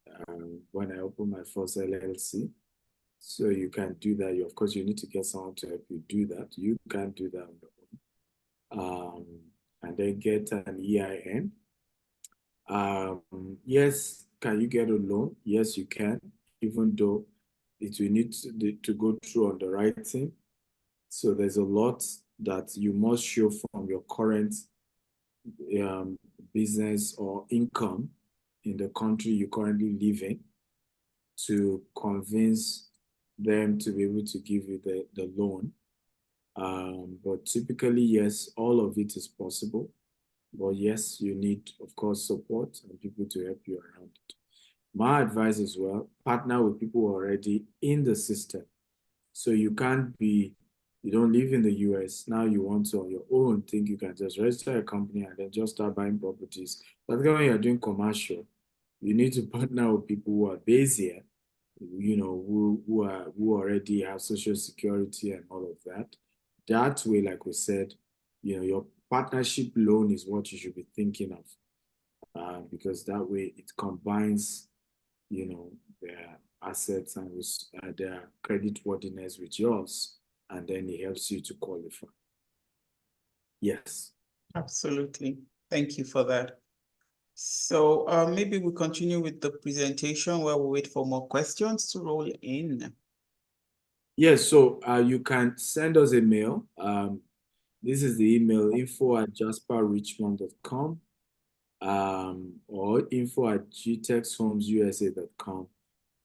[SPEAKER 10] when I opened my first LLC. So you can do that. Of course, you need to get someone to help you do that. You can't do that on your own. And then get an EIN. Yes, can you get a loan? Yes, you can, even though it will need to go through underwriting. So there's a lot that you must show from your current business or income in the country you currently live in to convince them to be able to give you the loan. But typically, yes, all of it is possible. But yes, you need, of course, support and people to help you around it. My advice as well, partner with people already in the system. So you can't be, you don't live in the US, now you want to on your own think you can just register a company and then just start buying properties. But when you're doing commercial, you need to partner with people who are based here, you know, who already have social security and all of that. That way, like we said, you know, your partnership loan is what you should be thinking of, because that way it combines, you know, their assets and their creditworthiness with yours, and then it helps you to qualify. Yes.
[SPEAKER 5] Absolutely. Thank you for that. So maybe we continue with the presentation while we wait for more questions to roll in.
[SPEAKER 10] Yes, so you can send us a mail. This is the email, info@jasperrichmond.com or info@gtexhomesusa.com,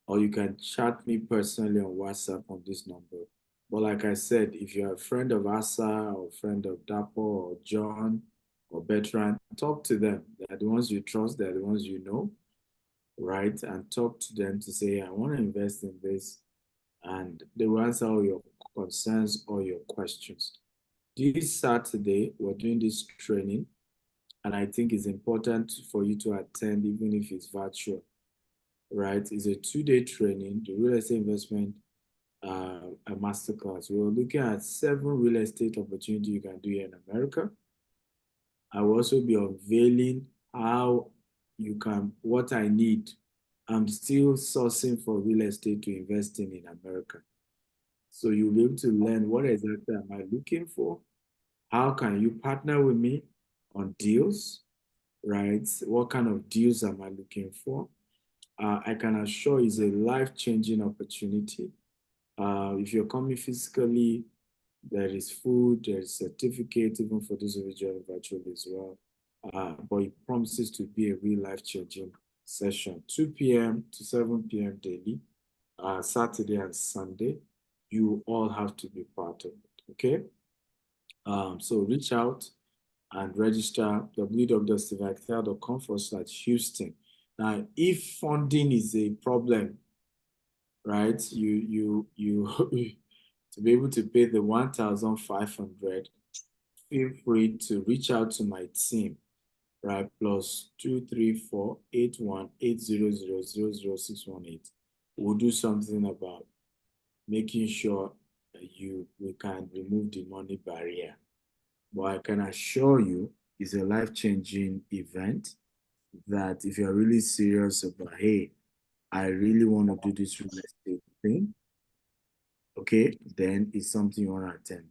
[SPEAKER 10] or you can chat me personally on WhatsApp on this number. But like I said, if you're a friend of Asa or a friend of Dapo or John or Bertrand, talk to them. They're the ones you trust, they're the ones you know, right? And talk to them to say, I want to invest in this. And they will answer all your concerns or your questions. This Saturday, we're doing this training, and I think it's important for you to attend, even if it's virtual, right? It's a 2-day training, the real estate investment a masterclass. We're looking at 7 real estate opportunities you can do here in America. I will also be unveiling how you can, what I need. I'm still sourcing for real estate to invest in America. So you'll be able to learn what exactly am I looking for? How can you partner with me on deals, right? What kind of deals am I looking for? I can assure it's a life-changing opportunity. If you're coming physically, there is food, there is certificate, even for those of you joining virtually as well. But it promises to be a real life-changing session, 2 p.m. to 7 p.m. daily, Saturday and Sunday. You all have to be part of it, okay? So reach out and register, www.steveactel.com/Houston. Now, if funding is a problem, right, it's to be able to pay the 1,500, feel free to reach out to my team, right? +234-8180000618. We'll do something about making sure that we can remove the money barrier. But I can assure you, it's a life-changing event that if you're really serious about, hey, I really want to do this real estate thing, okay, then it's something you want to attend.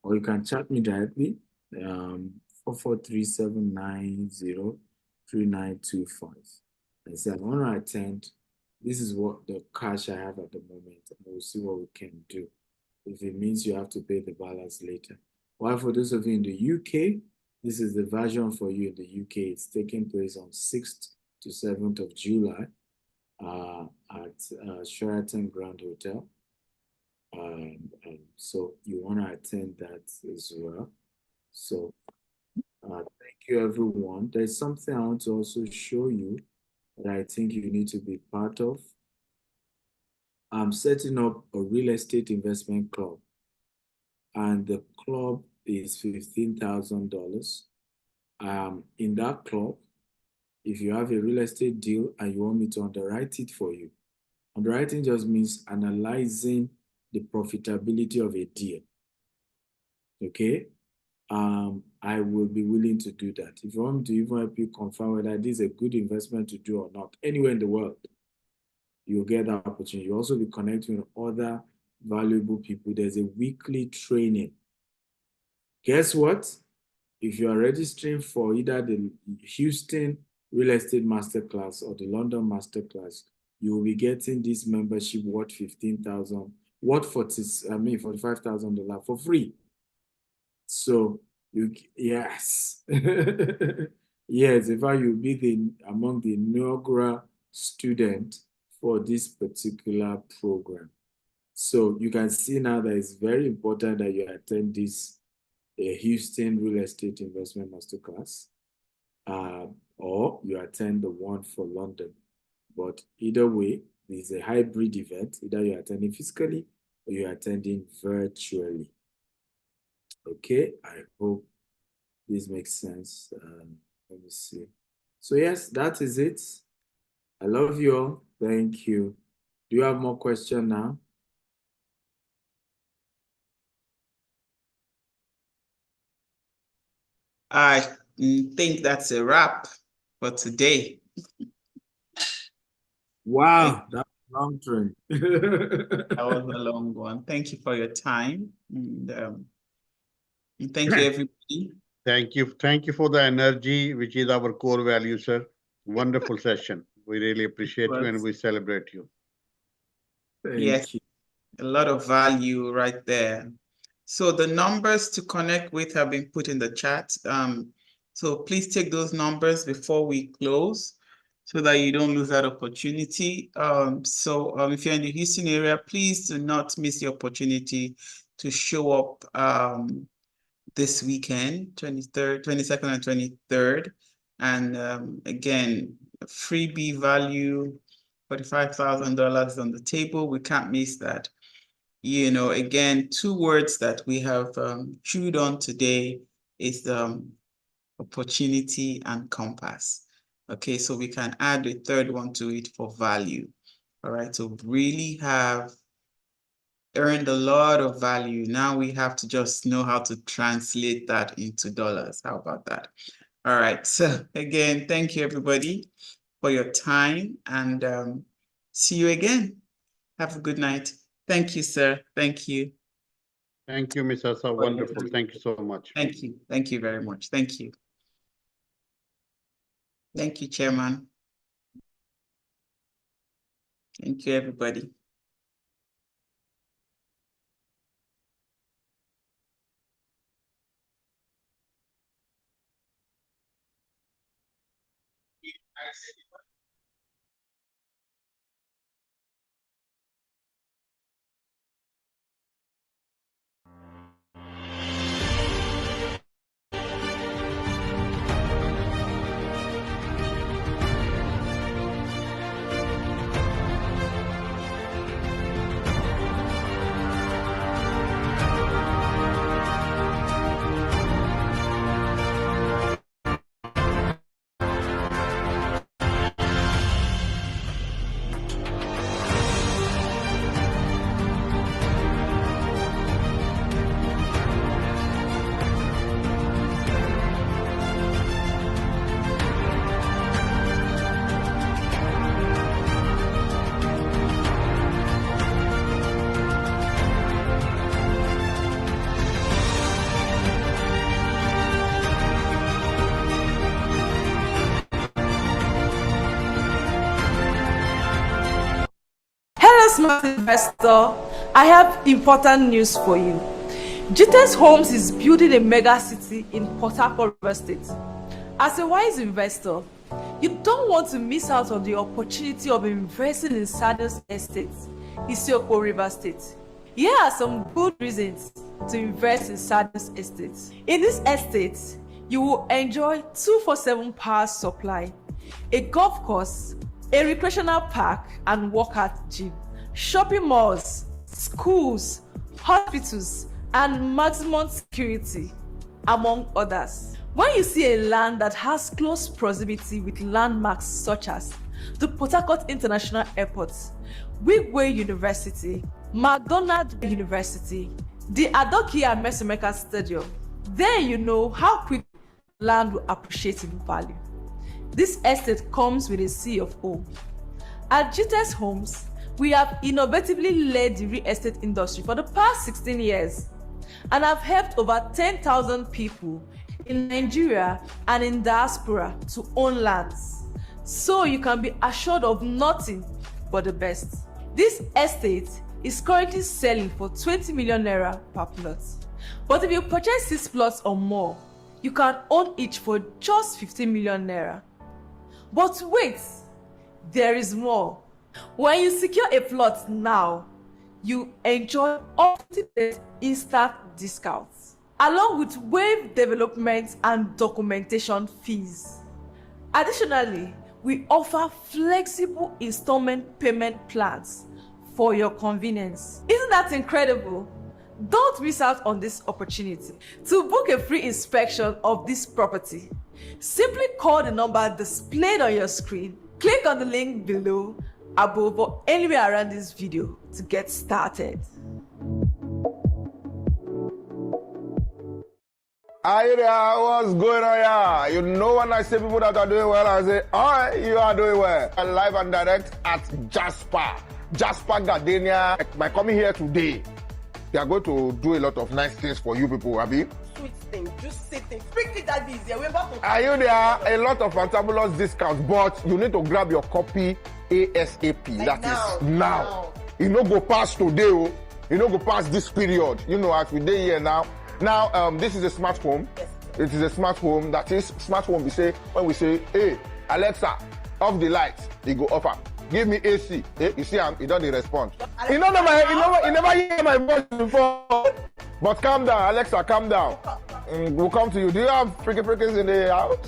[SPEAKER 10] Or you can chat me directly, 443-790-3925. And say, I want to attend. This is what the cash I have at the moment, and we'll see what we can do. If it means you have to pay the balance later. While for those of you in the UK, this is the version for you in the UK. It's taking place on 6th to 7th of July at Sheraton Grand Hotel. So you want to attend that as well. So thank you, everyone. There's something I want to also show you that I think you need to be part of. I'm setting up a real estate investment club, and the club is $15,000. In that club, if you have a real estate deal and you want me to underwrite it for you, underwriting just means analyzing the profitability of a deal. Okay? I will be willing to do that. If you want me to even help you confirm whether this is a good investment to do or not, anywhere in the world, you'll get that opportunity. You'll also be connecting with other valuable people. There's a weekly training. Guess what? If you are registering for either the Houston Real Estate Masterclass or the London Masterclass, you will be getting this membership worth $45,000 for free. So yes, yes, in fact, you'll be among the inaugural student for this particular program. So you can see now that it's very important that you attend this Houston Real Estate Investment Masterclass, or you attend the one for London. But either way, it's a hybrid event. Either you're attending physically or you're attending virtually. Okay, I hope this makes sense. Let me see. So yes, that is it. I love you all. Thank you. Do you have more questions now?
[SPEAKER 5] I think that's a wrap for today.
[SPEAKER 10] Wow, that's a long train.
[SPEAKER 5] That was a long one. Thank you for your time. And thank you, everybody.
[SPEAKER 9] Thank you. Thank you for the energy, which is our core value, sir. Wonderful session. We really appreciate you and we celebrate you.
[SPEAKER 5] Yes, a lot of value right there. So the numbers to connect with have been put in the chat. So please take those numbers before we close so that you don't lose that opportunity. If you're in the Houston area, please do not miss the opportunity to show up this weekend, 23rd, 22nd and 23rd. And again, freebie value, $45,000 on the table. We can't miss that. You know, again, two words that we have chewed on today is opportunity and compass. Okay, so we can add a third one to it for value. All right, so really have earned a lot of value. Now we have to just know how to translate that into dollars. How about that? All right, so again, thank you everybody for your time, and see you again. Have a good night. Thank you, sir. Thank you.
[SPEAKER 9] Thank you, Ms. Asa. Wonderful. Thank you so much.
[SPEAKER 5] Thank you. Thank you very much. Thank you. Thank you, Chairman. Thank you, everybody.
[SPEAKER 1] smart investor, I have important news for you. GTEX Homes is building a mega city in Port Harcourt River State. As a wise investor, you don't want to miss out on the opportunity of investing in Sandals Estate, Isioko River State. Here are some good reasons to invest in Sandals Estate. In this estate, you will enjoy 24/7 power supply, a golf course, a recreational park and workout gym, shopping malls, schools, hospitals, and maximum security, among others. When you see a land that has close proximity with landmarks such as the Port Harcourt International Airport, Wigway University, McDonald University, the Adokia Mesomeka Stadium, then you know how quick land will appreciate in value. This estate comes with a sea of O. At GTEX Homes, we have innovatively led the real estate industry for the past 16 years and have helped over 10,000 people in Nigeria and in diaspora to own lands. So you can be assured of nothing but the best. This estate is currently selling for 20 million naira per plot. But if you purchase 6 plots or more, you can own each for just 15 million naira. But wait, there is more. When you secure a plot now, you enjoy up-to-date instant discounts, along with waived development and documentation fees. Additionally, we offer flexible installment payment plans for your convenience. Isn't that incredible? Don't miss out on this opportunity. To book a free inspection of this property, simply call the number displayed on your screen, click on the link below, above, or anywhere around this video to get started.
[SPEAKER 13] Hi there, what's going on here? You know when I say people that are doing well, I say, alright, you are doing well. I'm live and direct at Jasper Gardenia. By coming here today, they are going to do a lot of nice things for you people, Abi.
[SPEAKER 14] Sweet thing, just say things. Bring it that easy. We're about to.
[SPEAKER 13] Are you there? A lot of fantabulous discounts, but you need to grab your copy ASAP.
[SPEAKER 14] Like
[SPEAKER 13] that
[SPEAKER 14] now,
[SPEAKER 13] is now. You know, go past today, oh. You know, go past this period. You know, as we day here now. Now, this is a smart home.
[SPEAKER 14] Yes.
[SPEAKER 13] It is a smart home. That is smart home. We say when we say, "Hey, Alexa, off the lights," it go off. Give me AC. Hey, you see, he don't respond. You know, you never hear my voice before. But calm down, Alexa, calm down. We'll come to you. Do you have freaking in the house?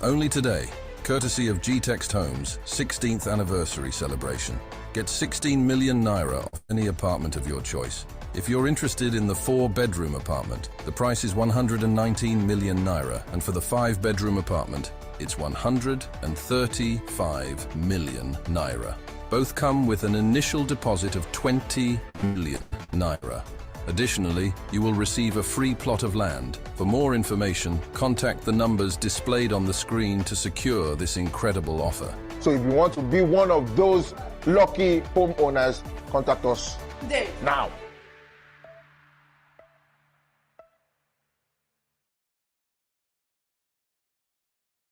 [SPEAKER 11] Only today, courtesy of GTEX Homes' 16th anniversary celebration. Get 16 million naira off any apartment of your choice. If you're interested in the 4-bedroom apartment, the price is 119 million naira, and for the 5-bedroom apartment, it's 135 million naira. Both come with an initial deposit of 20 million naira. Additionally, you will receive a free plot of land. For more information, contact the numbers displayed on the screen to secure this incredible offer.
[SPEAKER 13] So if you want to be one of those lucky homeowners, contact us
[SPEAKER 14] Today.
[SPEAKER 13] now.